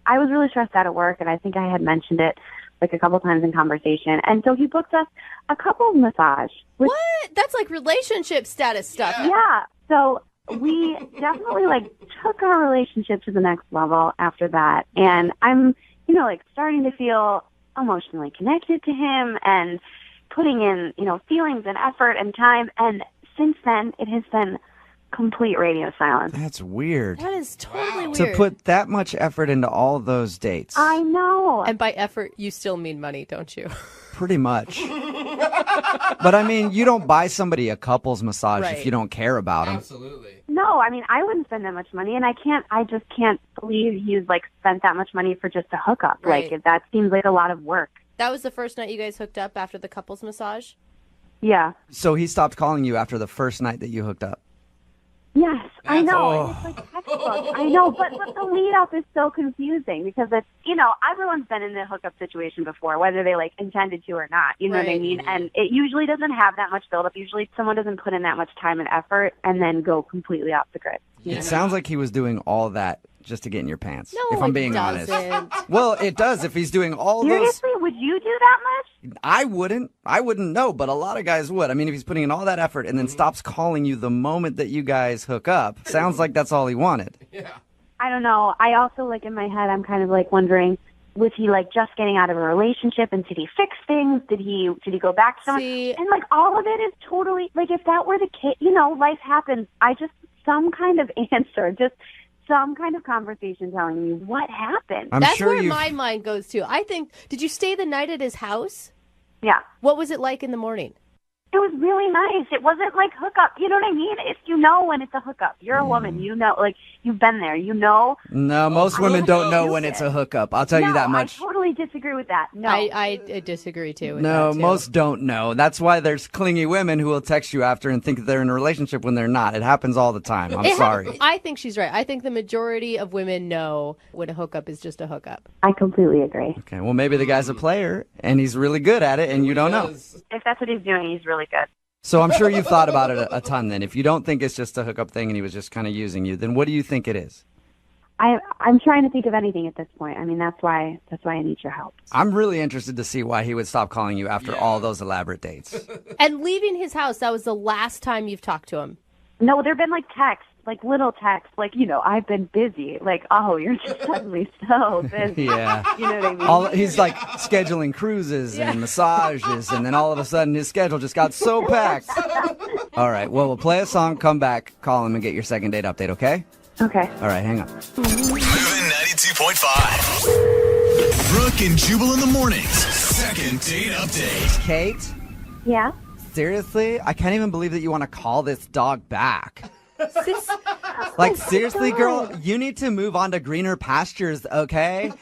was really stressed out at work, and I think I had mentioned it like a couple times in conversation, and so he booked us a couples massage. What? That's like relationship status stuff. Yeah. So we definitely like took our relationship to the next level after that, and I'm like starting to feel emotionally connected to him and putting in, feelings and effort and time. And since then, it has been complete radio silence. That's weird. That is totally weird. To put that much effort into all those dates. I know. And by effort, you still mean money, don't you? Pretty much. But I mean, you don't buy somebody a couples massage if you don't care about them. Absolutely. No, I mean, I wouldn't spend that much money, and I just can't believe he's like spent that much money for just a hookup. Right. Like, that seems like a lot of work. That was the first night you guys hooked up after the couples massage? Yeah. So he stopped calling you after the first night that you hooked up? Yes, I know. It's like textbook. I know, but the lead up is so confusing because it's, everyone's been in the hookup situation before, whether they like intended to or not. You know what I mean? And it usually doesn't have that much buildup. Usually someone doesn't put in that much time and effort and then go completely off the grid. It sounds like he was doing all that just to get in your pants, No, if I'm it being doesn't. honest. Well, it does if he's doing all Seriously, would you do that much? I wouldn't know, but a lot of guys would. I mean, if he's putting in all that effort and then stops calling you the moment that you guys hook up, sounds like that's all he wanted. Yeah. I don't know. I also, like, in my head, I'm kind of like wondering, was he like just getting out of a relationship and did he fix things? Did he go back to someone? And like all of it is totally like, if that were the case, life happens. Some kind of answer, just some kind of conversation telling me what happened. That's where my mind goes to. I think, did you stay the night at his house? Yeah. What was it like in the morning? It was really nice. It wasn't like hookup. You know what I mean? It's, when it's a hookup. You're a woman. Like, you've been there. No, most women don't know when it's a hookup. I'll tell you that much. I totally disagree with that. No. I disagree, too. With No, that too. most don't know. That's why there's clingy women who will text you after and think that they're in a relationship when they're not. It happens all the time. I'm sorry. I think she's right. I think the majority of women know when a hookup is just a hookup. I completely agree. Okay, well, maybe the guy's a player, and he's really good at it, and you don't know. If that's what he's doing, he's really good. So I'm sure you've thought about it a ton then. If you don't think it's just a hookup thing and he was just kind of using you, then what do you think it is? I'm trying to think of anything at this point. I mean, that's why I need your help. I'm really interested to see why he would stop calling you after all those elaborate dates. And leaving his house, that was the last time you've talked to him? No, there have been like texts, like little texts, like, I've been busy. Like, oh, you're just suddenly so busy. Yeah. You know what I mean? He's like scheduling cruises and massages, and then all of a sudden his schedule just got so packed. All right, well, we'll play a song, come back, call him, and get your second date update, okay? Okay. All right, hang on. Moving 92.5. Brooke and Jubal in the mornings. Second date update. Kate? Yeah? Seriously? I can't even believe that you want to call this dog back. Like, seriously, girl, you need to move on to greener pastures, okay?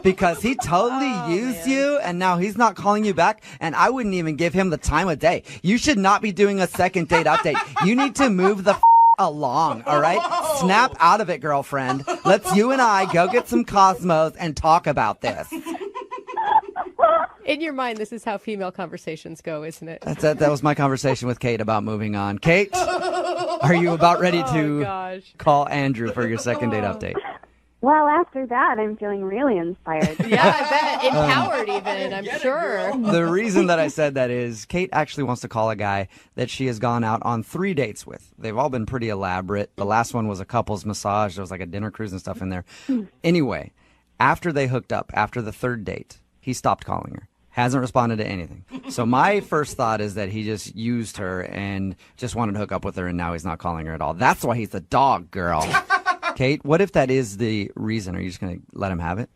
Because he totally used you, and now he's not calling you back, and I wouldn't even give him the time of day. You should not be doing a second date update. You need to move the along, all right? Snap out of it, girlfriend. Let's you and I go get some Cosmos and talk about this. In your mind, this is how female conversations go, isn't it? That was my conversation with Kate about moving on. Kate, are you about ready to call Andrew for your second date update? Well, after that, I'm feeling really inspired. Yeah, I bet. Empowered even, I'm sure. The reason that I said that is Kate actually wants to call a guy that she has gone out on 3 dates with. They've all been pretty elaborate. The last one was a couple's massage. There was like a dinner cruise and stuff in there. Anyway, after they hooked up, after the third date, he stopped calling her. Hasn't responded to anything. So my first thought is that he just used her and just wanted to hook up with her, and now he's not calling her at all. That's why he's a dog, girl. Kate, what if that is the reason? Are you just going to let him have it?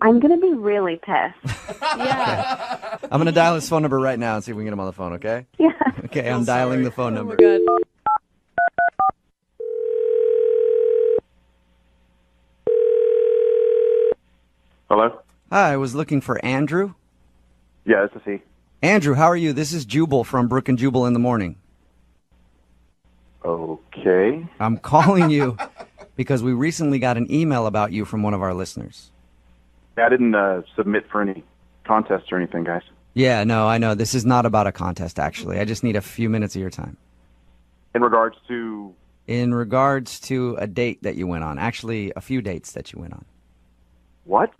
I'm going to be really pissed. Yeah. I'm going to dial his phone number right now and see if we can get him on the phone, okay? Yeah. Okay, I'm dialing the phone number. Oh, my God. Hello? Hi, I was looking for Andrew. Yeah, this is he. Andrew, how are you? This is Jubal from Brooke and Jubal in the Morning. Okay. I'm calling you because we recently got an email about you from one of our listeners. I didn't submit for any contests or anything, guys. Yeah, no, I know. This is not about a contest, actually. I just need a few minutes of your time. In regards to... In regards to a date that you went on. Actually, a few dates that you went on. What?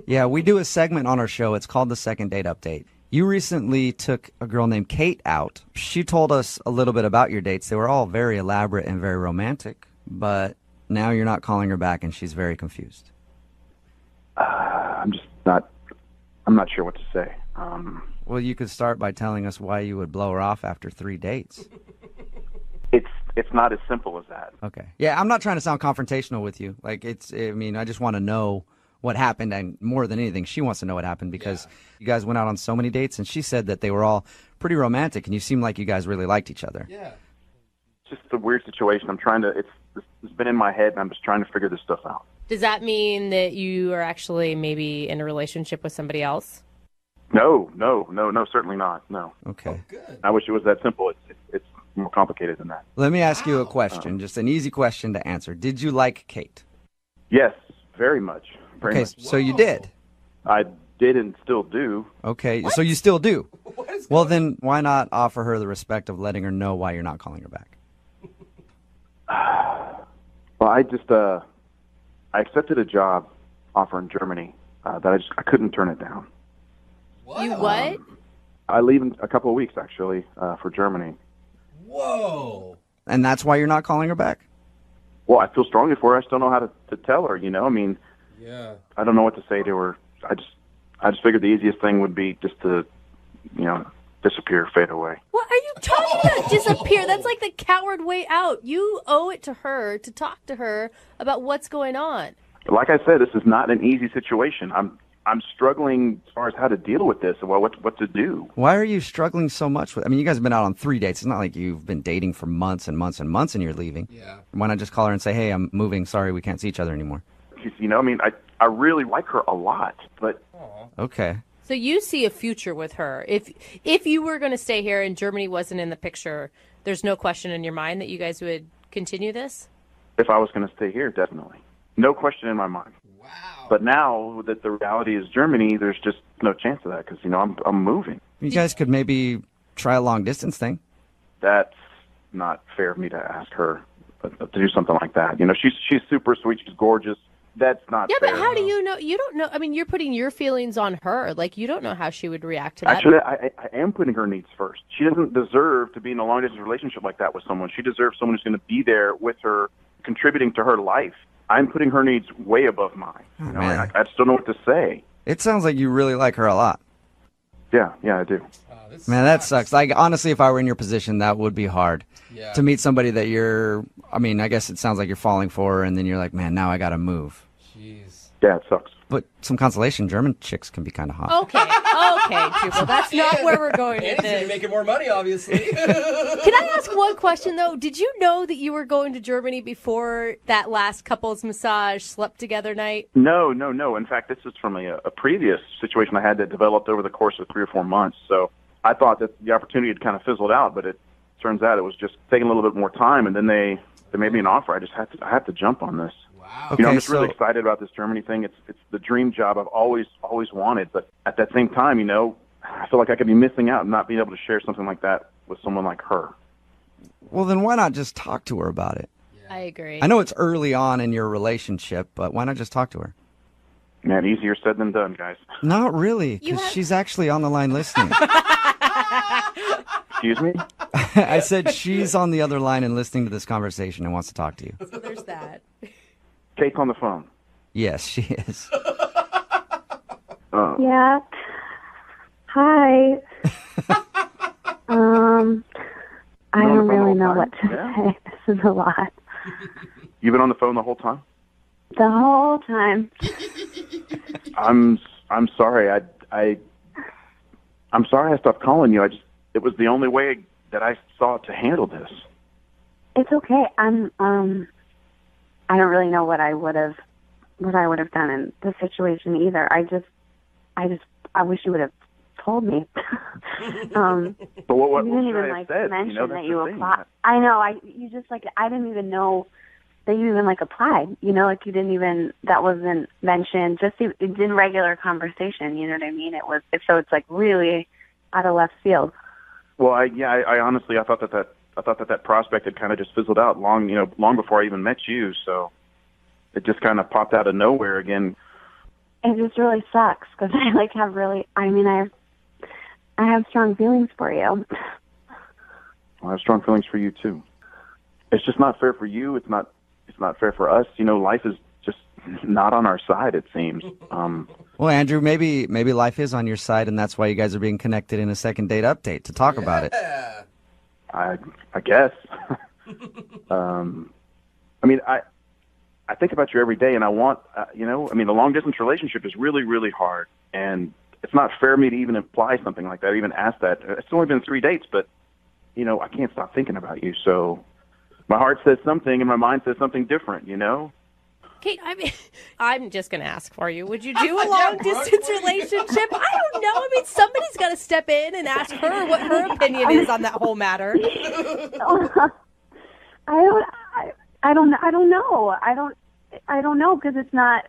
Yeah, we do a segment on our show. It's called the Second Date Update. You recently took a girl named Kate out. She told us a little bit about your dates. They were all very elaborate and very romantic, but now you're not calling her back and she's very confused. I'm not sure what to say. Well, you could start by telling us why you would blow her off after 3 dates. It's not as simple as that. Okay. Yeah, I'm not trying to sound confrontational with you. I just want to know what happened, and more than anything, she wants to know what happened because you guys went out on so many dates, and she said that they were all pretty romantic, and you seemed like you guys really liked each other. Yeah. It's just a weird situation. It's been in my head, and I'm just trying to figure this stuff out. Does that mean that you are actually maybe in a relationship with somebody else? No, certainly not. No. Okay. I wish it was that simple. It's more complicated than that. Let me ask you a question, just an easy question to answer. Did you like Kate? Yes, very much. Very much. So you did? I did and still do. Okay, so you still do? Well, then why not offer her the respect of letting her know why you're not calling her back? Well, I accepted a job offer in Germany that I couldn't turn it down. You what? I leave in a couple of weeks, actually, for Germany. Whoa. And that's why you're not calling her back? Well, I feel strongly for her. I still know how to tell her, I mean, yeah. I don't know what to say to her. I just figured the easiest thing would be just to, disappear, fade away. What are you talking about? Disappear? That's like the coward way out. You owe it to her to talk to her about what's going on. Like I said, this is not an easy situation. I'm struggling as far as how to deal with this and what to do. Why are you struggling so much with? I mean, you guys have been out on 3 dates. It's not like you've been dating for months and months and months and you're leaving. Yeah. Why not just call her and say, "Hey, I'm moving. Sorry, we can't see each other anymore." I really like her a lot, but okay. So you see a future with her. If you were going to stay here and Germany wasn't in the picture, there's no question in your mind that you guys would continue this? If I was going to stay here, definitely. No question in my mind. Wow. But now that the reality is Germany, there's just no chance of that because, I'm moving. You guys could maybe try a long distance thing. That's not fair of me to ask her to do something like that. She's super sweet. She's gorgeous. That's not fair. Yeah, but how do you know? You don't know. I mean, you're putting your feelings on her. Like, you don't know how she would react to that. Actually, I am putting her needs first. She doesn't deserve to be in a long-distance relationship like that with someone. She deserves someone who's going to be there with her, contributing to her life. I'm putting her needs way above mine. I just don't know what to say. It sounds like you really like her a lot. Yeah, I do. Man, that sucks. Like, honestly, if I were in your position, that would be hard. Yeah. To meet somebody that I guess it sounds like you're falling for, and then you're like, man, now I got to move. Jeez. Yeah, it sucks. But some consolation, German chicks can be kind of hot. Okay, Jubal, that's not where we're going with Andy's gonna be this. making more money, obviously. Can I ask one question, though? Did you know that you were going to Germany before that last couple's massage slept together night? No. In fact, this is from a previous situation I had that developed over the course of 3 or 4 months. So I thought that the opportunity had kind of fizzled out, but it Turns out it was just taking a little bit more time, and then they made me an offer. I had to jump on this. Okay, I'm just really excited about this Germany thing. It's the dream job I've always wanted. But at that same time, I feel like I could be missing out and not being able to share something like that with someone like her. Well, then why not just talk to her about it? I agree. I know it's early on in your relationship, but why not just talk to her? Man, easier said than done, guys. Not really, because she's actually on the line listening. Excuse me? I said she's on the other line and listening to this conversation and wants to talk to you. So there's that. Kate's on the phone. Yes, she is. Yeah. Hi. I don't really know what to say. This is a lot. You've been on the phone the whole time? The whole time. I'm sorry. I'm sorry I stopped calling you. It was the only way that I saw to handle this. It's okay. I don't really know what I would have done in this situation either. I wish you would have told me. But what you didn't should even I have said? mention that you the thing. applied. I know. I didn't even know that you even applied. You didn't even, that wasn't mentioned. Just in regular conversation. You know what I mean? It's really out of left field. Well, I honestly thought that prospect had kind of just fizzled out long before I even met you. So it just kind of popped out of nowhere again. It just really sucks because I have strong feelings for you. I have strong feelings for you too. It's just not fair for you. It's not fair for us. Life is just not on our side, it seems. Well, Andrew, maybe life is on your side, and that's why you guys are being connected in a second date update to talk about it. I guess. I think about you every day, and I want, the long-distance relationship is really, really hard, and it's not fair of me to even imply something like that, even ask that. It's only been 3 dates, but, I can't stop thinking about you, so my heart says something, and my mind says something different, Kate, I'm just going to ask for you. Would you do a long-distance relationship? I don't know. Somebody's got to step in and ask her what her opinion is on that whole matter. I don't know. I don't know because it's not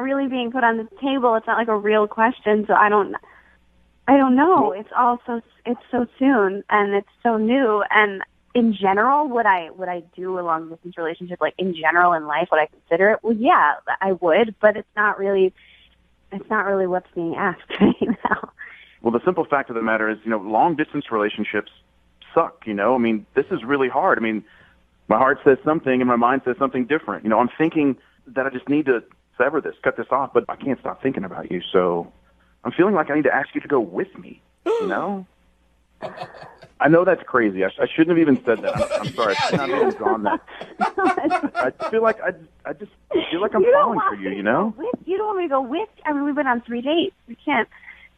really being put on the table. It's not like a real question. So I don't know. It's so soon and it's so new. And in general, would I do a long distance relationship? Like in general in life, would I consider it? Well, yeah, I would, but it's not really what's being asked right now. Well, the simple fact of the matter is, long distance relationships suck. This is really hard. My heart says something and my mind says something different. I'm thinking that I just need to sever this, cut this off, but I can't stop thinking about you. So I'm feeling like I need to ask you to go with me, I know that's crazy. I shouldn't have even said that. I'm sorry. I should not have gone that. I feel like I'm falling for you, You don't want me to go with? We've been on 3 dates. We can't.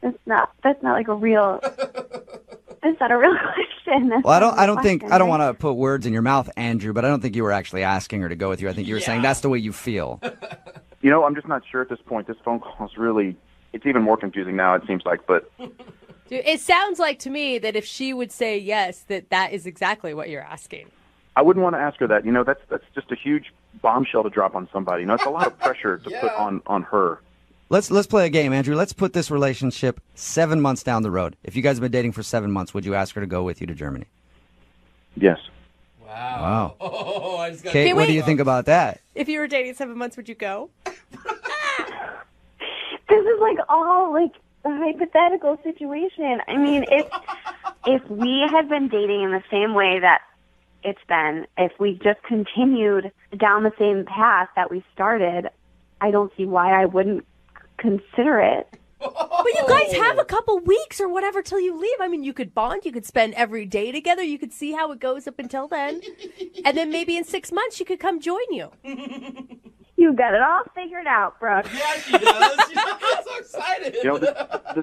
That's not like a real. That's not a real question. Well, I don't want to put words in your mouth, Andrew, but I don't think you were actually asking her to go with you. I think you were saying that's the way you feel. I'm just not sure at this point. This phone call is really, it's even more confusing now, it seems like, but. Dude, it sounds like to me that if she would say yes, that is exactly what you're asking. I wouldn't want to ask her that. That's just a huge bombshell to drop on somebody. It's a lot of pressure to put on her. Let's play a game, Andrew. Let's put this relationship 7 months down the road. If you guys have been dating for 7 months, would you ask her to go with you to Germany? Yes. Wow. Oh, I just got Kate, what do you think about that? If you were dating 7 months, would you go? This is all a hypothetical situation. If we had been dating in the same way that it's been, if we just continued down the same path that we started, I don't see why I wouldn't consider it. But you guys have a couple weeks or whatever till you leave. You could bond. You could spend every day together. You could see how it goes up until then. And then maybe in 6 months she could come join you. You got it all figured out, Brooke. Yeah, she does. I'm so excited.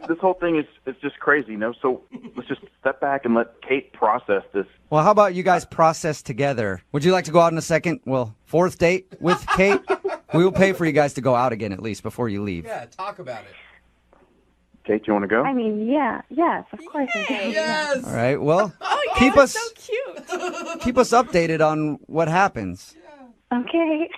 This whole thing is just crazy, So let's just step back and let Kate process this. Well, how about you guys process together? Would you like to go out on a fourth date with Kate? We will pay for you guys to go out again at least before you leave. Yeah, talk about it. Kate, you want to go? I mean, yes, of course. Yes. All right. Well, Oh, keep that's us so cute. keep us updated on what happens. Okay.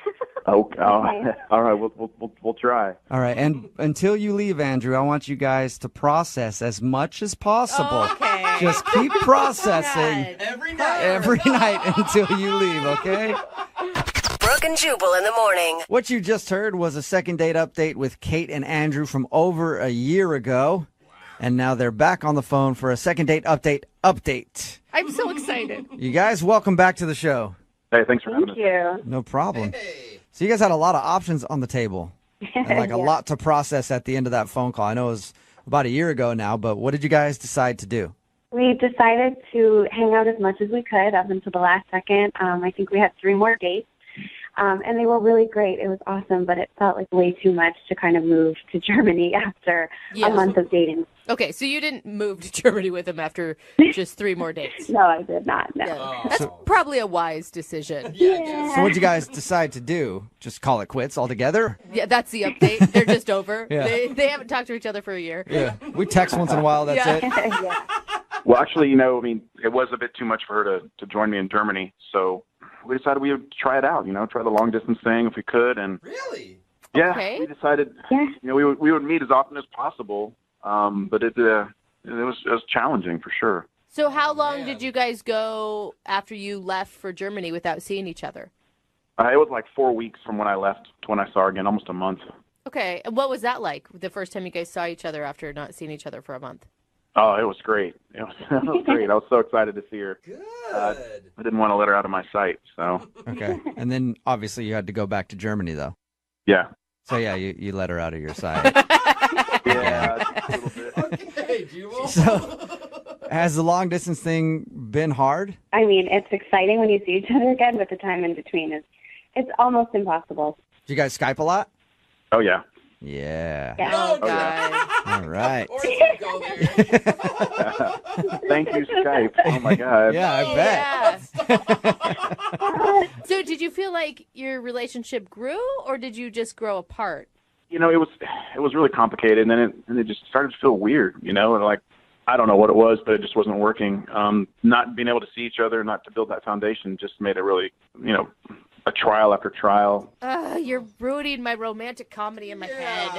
Okay. All right. We'll try. All right. And until you leave, Andrew, I want you guys to process as much as possible. Okay. Just keep processing Every night. every night until you leave, okay? Brooke and Jubal in the morning. What you just heard was a second date update with Kate and Andrew from over a year ago. And now they're back on the phone for a second date update. I'm so excited. You guys, welcome back to the show. Hey, thanks for having Thank us. you. No problem. So you guys had a lot of options on the table and like a lot to process at the end of that phone call. I know it was about a year ago now, but what did you guys decide to do? We decided to hang out as much as we could up until the last second. I think we had 3 more dates. And they were really great. It was awesome, but it felt like way too much to kind of move to Germany after a month of dating. Okay, so you didn't move to Germany with him after just 3 more dates. No, I did not. No. Yeah. That's probably a wise decision. So what did you guys decide to do? Just call it quits altogether? Yeah, that's the update. They're just over. Yeah. They haven't talked to each other for a year. Yeah. We text once in a while, that's it. Well, actually, it was a bit too much for her to join me in Germany, so we decided we would try it out, try the long distance thing if we could. And really? Yeah, Okay. we decided, we would meet as often as possible. But it was challenging for sure. So how long did you guys go after you left for Germany without seeing each other? It was like 4 weeks from when I left to when I saw her again, almost a month. Okay, and what was that like, the first time you guys saw each other after not seeing each other for a month? Oh, it was great. It was great. I was so excited to see her. Good. I didn't want to let her out of my sight, so. Okay. And then obviously you had to go back to Germany, though. Yeah. So yeah, you let her out of your sight. Yeah, a little bit. Okay, Jubal. So has the long distance thing been hard? I mean, it's exciting when you see each other again, but the time in between it's almost impossible. Do you guys Skype a lot? Oh, yeah. Yeah. Oh, God. All right. Or you can go there. Thank you, Skype. Oh, my God. Yeah, I bet. So did you feel like your relationship grew, or did you just grow apart? It was really complicated, and then it just started to feel weird, and like, I don't know what it was, but it just wasn't working. Not being able to see each other, not to build that foundation just made it really, a trial after trial. You're ruining my romantic comedy in my head.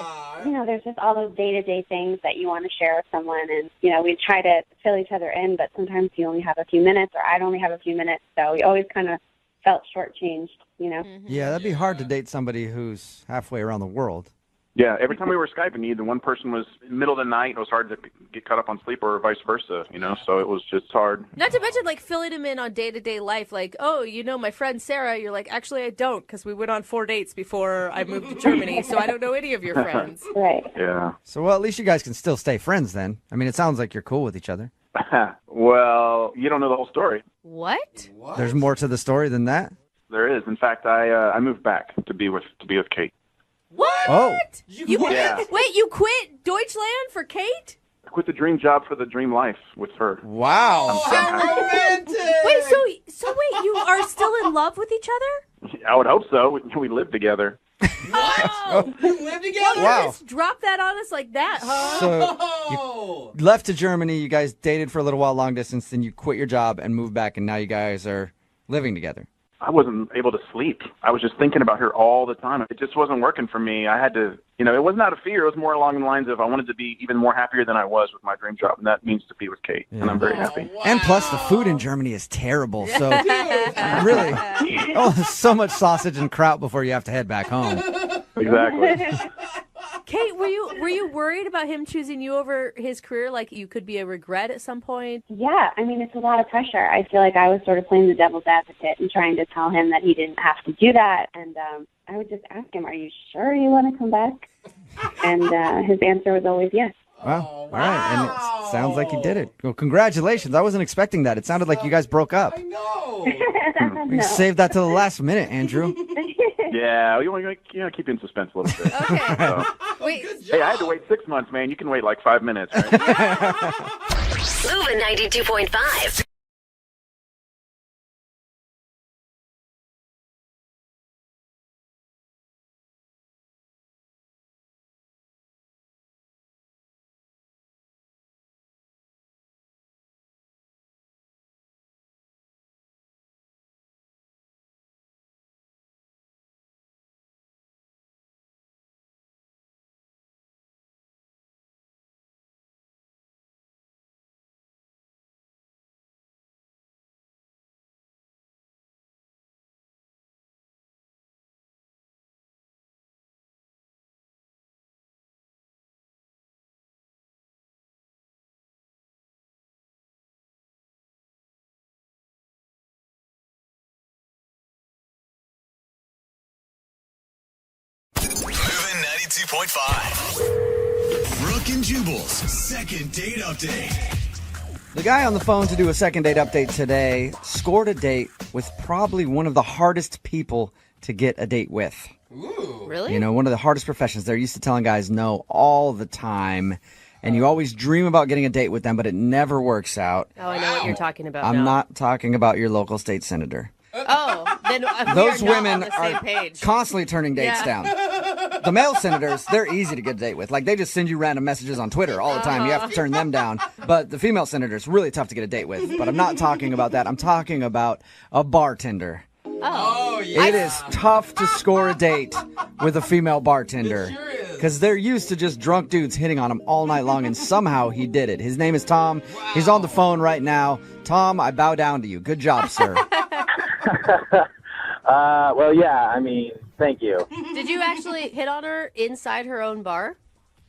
There's just all those day-to-day things that you want to share with someone, and, we try to fill each other in, but sometimes you only have a few minutes, or I'd only have a few minutes, so we always kind of felt shortchanged, Yeah, that'd be hard to date somebody who's halfway around the world. Yeah, every time we were Skyping, either one person was in the middle of the night, it was hard to get caught up on sleep, or vice versa, so it was just hard. Not to mention, like, filling him in on day-to-day life. Like, oh, my friend Sarah. You're like, actually, I don't, because we went on 4 dates before I moved to Germany, so I don't know any of your friends. Right. Yeah. So, well, at least you guys can still stay friends then. I mean, it sounds like you're cool with each other. Well, you don't know the whole story. What? There's more to the story than that? There is. In fact, I moved back to be with Kate. What? Oh. You quit? Yeah. Wait, you quit Deutschland for Kate? I quit the dream job for the dream life with her. Wow. Romantic. Wait, so wait, you are still in love with each other? I would hope so. We live together. Oh, You live together? Wow. You just drop that on us like that, huh? So Oh. you left to Germany, you guys dated for a little while long distance, then you quit your job and moved back, and now you guys are living together. I wasn't able to sleep. I was just thinking about her all the time. It just wasn't working for me. I had to, it wasn't out of fear. It was more along the lines of I wanted to be even more happier than I was with my dream job, and that means to be with Kate, and I'm very happy. And plus, the food in Germany is terrible. So, really, so much sausage and kraut before you have to head back home. Exactly. Kate, were you worried about him choosing you over his career? Like you could be a regret at some point? Yeah, I mean, it's a lot of pressure. I feel like I was sort of playing the devil's advocate and trying to tell him that he didn't have to do that. And I would just ask him, are you sure you want to come back? And his answer was always yes. Wow. All right. And it sounds like you did it. Well, congratulations. I wasn't expecting that. It sounded like you guys broke up. I know. We saved that till the last minute, Andrew. Yeah, you want to keep you in suspense a little bit. Okay. So. Wait. Hey, I had to wait 6 months, man. You can wait like 5 minutes, right? Moving 92.5. 92.5. Brooke and Jubal's second date update. The guy on the phone to do a second date update today scored a date with probably one of the hardest people to get a date with. Ooh. Really? You know, one of the hardest professions. They're used to telling guys no all the time. And you always dream about getting a date with them, but it never works out. Oh, I know what you're talking about I'm now. not talking about your local state senator. Oh, then Those we are women not on the same are page. constantly turning dates down. The male senators, they're easy to get a date with. Like, they just send you random messages on Twitter all the time. You have to turn them down. But the female senators, really tough to get a date with. But I'm not talking about that. I'm talking about a bartender. Oh, It is tough to score a date with a female bartender. Because they're used to just drunk dudes hitting on him all night long, and somehow he did it. His name is Tom. He's on the phone right now. Tom, I bow down to you. Good job, sir. Well, yeah, I mean, thank you. Did you actually hit on her inside her own bar?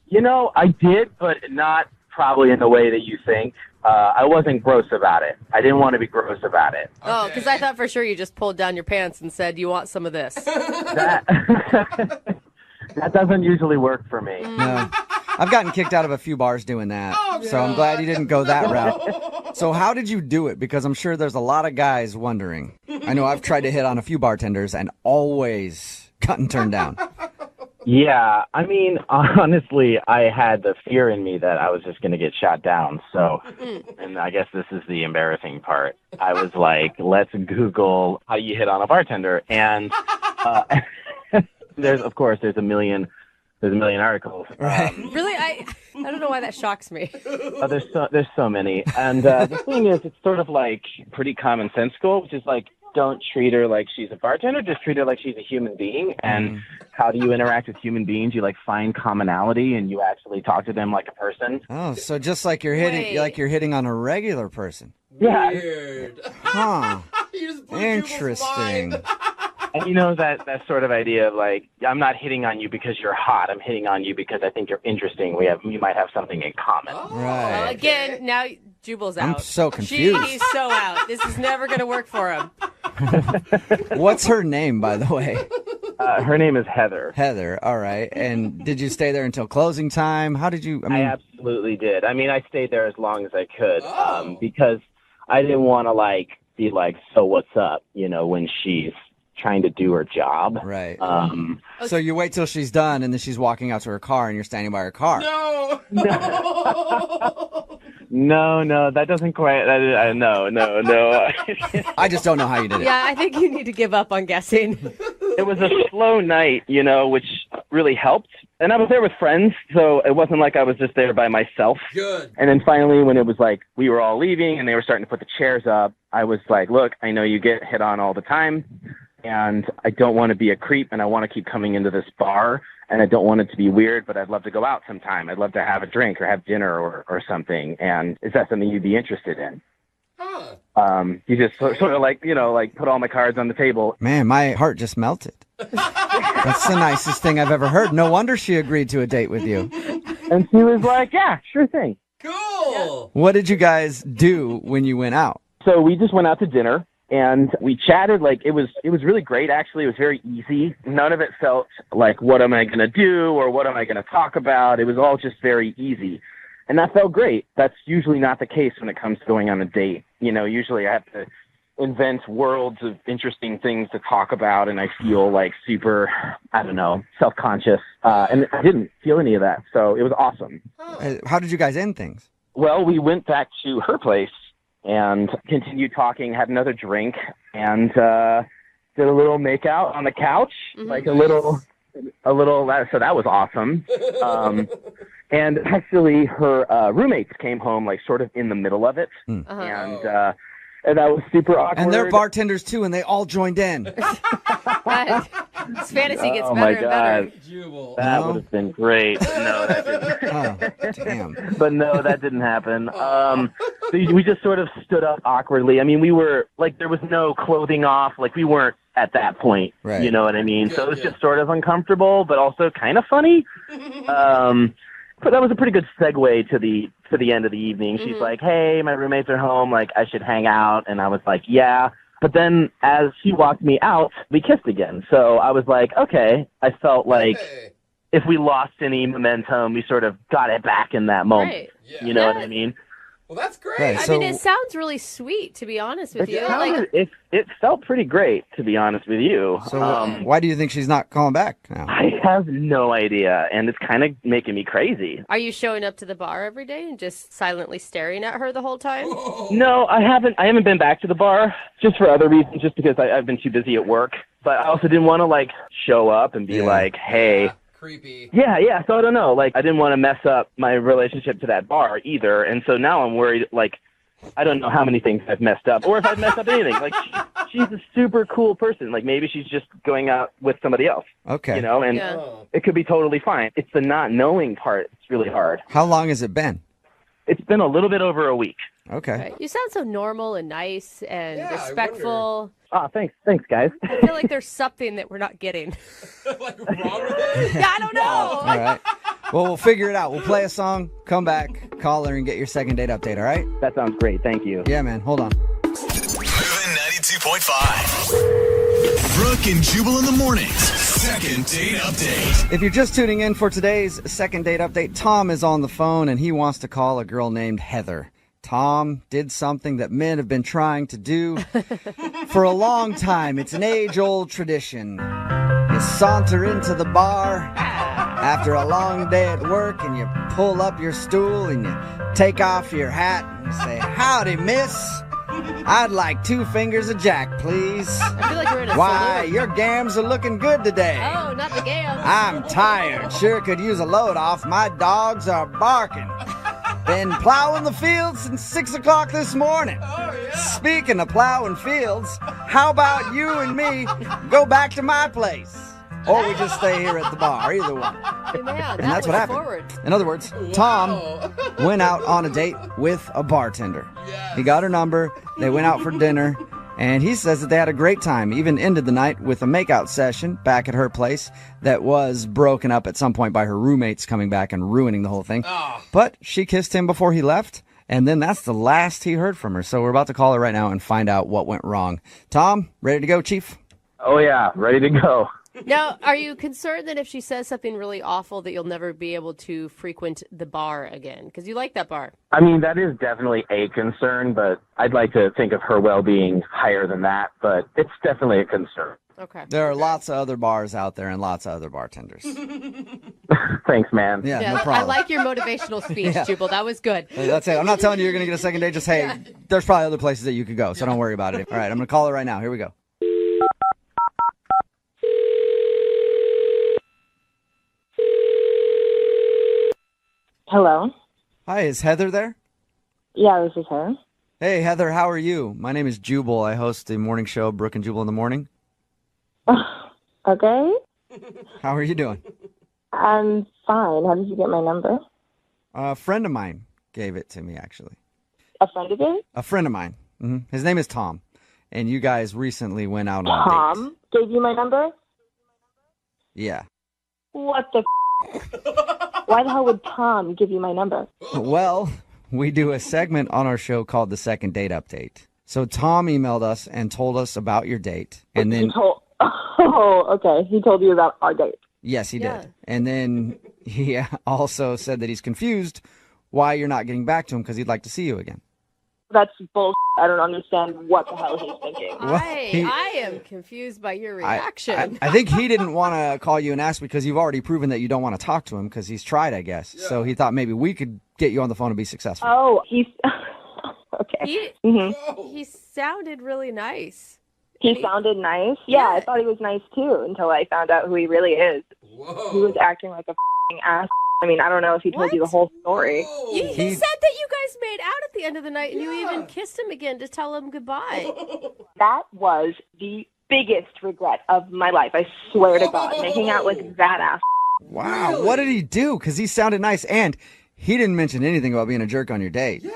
You know, I did, but not probably in the way that you think. I wasn't gross about it. I didn't want to be gross about it. Oh, because I thought for sure you just pulled down your pants and said, you want some of this? That doesn't usually work for me. No. I've gotten kicked out of a few bars doing that. So I'm glad you didn't go that route. So how did you do it? Because I'm sure there's a lot of guys wondering. I know I've tried to hit on a few bartenders and always gotten turned down. Yeah, I mean, honestly, I had the fear in me that I was just going to get shot down. So, and I guess this is the embarrassing part. I was like, let's Google how you hit on a bartender. And there's a million articles. Right. Really? I don't know why that shocks me. There's so many. And the thing is, it's sort of like pretty commonsensical, which is like, don't treat her like she's a bartender, just treat her like she's a human being. And how do you interact with human beings? You like find commonality and you actually talk to them like a person. Oh, so just like you're hitting on a regular person. Yeah. Weird. Huh. Interesting. And you know that sort of idea of like, I'm not hitting on you because you're hot. I'm hitting on you because I think you're interesting. We might have something in common. Right. Again, now Jubal's out. I'm so confused. He's so out. This is never going to work for him. What's her name, by the way? Her name is Heather. Heather, all right. And did you stay there until closing time? How did you, I absolutely did. I mean, I stayed there as long as I could because I didn't want to like be like, so what's up, when she's trying to do her job. Right. So you wait till she's done and then she's walking out to her car and you're standing by her car. No, that doesn't quite. No. I just don't know how you did it. Yeah, I think you need to give up on guessing. It was a slow night, which really helped. And I was there with friends, so it wasn't like I was just there by myself. Good. And then finally, when it was like we were all leaving and they were starting to put the chairs up, I was like, look, I know you get hit on all the time. And I don't want to be a creep, and I want to keep coming into this bar, and I don't want it to be weird, but I'd love to go out sometime. I'd love to have a drink or have dinner or something. And is that something you'd be interested in? You just sort of like, put all my cards on the table. Man, my heart just melted. That's the nicest thing I've ever heard. No wonder she agreed to a date with you. And she was like, yeah, sure thing. Cool. What did you guys do when you went out? So we just went out to dinner. And we chatted, like, it was really great, actually. It was very easy. None of it felt like, what am I going to do or what am I going to talk about? It was all just very easy. And that felt great. That's usually not the case when it comes to going on a date. Usually I have to invent worlds of interesting things to talk about, and I feel like super, self-conscious. And I didn't feel any of that, so it was awesome. How did you guys end things? Well, we went back to her place and continued talking, had another drink, and did a little makeout on the couch, like a little, so that was awesome. And actually her roommates came home, like, sort of in the middle of it, and that was super awkward. And they're bartenders, too, and they all joined in. This fantasy gets Oh, better my and better. God. That would have been great. No, that didn't. Damn. But no, that didn't happen. So we just sort of stood up awkwardly. I mean, we were, like, there was no clothing off. Like, we weren't at that point. Right. You know what I mean? So it was just sort of uncomfortable, but also kind of funny. But that was a pretty good segue to the end of the evening. She's like, hey, my roommates are home. Like, I should hang out. And I was like, yeah. But then as she walked me out, we kissed again. So I was like, okay. I felt like if we lost any momentum, we sort of got it back in that moment. Right. You know what I mean? Well, that's great. Okay, I so mean, it sounds really sweet, to be honest with you. It felt pretty great, to be honest with you. so why do you think she's not calling back now? I have no idea, and it's kind of making me crazy. Are you showing up to the bar every day and just silently staring at her the whole time? No, I haven't. I haven't been back to the bar just for other reasons, just because I've been too busy at work. But I also didn't want to like show up and be like, "Hey." Creepy. Yeah. So I don't know. Like, I didn't want to mess up my relationship to that bar either, and so now I'm worried. Like, I don't know how many things I've messed up, or if I've messed up anything. Like, she's a super cool person. Like, maybe she's just going out with somebody else. Okay. You know, and it could be totally fine. It's the not knowing part that's really hard. How long has it been? It's been a little bit over a week. Okay. Right. You sound so normal and nice and respectful. Oh, thanks, guys. I feel like there's something that we're not getting. Like wrong with it? Yeah, I don't know. All right. Well, we'll figure it out. We'll play a song, come back, call her, and get your second date update, all right? That sounds great. Thank you. Yeah, man. Hold on. Moving 92.5. Brooke and Jubal in the mornings. Second date update. If you're just tuning in for today's second date update, Tom is on the phone, and he wants to call a girl named Heather. Tom did something that men have been trying to do for a long time. It's an age-old tradition. You saunter into the bar after a long day at work, and you pull up your stool, and you take off your hat, and you say, "Howdy, miss. I'd like 2 fingers of Jack, please. I feel like we're in a Why, saloon. your gams are looking good today. Oh, not the gams. I'm tired. Sure could use a load off. My dogs are barking. Been plowing the fields since 6 o'clock this morning. Speaking of plowing fields, how about you and me go back to my place? Or we just stay here at the bar, either one." Hey, man, And that's what happened. Forward. In other words, Tom went out on a date with a bartender. He got her number, they went out for dinner, and he says that they had a great time, even ended the night with a makeout session back at her place that was broken up at some point by her roommates coming back and ruining the whole thing. But she kissed him before he left, and then that's the last he heard from her. So we're about to call her right now and find out what went wrong. Tom, ready to go, Chief? Oh, yeah. Ready to go. Now, are you concerned that if she says something really awful that you'll never be able to frequent the bar again? Because you like that bar. I mean, that is definitely a concern, but I'd like to think of her well-being higher than that, but it's definitely a concern. Okay. There are lots of other bars out there and lots of other bartenders. Thanks, man. Yeah, no I problem. like your motivational speech, Yeah. Jubal. That was good. Hey, that's it. I'm not telling you you're going to get a second date. Just, hey, there's probably other places that you could go, so don't worry about it. All right, I'm going to call her right now. Here we go. Hello. Hi, is Heather there? Yeah, this is her. Hey, Heather, how are you? My name is Jubal. I host the morning show, Brooke and Jubal in the Morning. Okay. How are you doing? I'm fine. How did you get my number? A friend of mine gave it to me, actually. A friend of yours? A friend of mine. His name is Tom. And you guys recently went out on a date. Tom gave you my number? Yeah. What the Why the hell would Tom give you my number? Well, we do a segment on our show called The Second Date Update. So Tom emailed us and told us about your date. And then... Oh, okay. He told you about our date. Yes, he did. And then he also said that he's confused why you're not getting back to him because he'd like to see you again. That's bullshit. I don't understand what the hell he's thinking. I am confused by your reaction. I think he didn't want to call you and ask because you've already proven that you don't want to talk to him because he's tried, I guess. Yeah. So he thought maybe we could get you on the phone and be successful. Oh, he's... okay. He sounded really nice. He sounded nice? Yeah, I thought he was nice too until I found out who he really is. Whoa. He was acting like a f***ing ass. I mean, I don't know if he told you the whole story. He said that you guys made out at the end of the night and you even kissed him again to tell him goodbye. That was the biggest regret of my life. I swear to God, making out with that ass. Wow. Really? What did he do? Because he sounded nice and he didn't mention anything about being a jerk on your date. Yeah.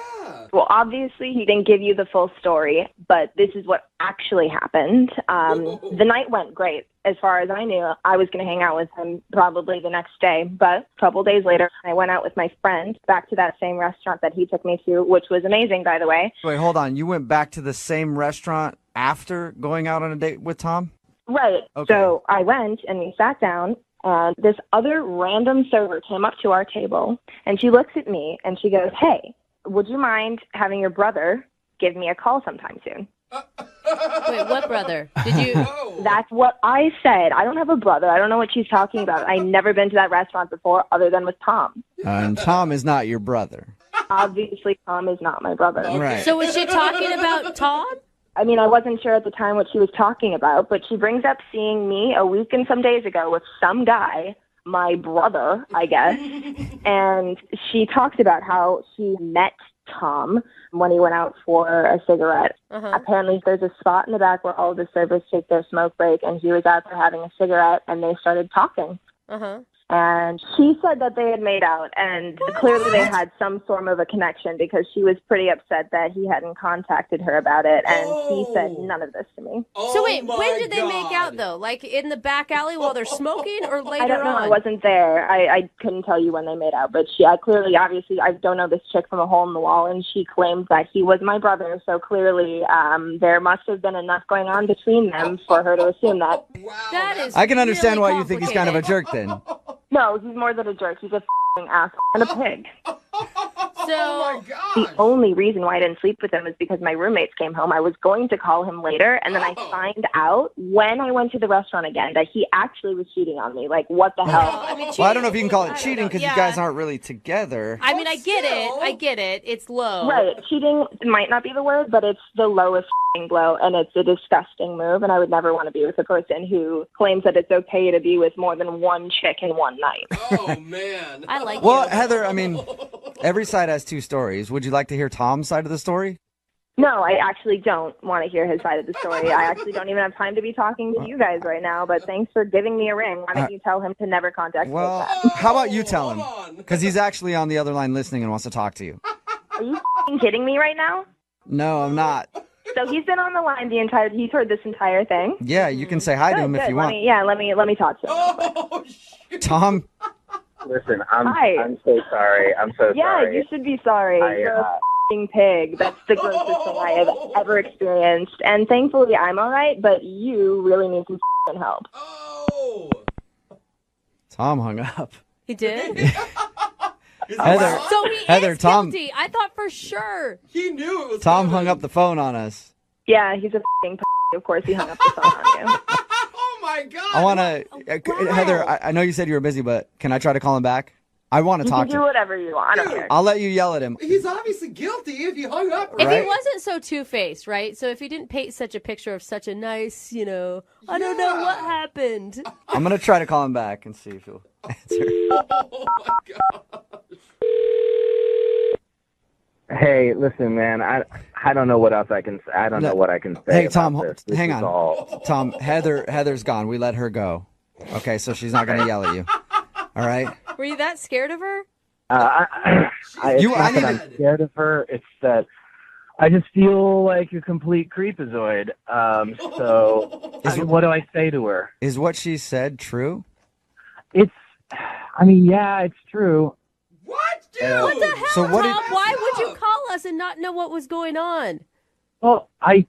Well, obviously, he didn't give you the full story, but this is what actually happened. The night went great. As far as I knew, I was going to hang out with him probably the next day. But a couple days later, I went out with my friend back to that same restaurant that he took me to, which was amazing, by the way. Wait, hold on. You went back to the same restaurant after going out on a date with Tom? Right. Okay. So I went and we sat down. and this other random server came up to our table, and she looks at me, and she goes, hey, would you mind having your brother give me a call sometime soon? Wait, what brother? Did you? That's what I said. I don't have a brother. I don't know what she's talking about. I've never been to that restaurant before other than with Tom. And Tom is not your brother. Obviously, Tom is not my brother. Right. So was she talking about Tom? I mean, I wasn't sure at the time what she was talking about, but she brings up seeing me a week and some days ago with some guy, my brother, I guess, and she talks about how she met Tom when he went out for a cigarette. Apparently there's a spot in the back where all of the servers take their smoke break, and he was out there having a cigarette, and they started talking. And she said that they had made out, and clearly they had some sort of a connection because she was pretty upset that he hadn't contacted her about it, and he said none of this to me. So wait, when did they make out, though? Like in the back alley while they're smoking, or later on? I don't know. I wasn't there. I couldn't tell you when they made out, but obviously, I don't know this chick from a hole in the wall, and she claims that he was my brother, so clearly there must have been enough going on between them for her to assume that. That is I can understand why you think he's kind of a jerk then. No, he's more than a jerk. He's a f***ing ass and a pig. So the only reason why I didn't sleep with him is because my roommates came home. I was going to call him later, and then I find out when I went to the restaurant again that he actually was cheating on me. Like, what the hell? Well, I don't know if you can call it cheating because you guys aren't really together. I mean, I get it. It's low. Right. Cheating might not be the word, but it's the lowest f***ing blow, and it's a disgusting move, and I would never want to be with a person who claims that it's okay to be with more than one chick in one night. Oh, man. I like Well, Heather, I mean, every side has two stories. Would you like to hear Tom's side of the story? No, I actually don't want to hear his side of the story. I actually don't even have time to be talking to you guys right now, but thanks for giving me a ring. Why don't you tell him to never contact me Well, again? how about you tell him? Because he's actually on the other line listening and wants to talk to you. Are you f***ing kidding me right now? No, I'm not. So he's been on the line he's heard this entire thing? Yeah, you can say hi to him if you want. Let me talk to him. Tom? Listen, Hi. I'm so sorry. I'm so Yeah, sorry. you should be sorry. You're a f***ing pig. That's the grossest thing I have ever experienced. And thankfully, I'm all right, but you really need some f***ing help. Tom hung up. He did? Heather, So he Heather, is Tom, guilty. I thought for sure. He knew it was Tom hung up the phone on us. Yeah, he's a f***ing p***. Of course he hung up the phone on you. Oh, my God. I want to, Heather, I know you said you were busy, but can I try to call him back? I want to You talk can to do him. whatever you want. I don't care. I'll let you yell at him. He's obviously guilty if he hung up. If Right? he wasn't so two-faced, right? So if he didn't paint such a picture of such a nice, I don't know what happened. I'm going to try to call him back and see if he'll answer. Oh, my God. Hey, listen, man. I don't know what else I can say. I don't know what I can say. Hey, about Tom, this. This hang is on. all- Tom, Heather's gone. We let her go. Okay, so she's not going to yell at you. All right? Were you that scared of her? It's not that I'm scared of her. It's that I just feel like a complete creepazoid. What do I say to her? Is what she said true? Yeah, it's true. What, dude? What the hell, So what Tom? did- Why would you call us and not know what was going on? Well, I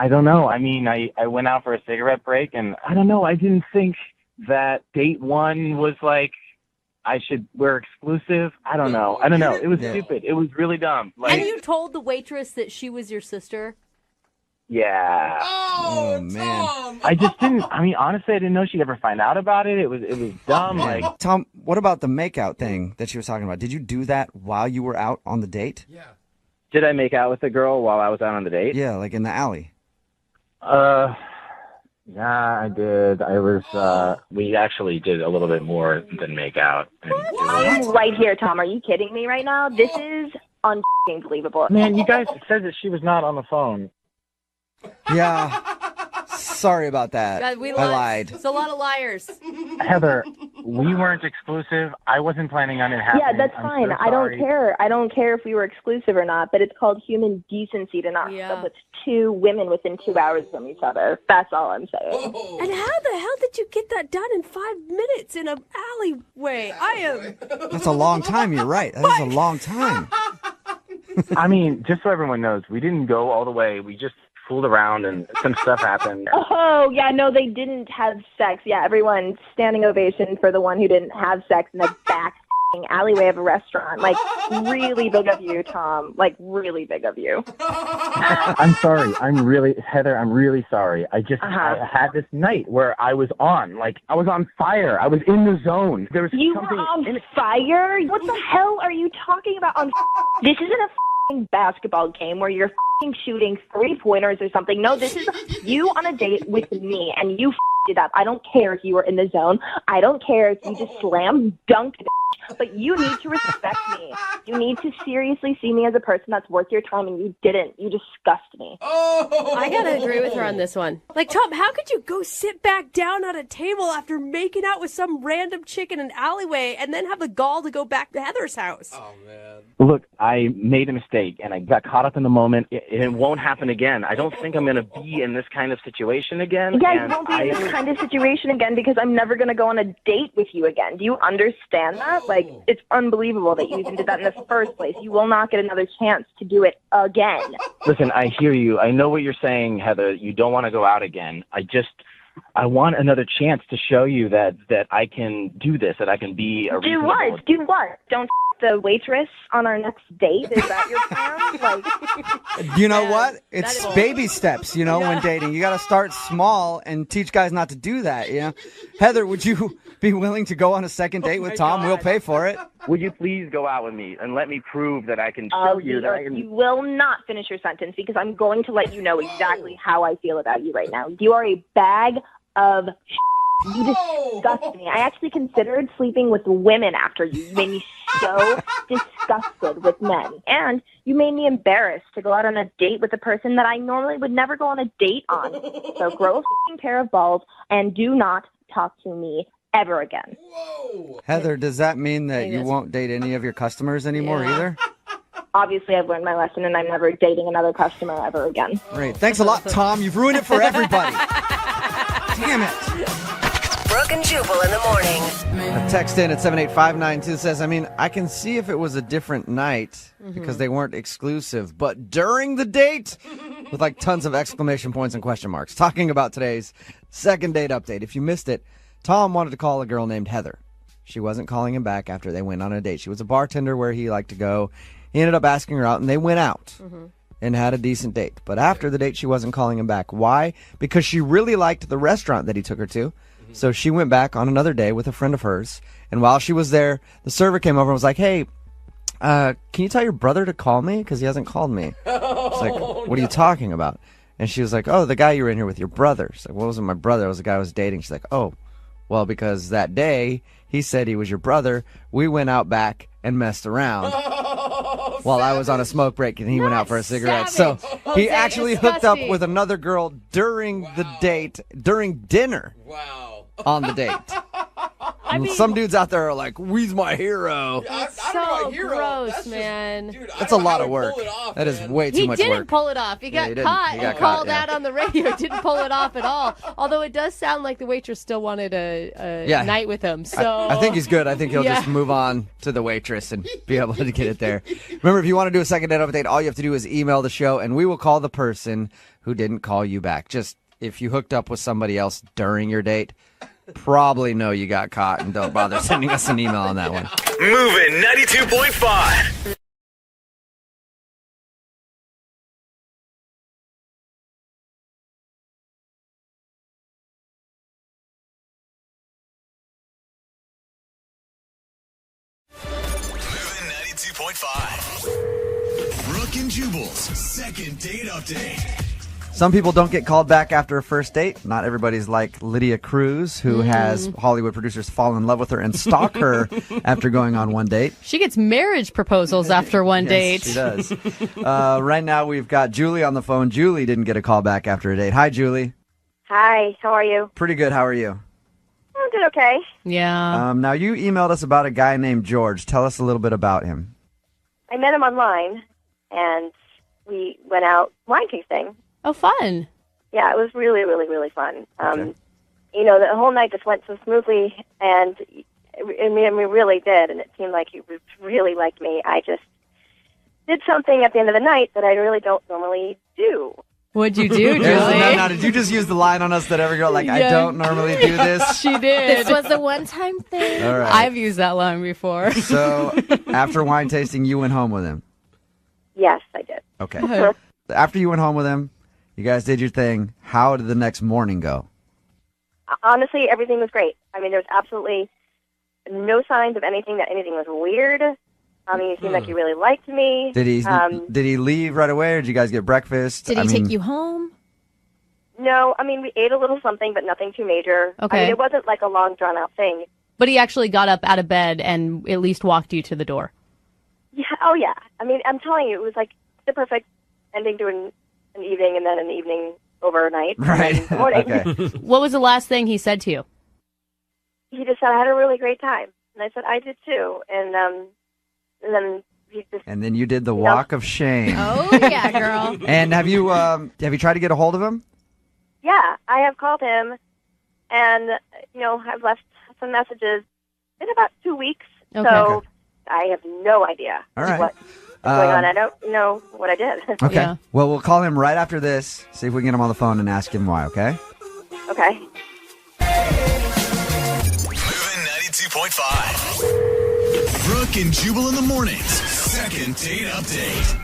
don't know. I mean, I went out for a cigarette break, and I don't know. I didn't think that date one was like we're exclusive. I don't know. It was stupid. It was really dumb. And you told the waitress that she was your sister? Yeah. Oh, man. I just didn't. I mean, honestly, I didn't know she'd ever find out about it. It was dumb. Like, Tom, what about the makeout thing that she was talking about? Did you do that while you were out on the date? Yeah. did I make out with a girl while I was out on the date? Yeah, like in the alley. Yeah, I did. We actually did a little bit more than make out. I'm right here, Tom. Are you kidding me right now? This is unbelievable. Man, you guys said that she was not on the phone. Yeah. Sorry about that. God, we I lied. It's a lot of liars. Heather, we weren't exclusive. I wasn't planning on it happening. Yeah, that's fine. So I don't sorry. care. I don't care if we were exclusive or not, but it's called human decency to not sleep with two women within 2 hours from each other. That's all I'm saying. And how the hell did you get that done in 5 minutes in an alleyway? That's a long time. You're right. That is a long time. I mean, just so everyone knows, we didn't go all the way. We just fooled around and some stuff happened. Oh, yeah, no, they didn't have sex. Yeah, everyone standing ovation for the one who didn't have sex in the back alleyway of a restaurant. Like, really big of you, Tom. Like, really big of you. I'm sorry. Heather, I'm really sorry. I had this night where I was on fire. I was in the zone. There was You were something on fire? What the hell are you talking about? This isn't a basketball game where you're shooting 3-pointers or something. No, this is you on a date with me, and you it up. I don't care if you were in the zone. I don't care if you just slam dunked it. But you need to respect me. You need to seriously see me as a person that's worth your time, and you didn't. You disgust me. I gotta agree with her on this one. Like, Tom, how could you go sit back down at a table after making out with some random chick in an alleyway and then have the gall to go back to Heather's house? Oh, man. Look, I made a mistake, and I got caught up in the moment. It won't happen again. I don't think I'm going to be in this kind of situation again. Yeah, you won't be in this kind of situation again because I'm never going to go on a date with you again. Do you understand that? Like, it's unbelievable that you even did that in the first place. You will not get another chance to do it again. Listen, I hear you. I know what you're saying, Heather. You don't want to go out again. I want another chance to show you that I can do this, that I can be a Do what? Do what? Don't the waitress on our next date? Is that your plan? You know what? It's baby steps, when dating. You got to start small and teach guys not to do that, Heather, would you be willing to go on a second date with Tom? We'll pay for it. Would you please go out with me and let me prove that I can show you that I can... You will not finish your sentence because I'm going to let you know exactly how I feel about you right now. You are a bag of You disgust me. I actually considered sleeping with women after you. You made me so disgusted with men. And you made me embarrassed to go out on a date with a person that I normally would never go on a date on. So grow a pair of balls and do not talk to me ever again. Heather, does that mean that you won't date any of your customers anymore either? Obviously, I've learned my lesson, and I'm never dating another customer ever again. Great. Thanks a lot, Tom. You've ruined it for everybody. Damn it. Brooke and Jubal in the morning. A text in at 78592 says, I can see if it was a different night because they weren't exclusive, but during the date, with like tons of exclamation points and question marks, talking about today's second date update. If you missed it, Tom wanted to call a girl named Heather. She wasn't calling him back after they went on a date. She was a bartender where he liked to go. He ended up asking her out, and they went out and had a decent date. But after the date, she wasn't calling him back. Why? Because she really liked the restaurant that he took her to. So she went back on another day with a friend of hers. And while she was there, the server came over and was like, hey, can you tell your brother to call me? Because he hasn't called me. She's like, what are you talking about? And she was like, oh, the guy you were in here with your brother. She's like, well, it wasn't my brother. It was the guy I was dating. She's like, oh, well, because that day he said he was your brother. We went out back and messed around while I was on a smoke break and he went out for a cigarette. Savage. So he actually hooked up with another girl during the date, during dinner. Wow. On the date. Some dudes out there are like, "We's my hero." So gross, man. That's a lot of work. That is way too much work. He didn't pull it off. He got caught and called out on the radio. Didn't pull it off at all. Although it does sound like the waitress still wanted a night with him. So I think he's good. I think he'll just move on to the waitress and be able to get it there. Remember, if you want to do a second date update, all you have to do is email the show, and we will call the person who didn't call you back. Just if you hooked up with somebody else during your date, probably know you got caught, and don't bother sending us an email on that one. Moving 92.5. Moving 92.5. Brooke and Jubal's second date update. Some people don't get called back after a first date. Not everybody's like Lydia Cruz, who has Hollywood producers fall in love with her and stalk her after going on one date. She gets marriage proposals after one date. She does. Right now we've got Julie on the phone. Julie didn't get a call back after a date. Hi, Julie. Hi, how are you? Pretty good. How are you? I did okay. Yeah. Now you emailed us about a guy named George. Tell us a little bit about him. I met him online, and we went out wine tasting. Oh, fun. Yeah, it was really, really, really fun. Okay. The whole night just went so smoothly, and we really did, and it seemed like he really liked me. I just did something at the end of the night that I really don't normally do. What'd you do, Julie? No, did you just use the line on us that every girl, like, I don't normally do this? She did. This was a one-time thing. All right. I've used that line before. So, after wine tasting, you went home with him. Yes, I did. Okay. After you went home with him, you guys did your thing. How did the next morning go? Honestly, everything was great. I mean, there was absolutely no signs of anything was weird. I mean, he seemed like he really liked me. Did he leave right away, or did you guys get breakfast? Did he take you home? No, I mean, we ate a little something, but nothing too major. Okay. I mean, it wasn't like a long, drawn-out thing. But he actually got up out of bed and at least walked you to the door. Yeah. Oh, yeah. I mean, I'm telling you, it was like the perfect ending to an evening, and then an evening overnight. Right. And morning. Okay. What was the last thing he said to you? He just said, I had a really great time. And I said, I did too. And then he just... And then you did the walk of shame. Oh, yeah, girl. And have you tried to get a hold of him? Yeah, I have called him, and, I've left some messages in about 2 weeks. Okay. So I have no idea All right. what's going on. I don't know what I did. Okay. Yeah. Well, we'll call him right after this, see if we can get him on the phone and ask him why, okay? Okay. Moving 92.5. Brooke and Jubal in the mornings. Second date update.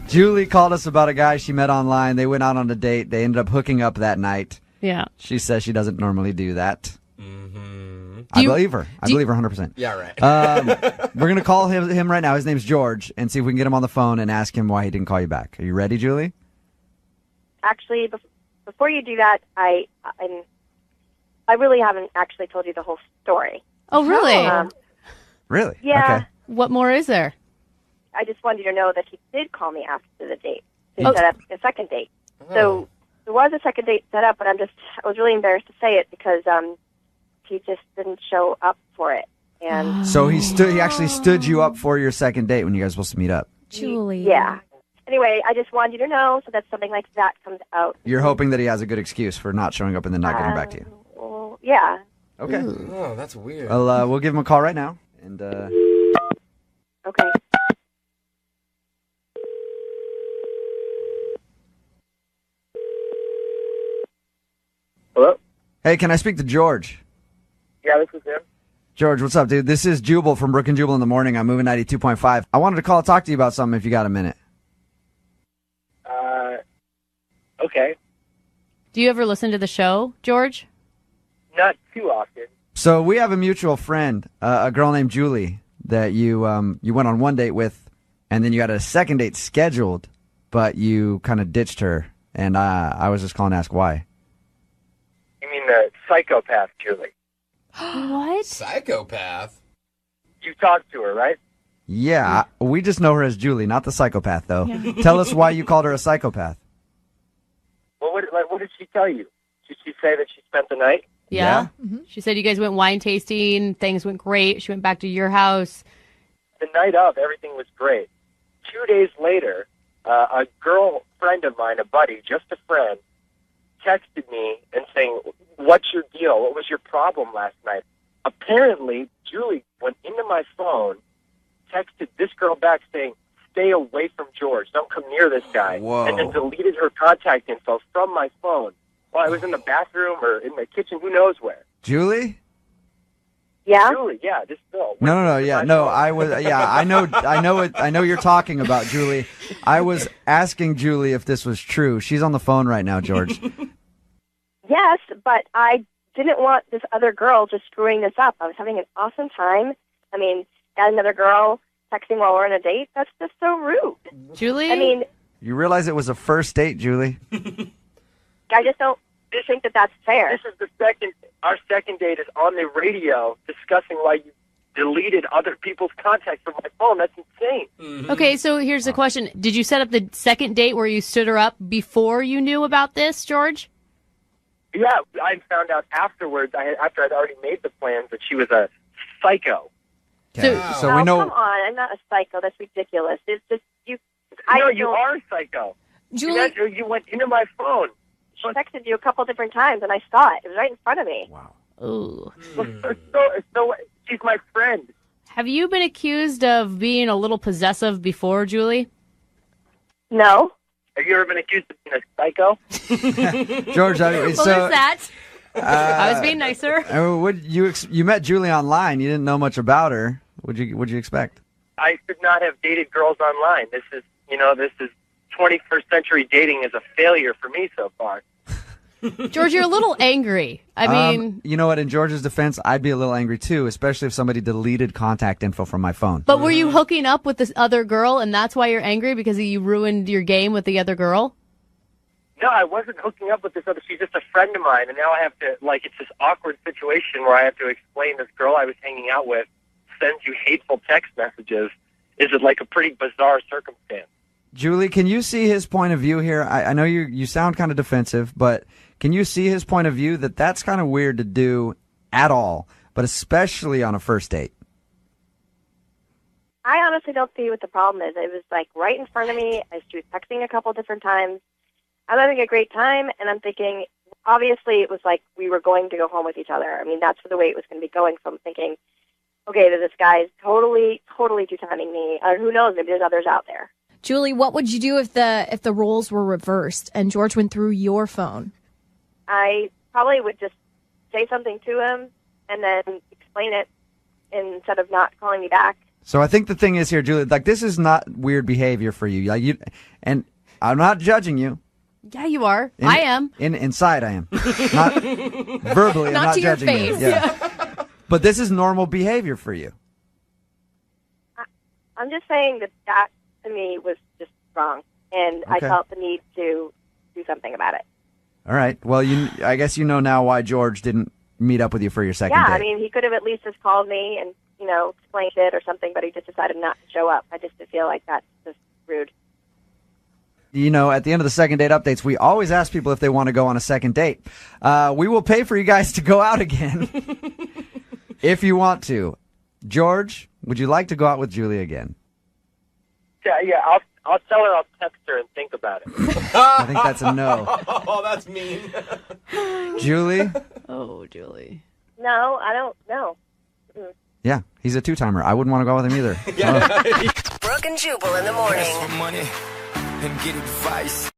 Julie called us about a guy she met online. They went out on a date. They ended up hooking up that night. Yeah. She says she doesn't normally do that. Mm-hmm. I believe her. I believe her 100%. Yeah, right. We're going to call him right now. His name's George, and see if we can get him on the phone and ask him why he didn't call you back. Are you ready, Julie? Actually, before you do that, I really haven't actually told you the whole story. Oh, really? Really? Yeah. Okay. What more is there? I just wanted you to know that he did call me after the date to set up a second date. So there was a second date set up, but I was really embarrassed to say it because he just didn't show up for it. And So he actually stood you up for your second date when you guys were supposed to meet up. Julie. Yeah. Anyway, I just wanted you to know so that something like that comes out. You're hoping that he has a good excuse for not showing up and then not getting back to you. Well, yeah. Okay. Oh, that's weird. Well, we'll give him a call right now. And Okay. Hello? hey, can I speak to George? Yeah, this is him. George, what's up, dude? This is Jubal from Brooke and Jubal in the morning. I'm moving 92.5. I wanted to call and talk to you about something if you got a minute. Okay. Do you ever listen to the show, George? Not too often. So we have a mutual friend, a girl named Julie, that you went on one date with, and then you had a second date scheduled, but you kind of ditched her, and I was just calling to ask why. You mean the psychopath, Julie? What? Psychopath? You talked to her, right? Yeah, we just know her as Julie, not the psychopath, though. Tell us why you called her a psychopath. Well, what did she tell you? Did she say that she spent the night? Yeah. She said you guys went wine tasting. Things went great. She went back to your house. The night of, everything was great. 2 days later, a girl friend of mine, a buddy, just a friend, texted me and saying, "What's your deal? What was your problem last night?" Apparently, Julie went into my phone, texted this girl back saying, "Stay away from George. Don't come near this guy." Whoa. And then deleted her contact info from my phone while I was in the bathroom or in the kitchen, who knows where. Julie? Yeah? Julie, yeah, this girl. No, yeah, no, I was, yeah, I know you're talking about Julie. I was asking Julie if this was true. She's on the phone right now, George. Yes, but I didn't want this other girl just screwing this up. I was having an awesome time. I mean, got another girl texting while we're on a date. That's just so rude. Julie? I mean, You realize it was a first date, Julie? I just don't think that that's fair. This is our second date is on the radio discussing why you deleted other people's contacts from my phone. That's insane. Okay, so here's the question. Did you set up the second date where you stood her up before you knew about this, George? Yeah, I found out afterwards, after I'd already made the plans, that she was a psycho. So we know. Come on, I'm not a psycho. That's ridiculous. It's just you. No, you are a psycho. Julie, you went into my phone. She texted you a couple different times, and I saw it. It was right in front of me. Wow. Ooh. So she's my friend. Have you been accused of being a little possessive before, Julie? No. Have you ever been accused of being a psycho? George, What was that? I was being nicer. You met Julie online. You didn't know much about her. What'd you expect? I could not have dated girls online. This is 21st century dating is a failure for me so far. George, you're a little angry. I mean... You know what? In George's defense, I'd be a little angry, too, especially if somebody deleted contact info from my phone. But were you hooking up with this other girl, and that's why you're angry, because you ruined your game with the other girl? No, I wasn't hooking up with this other. She's just a friend of mine, and now I have to, it's this awkward situation where I have to explain this girl I was hanging out with sends you hateful text messages. Is it a pretty bizarre circumstance? Julie, can you see his point of view here? I know you sound kind of defensive, but can you see his point of view that that's kind of weird to do at all, but especially on a first date? I honestly don't see what the problem is. It was right in front of me. She was texting a couple different times. I was having a great time, and I'm thinking, obviously it was we were going to go home with each other. I mean, that's the way it was going to be going. So I'm thinking, okay, this guy's totally two-timing me. Who knows? Maybe there's others out there. Julie, what would you do if the roles were reversed and George went through your phone? I probably would just say something to him and then explain it instead of not calling me back. So I think the thing is here, Julie, this is not weird behavior for you. And I'm not judging you. Yeah, you are. I am. Inside, I am. Not verbally, I'm not to judging your face. you. Yeah. But this is normal behavior for you. I'm just saying that to me was just wrong, and I Okay. felt the need to do something about it. All right. Well, I guess you know now why George didn't meet up with you for your second Yeah, date. I mean, he could have at least just called me and, explained it or something, but he just decided not to show up. I just feel like that's just rude. At the end of the second date updates, we always ask people if they want to go on a second date. We will pay for you guys to go out again if you want to. George, would you like to go out with Julie again? Yeah, I'll tell her I'll text her and think about it. I think that's a no. Oh, that's mean. Julie? Oh, Julie. No, I don't know. Yeah, he's a two-timer. I wouldn't want to go with him either. Brooke and Jubal in the morning. Ask for money and get advice.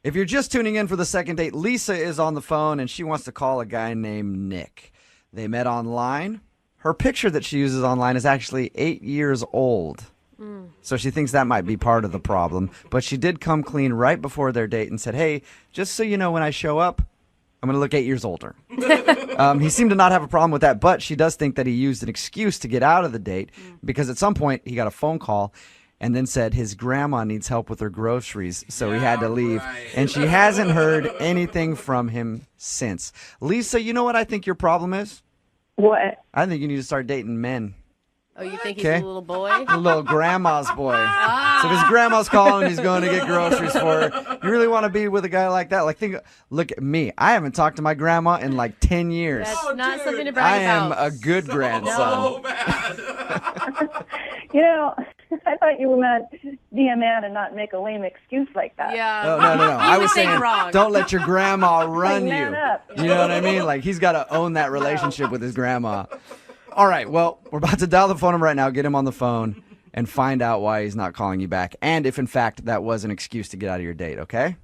If you're just tuning in for the second date, Lisa is on the phone, and she wants to call a guy named Nick. They met online. Her picture that she uses online is actually 8 years old. So she thinks that might be part of the problem. But she did come clean right before their date and said, hey, just so you know, when I show up, I'm going to look 8 years older. He seemed to not have a problem with that, but she does think that he used an excuse to get out of the date because at some point he got a phone call and then said his grandma needs help with her groceries, so he had to leave. Right. And she hasn't heard anything from him since. Lisa, you know what I think your problem is? What? I think you need to start dating men. Oh, you think he's a little boy? A little grandma's boy. So if his grandma's calling, he's going to get groceries for her. You really want to be with a guy like that? Look at me. I haven't talked to my grandma in 10 years. That's not something to brag about. I am a good grandson. So bad. I thought you meant be a man and not make a lame excuse like that. Yeah. No. I was saying, wrong. don't let your grandma run you. Man up. You know what I mean? He's got to own that relationship with his grandma. All right, well, we're about to dial the phone number right now, get him on the phone, and find out why he's not calling you back. And if, in fact, that was an excuse to get out of your date, okay?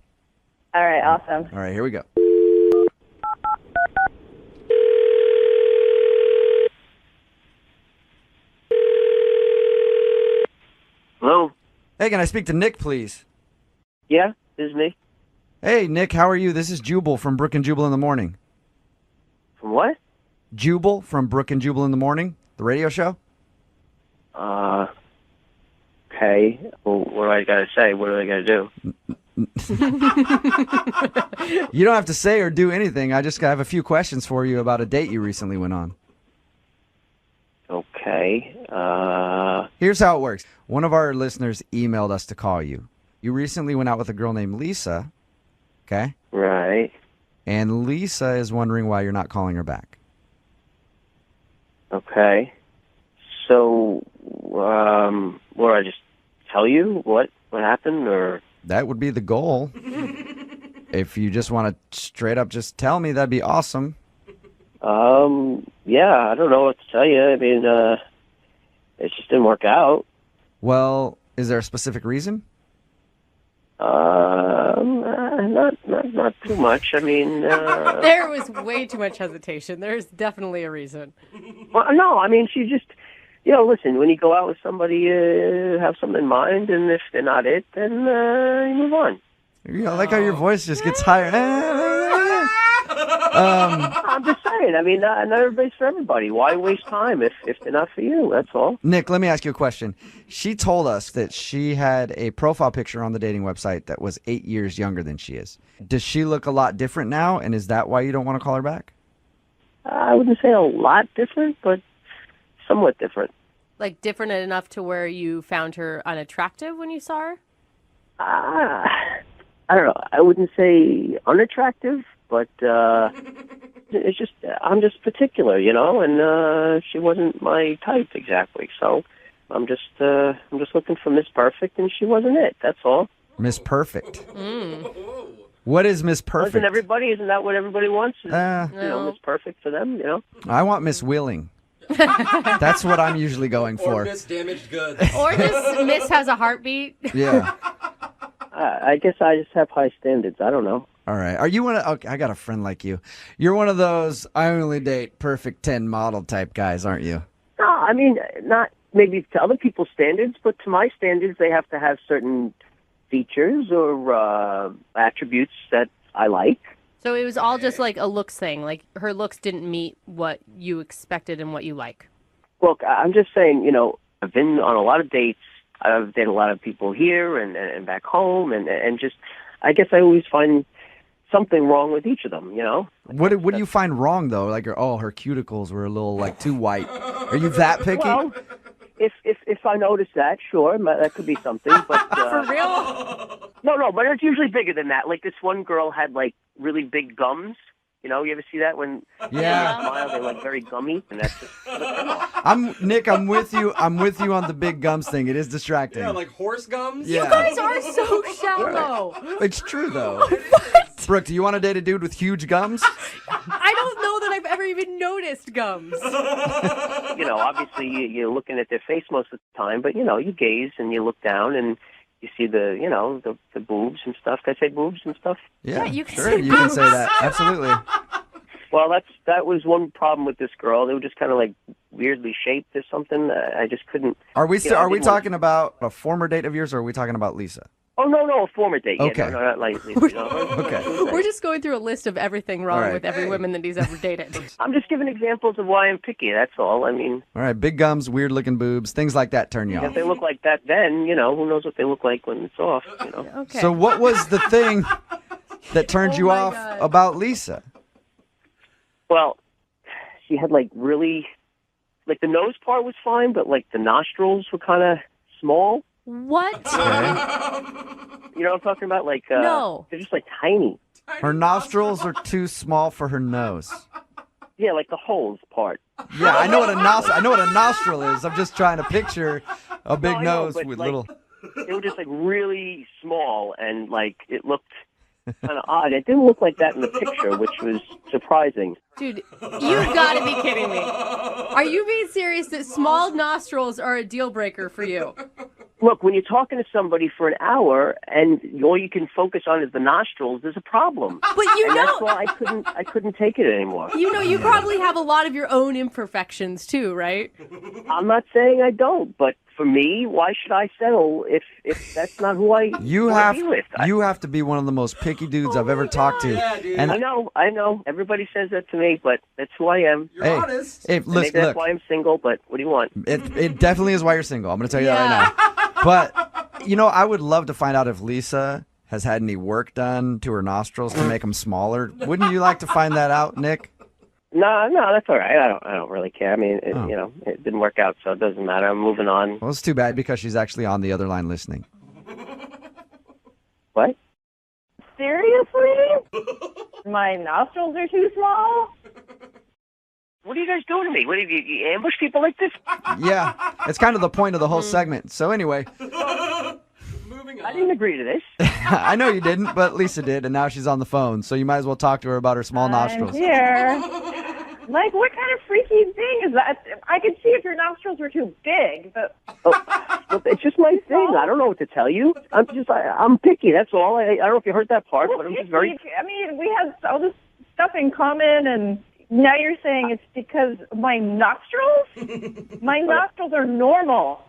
All right, awesome. All right, here we go. Hello? Hey, can I speak to Nick, please? Yeah, this is me. Hey, Nick, how are you? This is Jubal from Brooke and Jubal in the Morning. From what? Jubal from Brooke and Jubal in the Morning, the radio show. Okay. Well, what do I got to say? What do I got to do? You don't have to say or do anything. I just have a few questions for you about a date you recently went on. Okay. Here's how it works. One of our listeners emailed us to call you. You recently went out with a girl named Lisa, okay? Right. And Lisa is wondering why you're not calling her back. Okay. So, Or I just tell you what happened, or That would be the goal. If you just want to straight up just tell me, that'd be awesome. yeah, I don't know what to tell you. I mean, it just didn't work out. Well, is there a specific reason? Not too much. I mean, There was way too much hesitation. There's definitely a reason. well, no, I mean, she just, listen, when you go out with somebody, you have something in mind, and if they're not it, then you move on. I like how your voice just gets higher. I'm just saying, I mean, not everybody's for everybody. Why waste time if they're not for you? That's all. Nick, let me ask you a question. She told us that she had a profile picture on the dating website that was 8 years younger than she is. Does she look a lot different now, and is that why you don't want to call her back? I wouldn't say a lot different, but somewhat different. Like different enough to where you found her unattractive when you saw her? I don't know. I wouldn't say unattractive, but it's just I'm just particular, and she wasn't my type exactly. So I'm just looking for Miss Perfect, and she wasn't it. That's all. Miss Perfect. What is Miss Perfect? Isn't that what everybody wants? No. Miss Perfect for them, I want Miss Willing. That's what I'm usually going for. Or Miss Damaged Goods. Or just Miss has a heartbeat. Yeah. I guess I just have high standards. I don't know. All right. Are you one of... Okay, I got a friend like you. You're one of those I only date perfect 10 model type guys, aren't you? No, I mean, not maybe to other people's standards, but to my standards, they have to have certain features or attributes that I like. So it was all just like a looks thing. Like her looks didn't meet what you expected and what you like. Look, I'm just saying, I've been on a lot of dates. I've dated a lot of people here and back home, and just, I guess I always find something wrong with each of them, What do you find wrong, though? Like, her cuticles were a little, too white. Are you that picky? Well, if I notice that, sure, that could be something. But For real? No, but it's usually bigger than that. Like this one girl had really big gums. You ever see that when they smile, they're very gummy, and that's just. Nick. I'm with you. I'm with you on the big gums thing. It is distracting. Yeah, like horse gums. Yeah. You guys are so shallow. It's true though. Brooke, do you want to date a dude with huge gums? I don't know that I've ever even noticed gums. Obviously you're looking at their face most of the time, but you gaze and you look down and you see the boobs and stuff. Can I say boobs and stuff? Yeah, you can sure. say You can say that. Absolutely. Well, that was one problem with this girl. They were just kind of weirdly shaped or something. I just couldn't. Are we talking about a former date of yours, or are we talking about Lisa? Oh no, a former date. Okay. Yeah, no, not like Okay. We're just going through a list of everything wrong with every woman that he's ever dated. I'm just giving examples of why I'm picky. That's all. I mean. All right, big gums, weird looking boobs, things like that turn you If off. they look like that, then who knows what they look like when it's off. Okay. So what was the thing that turned you off about Lisa? Well, she had really, the nose part was fine, but the nostrils were kind of small. What? You know what I'm talking about? No. They're just tiny. Her nostrils are too small for her nose. Yeah, the holes part. Yeah, I know what a nostril is. I'm just trying to picture a big nose with little. They were just really small, and it looked kind of odd. It didn't look like that in the picture, which was surprising. Dude, you've got to be kidding me. Are you being serious that small nostrils are a deal breaker for you? Look, when you're talking to somebody for an hour and all you can focus on is the nostrils, there's a problem. But that's why I couldn't take it anymore. You probably have a lot of your own imperfections too, right? I'm not saying I don't, but for me, why should I settle if that's not who I want to be with? You have to be one of the most picky dudes I've ever talked to. Yeah, dude. And I know. Everybody says that to me, but that's who I am. You're honest. Hey, Maybe that's why I'm single, but what do you want? It definitely is why you're single. I'm going to tell you that right now. But, I would love to find out if Lisa has had any work done to her nostrils to make them smaller. Wouldn't you like to find that out, Nick? No, that's all right. I don't really care. I mean, it didn't work out, so it doesn't matter. I'm moving on. Well, it's too bad because she's actually on the other line listening. What? Seriously? My nostrils are too small? What are you guys doing to me? What have you ambush people like this? Yeah, it's kind of the point of the whole segment. So anyway, I didn't agree to this. I know you didn't, but Lisa did, and now she's on the phone. So you might as well talk to her about her small nostrils. Here. Like, what kind of freaky thing is that? I could see if your nostrils were too big, but... Well, it's just my thing. I don't know what to tell you. I'm picky, that's all. I don't know if you heard that part, but I'm just very... I mean, we had all this stuff in common, and now you're saying it's because my nostrils? My nostrils are normal.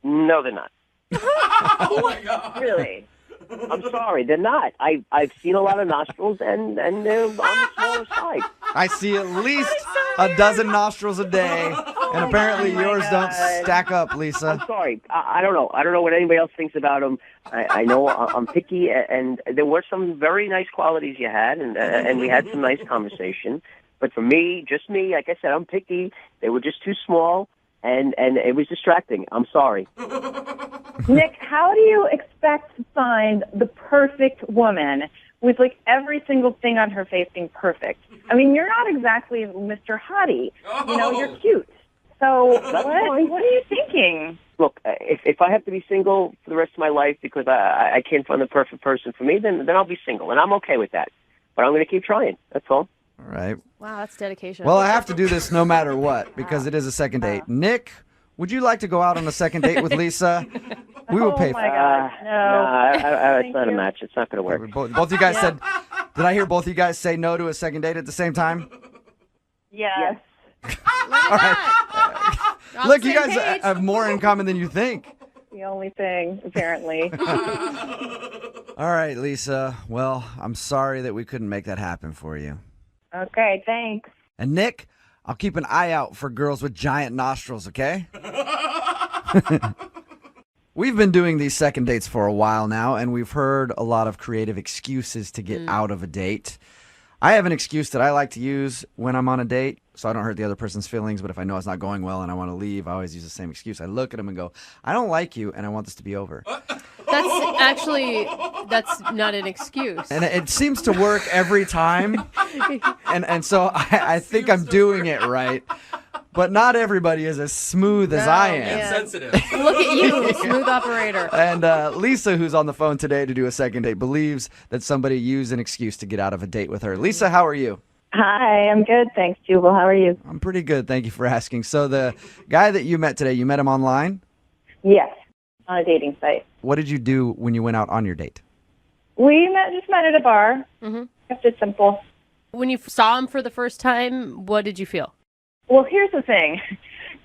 No, they're not. Oh, my God. Really? I'm sorry, they're not. I've seen a lot of nostrils, and they're on the smaller side. I see at least a dozen nostrils a day, and apparently yours don't stack up, Lisa. I'm sorry. I don't know. I don't know what anybody else thinks about them. I know I'm picky, and there were some very nice qualities you had, and we had some nice conversation. But for me, just me, like I said, I'm picky. They were just too small, and it was distracting. I'm sorry. Nick, how do you expect to find the perfect woman with, like, every single thing on her face being perfect? I mean, you're not exactly Mr. Hottie. You know, you're cute. So what are you thinking? Look, if I have to be single for the rest of my life because I can't find the perfect person for me, then I'll be single, and I'm okay with that. But I'm going to keep trying. That's all. All right. Wow, that's dedication. Well, I have to do this no matter what because it is a second date. Nick, would you like to go out on a second date with Lisa? We will pay for it. No, it's not a match. It's not going to work. Both of you guys said, did I hear both of you guys say no to a second date at the same time? Yes. All right. Look, you guys have more in common than you think. The only thing, apparently. All right, Lisa. Well, I'm sorry that we couldn't make that happen for you. Okay, thanks. And Nick, I'll keep an eye out for girls with giant nostrils, okay? We've been doing these second dates for a while now, and we've heard a lot of creative excuses to get out of a date. I have an excuse that I like to use when I'm on a date, so I don't hurt the other person's feelings, but if I know it's not going well and I want to leave, I always use the same excuse. I look at them and go, I don't like you, and I want this to be over. That's not an excuse. And it seems to work every time, and so I think I'm doing it right. But not everybody is as smooth as I am. Yeah. Sensitive. Look at you, smooth operator. And Lisa, who's on the phone today to do a second date, believes that somebody used an excuse to get out of a date with her. Lisa, how are you? Hi, I'm good. Thanks, Jubal. How are you? I'm pretty good. Thank you for asking. So the guy that you met today, you met him online? Yes, on a dating site. What did you do when you went out on your date? We just met at a bar. Mm-hmm. Kept it simple. When you saw him for the first time, what did you feel? Well, here's the thing.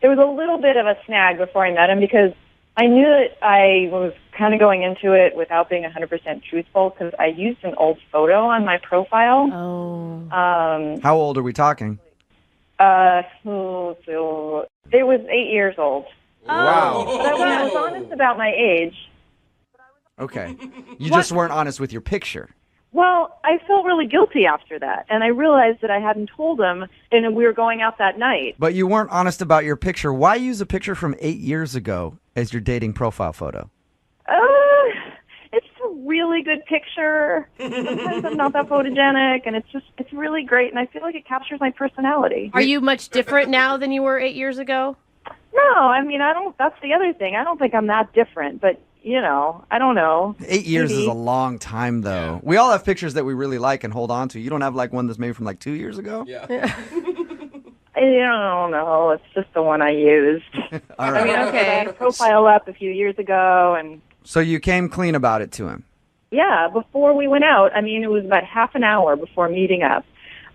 There was a little bit of a snag before I met him because I knew that I was kind of going into it without being 100% truthful because I used an old photo on my profile. Oh. How old are we talking? It was 8 years old. Wow. But when I was honest about my age. Okay. You just weren't honest with your picture. Well, I felt really guilty after that, and I realized that I hadn't told him, and we were going out that night. But you weren't honest about your picture. Why use a picture from 8 years ago as your dating profile photo? It's a really good picture. Sometimes I'm not that photogenic, and it's really great, and I feel like it captures my personality. Are you much different now than you were 8 years ago? No, I mean, that's the other thing. I don't think I'm that different, but you know, I don't know. 8 years is a long time, though. Yeah. We all have pictures that we really like and hold on to. You don't have like one that's maybe from like 2 years ago? Yeah. I don't know. It's just the one I used. All right. I mean, okay. I had a profile up a few years ago, and so you came clean about it to him? Yeah, before we went out. I mean, it was about half an hour before meeting up.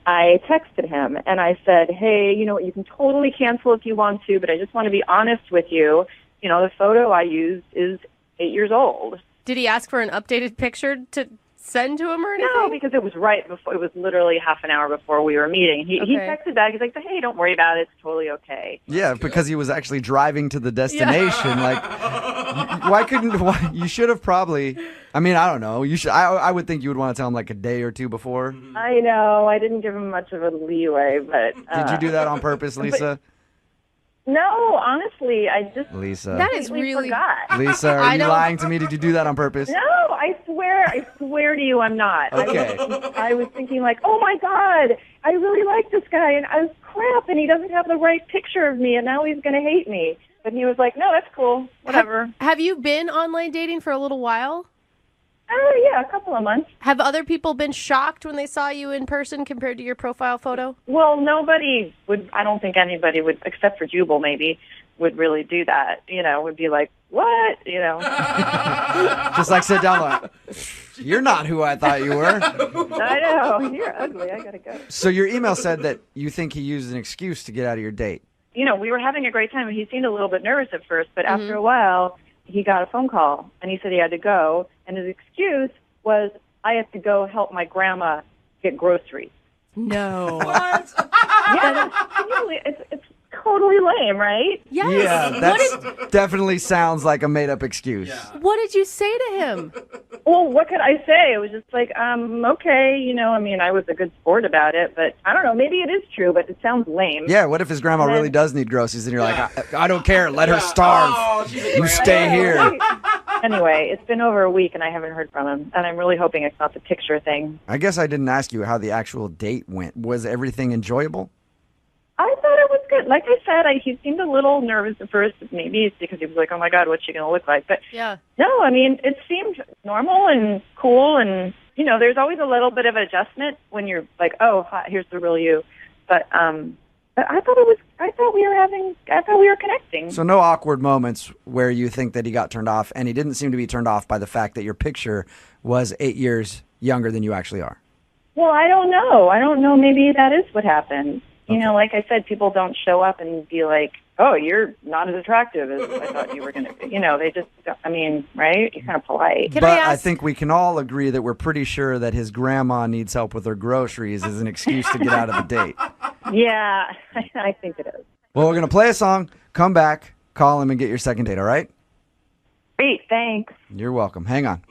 I texted him, and I said, hey, you know what, you can totally cancel if you want to, but I just want to be honest with you. You know, the photo I used is 8 years old. Did he ask for an updated picture to send to him or anything? No, because it was right before. It was literally half an hour before we were meeting. He texted back. He's like, "Hey, don't worry about it. It's totally okay." Yeah, because he was actually driving to the destination. Yeah. Like, why couldn't? You should have probably. I mean, I don't know. You should. I would think you would want to tell him like a day or two before. I know. I didn't give him much of a leeway, but did you do that on purpose, Lisa? No, honestly, I just Lisa. That is completely really- forgot. Lisa, are I you don't- lying to me? Did you do that on purpose? No, I swear to you, I'm not. Okay. I was thinking like, oh my God, I really like this guy, and I was crap, and he doesn't have the right picture of me, and now he's going to hate me. But he was like, no, that's cool, whatever. Have you been online dating for a little while? Oh, yeah, a couple of months. Have other people been shocked when they saw you in person compared to your profile photo? Well, nobody would, I don't think anybody would, except for Jubal maybe, would really do that. Would be like, what? Just like sit down. You're not who I thought you were. I know. You're ugly. I got to go. So your email said that you think he used an excuse to get out of your date. We were having a great time, and he seemed a little bit nervous at first, but after a while, he got a phone call, and he said he had to go, and his excuse was, I have to go help my grandma get groceries. No. Yeah, it's totally lame, right? Yes. Yeah, that definitely sounds like a made-up excuse. What did you say to him? Well, what could I say? It was just like, okay, I was a good sport about it, but I don't know, maybe it is true, but it sounds lame. Yeah, what if his grandma really does need groceries and you're like, I don't care, let her starve. You stay here. Anyway, it's been over a week and I haven't heard from him, and I'm really hoping it's not the picture thing. I guess I didn't ask you how the actual date went. Was everything enjoyable? I thought it was good. Like I said, he seemed a little nervous at first. Maybe it's because he was like, oh my God, what's she going to look like? But yeah. No, it seemed normal and cool. And, there's always a little bit of adjustment when you're like, oh, hi, here's the real you. But I thought we were connecting. So no awkward moments where you think that he got turned off, and he didn't seem to be turned off by the fact that your picture was 8 years younger than you actually are. Well, I don't know. Maybe that is what happened. Like I said, people don't show up and be like, oh, you're not as attractive as I thought you were going to be. They just, right? You're kind of polite. I think we can all agree that we're pretty sure that his grandma needs help with her groceries as an excuse to get out of the date. Yeah, I think it is. Well, we're going to play a song, come back, call him, and get your second date, all right? Great, thanks. You're welcome. Hang on.